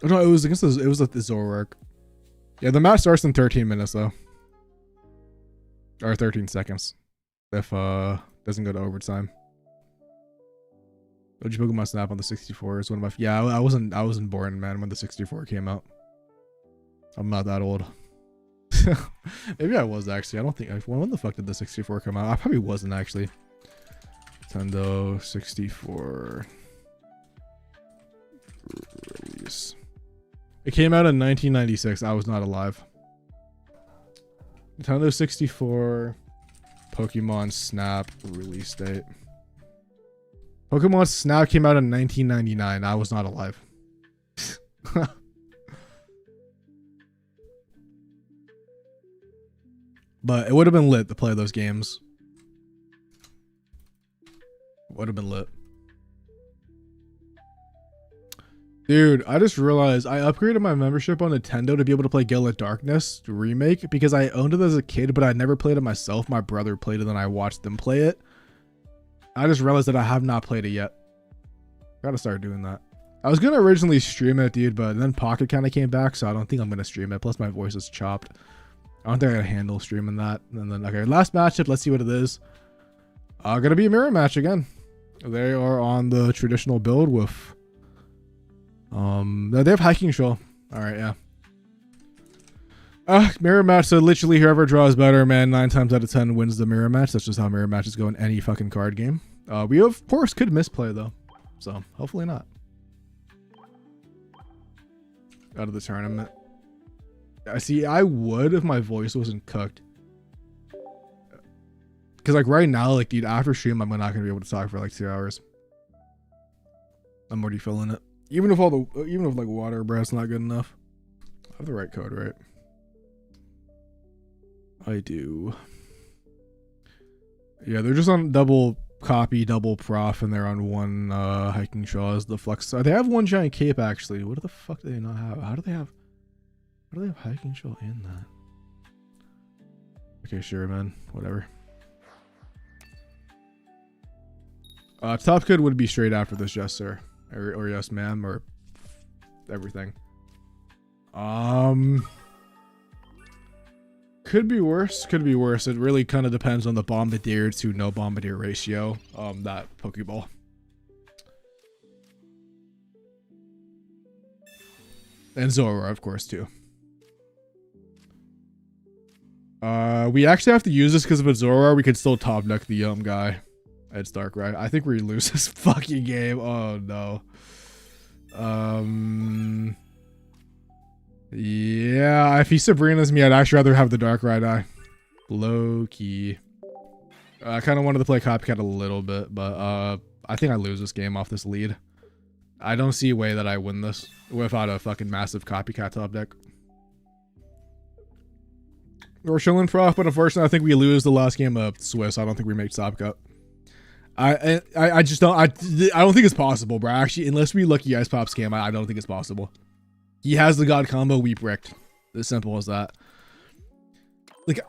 Oh, no, it was against it was at the Zoroark. Yeah, the match starts in 13 minutes though, or 13 seconds. If doesn't go to overtime. OG Pokemon Snap on the 64 is one of my. Yeah, I wasn't born, man, when the 64 came out. I'm not that old. Maybe I was actually. I don't think. When the fuck did the 64 come out? I probably wasn't actually. Nintendo 64 release. It came out in 1996. I was not alive. Nintendo 64 Pokemon Snap release date. Pokemon Snap came out in 1999. I was not alive. But it would have been lit to play those games. Would have been lit. Dude, I just realized I upgraded my membership on Nintendo to be able to play Gale Darkness remake because I owned it as a kid, but I never played it myself. My brother played it and I watched them play it. I just realized that I have not played it yet. Gotta start doing that. I was gonna originally stream it, dude, but then Pocket kind of came back, so I don't think I'm gonna stream it. Plus my voice is chopped. I don't think I can handle streaming that. And then, okay, last matchup. Let's see what it is. Gonna be a mirror match again. They are on the traditional build with, they have hiking show. All right, yeah. Mirror match. So literally whoever draws better, man, 9 times out of 10 wins the mirror match. That's just how mirror matches go in any fucking card game. We of course could misplay though, so hopefully not. Out of the tournament. I see. I would if my voice wasn't cooked. Cause like right now, like dude, after stream, I'm not gonna be able to talk for like 2 hours. I'm already feeling it. Even if like water breath's not good enough. I have the right code, right? I do. Yeah, they're just on double copy, double prof, and they're on 1 hiking shaw as the flex. They have 1 giant cape actually. What the fuck do they not have? How do they have hiking shaw in that? Okay, sure, man. Whatever. Top code would be straight after this, yes, sir, or yes, ma'am, or everything. Could be worse. Could be worse. It really kind of depends on the Bombardier to no Bombardier ratio. That Pokeball. And Zoroark, of course, too. We actually have to use this because if it's Zoroark, we could still top deck the guy. It's Darkrai. I think we lose this fucking game. Oh no. Yeah, if he Sabrina's me, I'd actually rather have the Darkrai die. Low key. I kind of wanted to play copycat a little bit, but I think I lose this game off this lead. I don't see a way that I win this without a fucking massive copycat top deck. We're chilling for off, but unfortunately, I think we lose the last game of Swiss. I don't think we make top cut. I just don't. I don't think it's possible, bro. Actually, unless we lucky Ice Pop scam, I don't think it's possible. He has the God combo. We bricked. As simple as that. Like,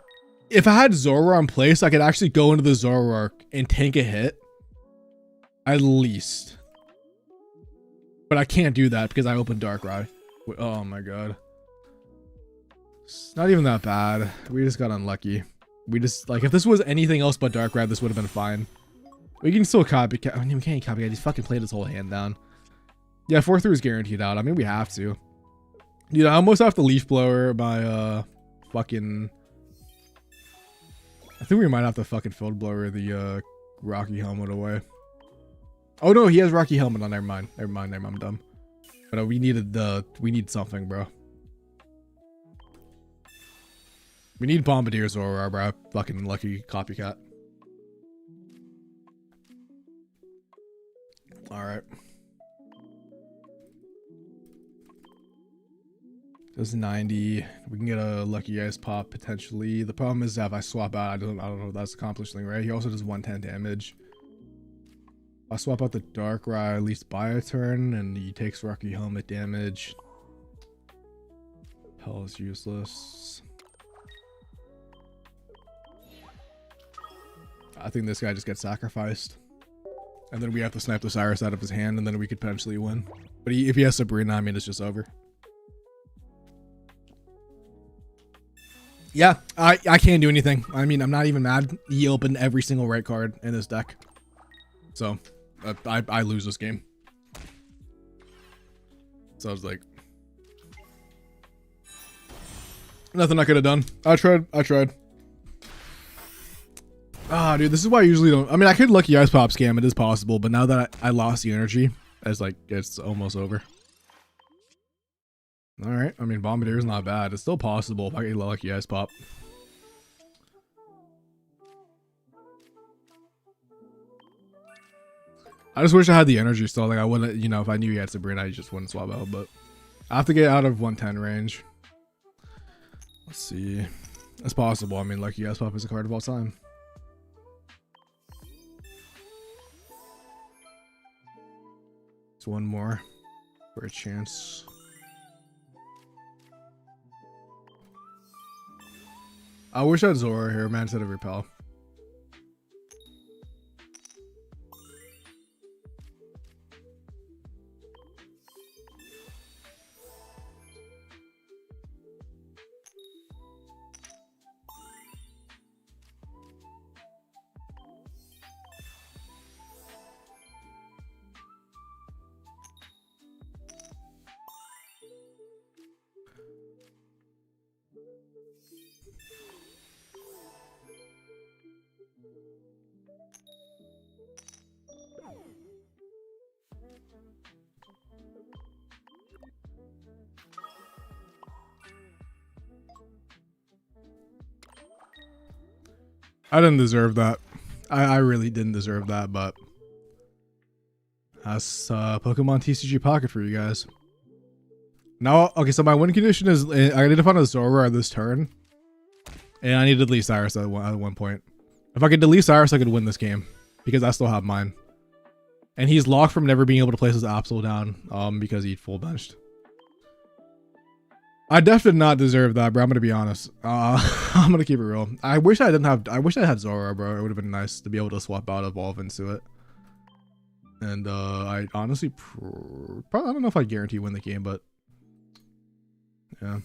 if I had Zoroark in place, I could actually go into the Zoroark and tank a hit. At least. But I can't do that because I opened Darkrai. Oh my god. It's not even that bad. We just got unlucky. We just, like, if this was anything else but Darkrai, this would have been fine. We can still copycat. I mean, we can't copycat. He's fucking played his whole hand down. Yeah, 4-3 is guaranteed out. I mean, we have to. Dude, I almost have to Leaf Blower my, fucking... I think we might have to fucking Field Blower the, Rocky Helmet away. Oh, no, he has Rocky Helmet on. Never mind. Never mind. I'm dumb. But we need something, bro. We need Bombadier's Zoroark, bro. Fucking lucky copycat. Alright. Does 90. We can get a lucky ice pop potentially. The problem is that if I swap out, I don't know if that's accomplishing, right? He also does 110 damage. If I swap out the Darkrai, at least buy a turn, and he takes Rocky Helmet damage. Hell is useless. I think this guy just gets sacrificed. And then we have to snipe the Cyrus out of his hand, and then we could potentially win. But if he has Sabrina, I mean, it's just over. Yeah, I can't do anything. I mean, I'm not even mad. He opened every single right card in this deck. So, I lose this game. So I was like... Nothing I could have done. I tried. Ah, dude, this is why I usually don't... I mean, I could lucky ice pop scam. It is possible. But now that I lost the energy, it's almost over. Alright. I mean, Bombardier's not bad. It's still possible if I get lucky ice pop. I just wish I had the energy still. Like, I wouldn't... You know, if I knew he had Sabrina, I just wouldn't swap out. But I have to get out of 110 range. Let's see. It's possible. I mean, lucky ice pop is a card of all time. One more for a chance. I wish I had Zora here, man, instead of Repel. I didn't deserve that. I really didn't deserve that, but that's Pokemon TCG Pocket for you guys. Now, okay, so my win condition is I need to find a Zoroark this turn, and I need to delete Cyrus at one point. If I could delete Cyrus, I could win this game because I still have mine. And he's locked from never being able to place his Absol down because he full benched. I definitely did not deserve that, bro. I'm gonna be honest. I'm gonna keep it real. I wish I had Zoroark, bro. It would have been nice to be able to swap out Evolve into it. And I honestly probably, I don't know if I guarantee win the game, but yeah.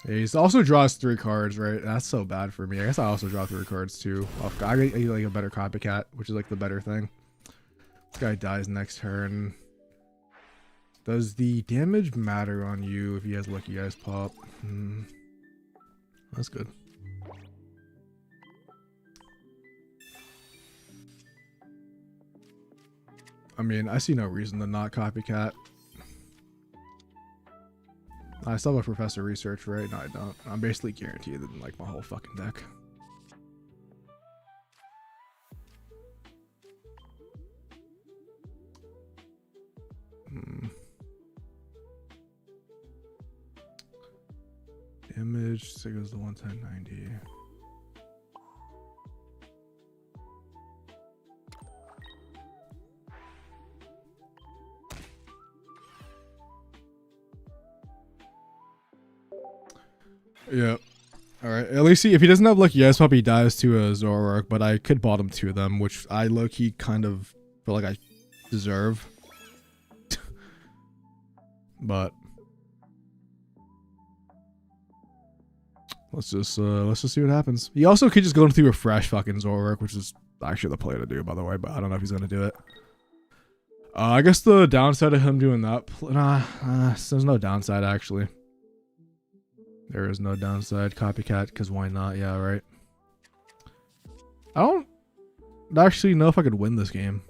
Yeah, he also draws 3 cards, right? That's so bad for me. I guess I also draw 3 cards too. I get like a better copycat, which is like the better thing. This guy dies next turn. Does the damage matter on you if he has Lucky Eyes pop? That's good. I mean, I see no reason to not copycat. I still have a Professor Research, right? No, I don't. I'm basically guaranteed in like my whole fucking deck. Damage, so it goes to 110, 90. Yeah. Alright. At least if he doesn't have Lucky Eyes Pop, he dies to a Zoroark, but I could bottom 2 them, which I low-key kind of feel like I deserve. But let's just see what happens. He also could just go into refresh fucking Zoroark, which is actually the play to do, by the way, but I don't know if he's gonna do it. I guess the downside of him doing that, there's no downside actually. There is no downside. Copycat, because why not? Yeah, right. I don't actually know if I could win this game.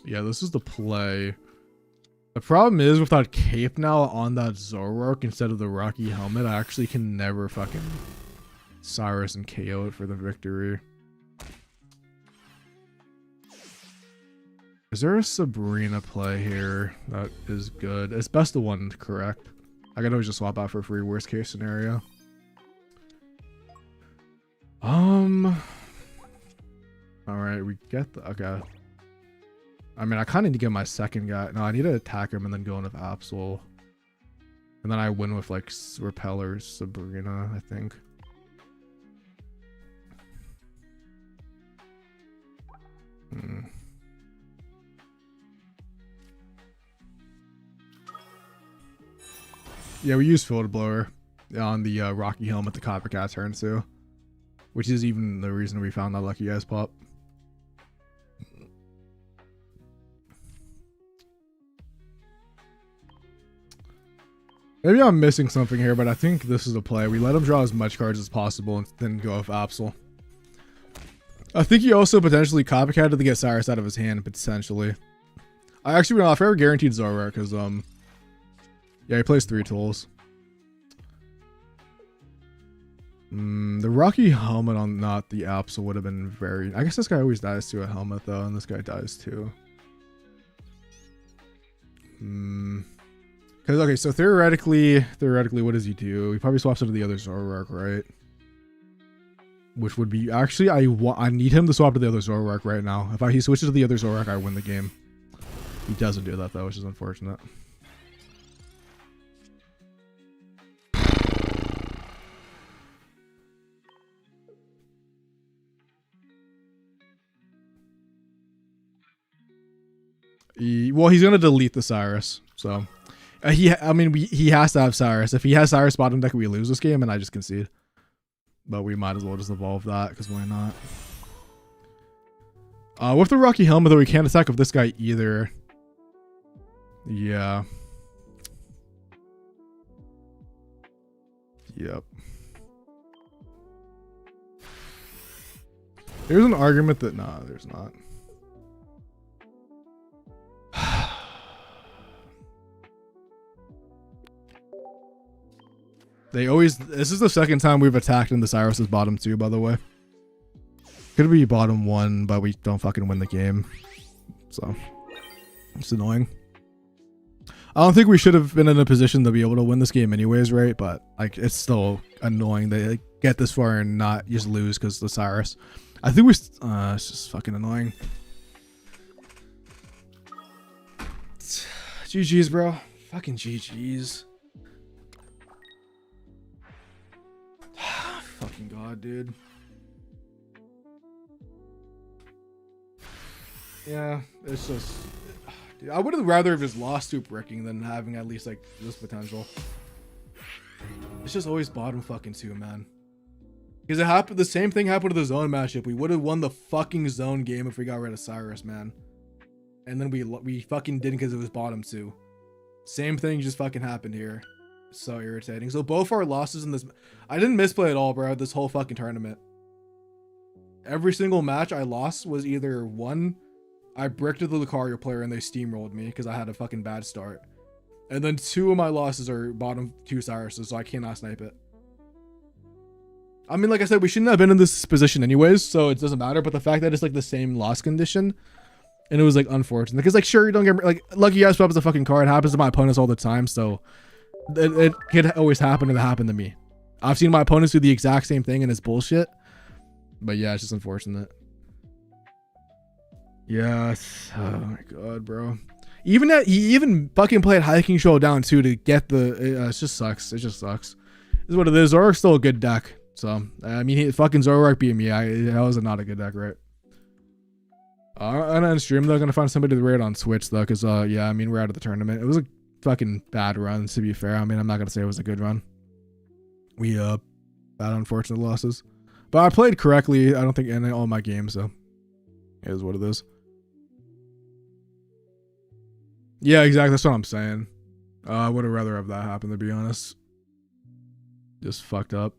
Yeah, this is the play. The problem is without Cape now on that Zoroark instead of the Rocky Helmet, I actually can never fucking Cyrus and KO it for the victory. Is there a Sabrina play here that is good? It's best of 1, correct? I could always just swap out for free, worst case scenario. Alright, we get the... Okay. I mean, I kind of need to get my second guy. No, I need to attack him and then go in with Absol. And then I win with, like, Repeller Sabrina, I think. Yeah, we use Field Blower on the Rocky Helmet the Coppercat turn too. Which is even the reason we found that Lucky Eyes pop. Maybe I'm missing something here, but I think this is a play. We let him draw as much cards as possible and then go with Absol. I think he also potentially copycatted to get Cyrus out of his hand, potentially. I actually went off ever guaranteed Zoroark because yeah, he plays 3 tools. The Rocky Helmet on not the Absol would have been very... I guess this guy always dies to a helmet though, and this guy dies too. Because, okay, so theoretically, what does he do? He probably swaps into the other Zoroark, right? Which would be... Actually, I need him to swap to the other Zoroark right now. If he switches to the other Zoroark, I win the game. He doesn't do that, though, which is unfortunate. Well, he's going to delete the Cyrus, so... he has to have Cyrus. If he has Cyrus bottom deck, we lose this game, and I just concede. But we might as well just evolve that, because why not? With the Rocky Helmet, though, we can't attack with this guy either. Yeah. Yep. There's an argument that... Nah, there's not. They always... This is the second time we've attacked in the Cyrus's bottom 2, by the way. Could be bottom 1, but we don't fucking win the game. So, it's annoying. I don't think we should have been in a position to be able to win this game anyways, right? But, like, it's still annoying to like, get this far and not just lose because of the Cyrus. I think it's just fucking annoying. GG's, bro. Fucking GG's. Fucking god, dude. Yeah, it's just... Dude, I would have rather have just lost to Bricking than having at least, like, this potential. It's just always bottom fucking 2, man. Because it happened. The same thing happened to the zone matchup. We would have won the fucking zone game if we got rid of Cyrus, man. And then we fucking didn't because it was bottom 2. Same thing just fucking happened here. So irritating. So both our losses in this, I didn't misplay at all, bro. This whole fucking tournament. Every single match I lost was either one, I bricked the Lucario player and they steamrolled me because I had a fucking bad start. And then 2 of my losses are bottom 2 Cyruses, so I cannot snipe it. I mean, like I said, we shouldn't have been in this position anyways, so it doesn't matter. But the fact that it's like the same loss condition, and it was like unfortunate. Because like, sure, you don't get like Lucky Guys Pub is a fucking card. It happens to my opponents all the time, so it could always happen, and it happened to me. I've seen my opponents do the exact same thing, and it's bullshit. But yeah, it's just unfortunate. Yes. Oh my god, bro. Even that, he even fucking played Hiking Showdown too to get the. It just sucks. It just sucks. This is what it is. Zoroark's still a good deck. So I mean, fucking Zoroark beat me. That was not a good deck, right? I'm gonna stream though. Gonna find somebody to rate on Switch though, cause yeah, I mean we're out of the tournament. It was a fucking bad run to be fair. I mean I'm not gonna say it was a good run. We had unfortunate losses, but I played correctly. I don't think in all my games, so it is what it is. Yeah, exactly. That's what I'm saying. I would have rather have that happen, to be honest. Just fucked up.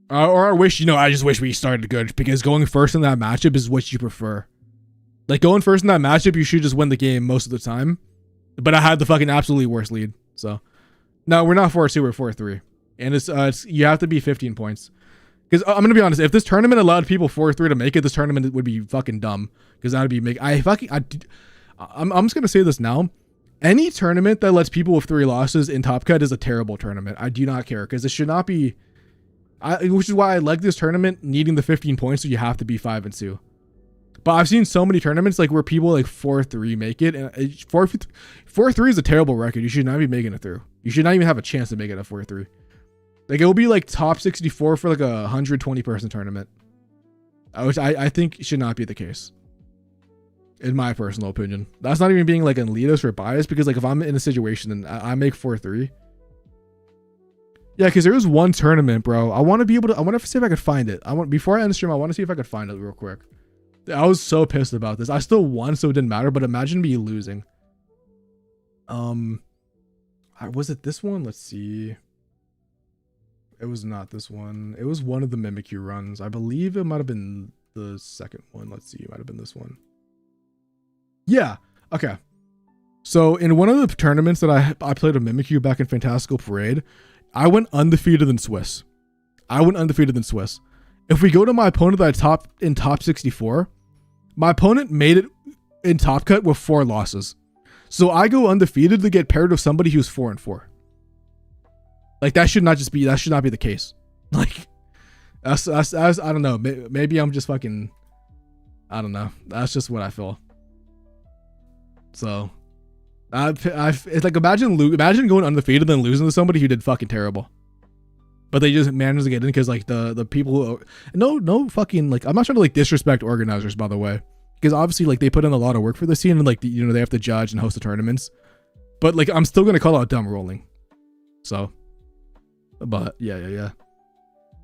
Or I wish, you know, I just wish we started good, because going first in that matchup is what you prefer. Like, going first in that matchup, you should just win the game most of the time. But I had the fucking absolutely worst lead. So, no, we're not 4-2, we're 4-3. And it's you have to be 15 points. Because I'm going to be honest, if this tournament allowed people 4-3 to make it, this tournament would be fucking dumb. Because that would be I'm just going to say this now. Any tournament that lets people with 3 losses in Top Cut is a terrible tournament. I do not care, because it should not be... which is why I like this tournament needing the 15 points, so you have to be 5-2. But I've seen so many tournaments like where people like 4-3 make it, and 4-3 is a terrible record. You should not be making it through. You should not even have a chance to make it a 4-3. Like, it will be like top 64 for like a 120 person tournament, which I think should not be the case, in my personal opinion. That's not even being like elitist or biased, because like if I'm in a situation and I make 4-3. Yeah, because there was one tournament, bro. I want to see if I could find it. Before I end the stream, I want to see if I could find it real quick. I was so pissed about this. I still won, so it didn't matter, but imagine me losing. Was it this one? Let's see. It was not this one. It was one of the Mimikyu runs. I believe it might have been the second one. Let's see. It might have been this one. Yeah. Okay. So in one of the tournaments that I played a Mimikyu back in Fantastical Parade, I went undefeated in Swiss. If we go to my opponent that I topped in top 64, my opponent made it in Top Cut with 4 losses. So I go undefeated to get paired with somebody who's 4-4. Like, that should not be the case. Like, that's I don't know. Maybe I'm just fucking, I don't know. That's just what I feel. So, it's like, imagine going undefeated and losing to somebody who did fucking terrible, but they just managed to get in because like the people who, no fucking, like, I'm not trying to like disrespect organizers, by the way, because obviously like they put in a lot of work for the scene, and like you know they have to judge and host the tournaments, but like I'm still gonna call out dumb rolling. So, but yeah.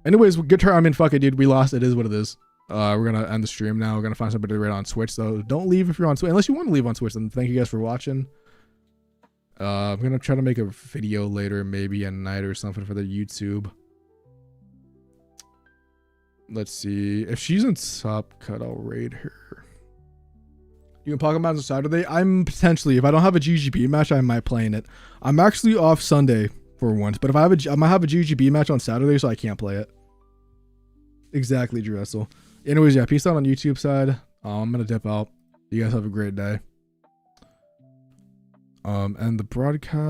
Anyways, good turn. I mean, fuck it, dude. We lost. It is what it is. We're gonna end the stream now. We're gonna find somebody to rate on Switch. So don't leave if you're on Switch, unless you want to leave on Switch. Then thank you guys for watching. I'm gonna try to make a video later, maybe at night or something for the YouTube. Let's see if she's in Top Cut. I'll raid her. You can Pokemon on Saturday. I'm potentially, if I don't have a GGB match, I might play in it. I'm actually off Sunday for once, but if I might have a GGB match on Saturday, so I can't play it. Exactly, Dressel. Anyways, yeah, peace out on YouTube side. I'm gonna dip out. You guys have a great day. And the broadcast.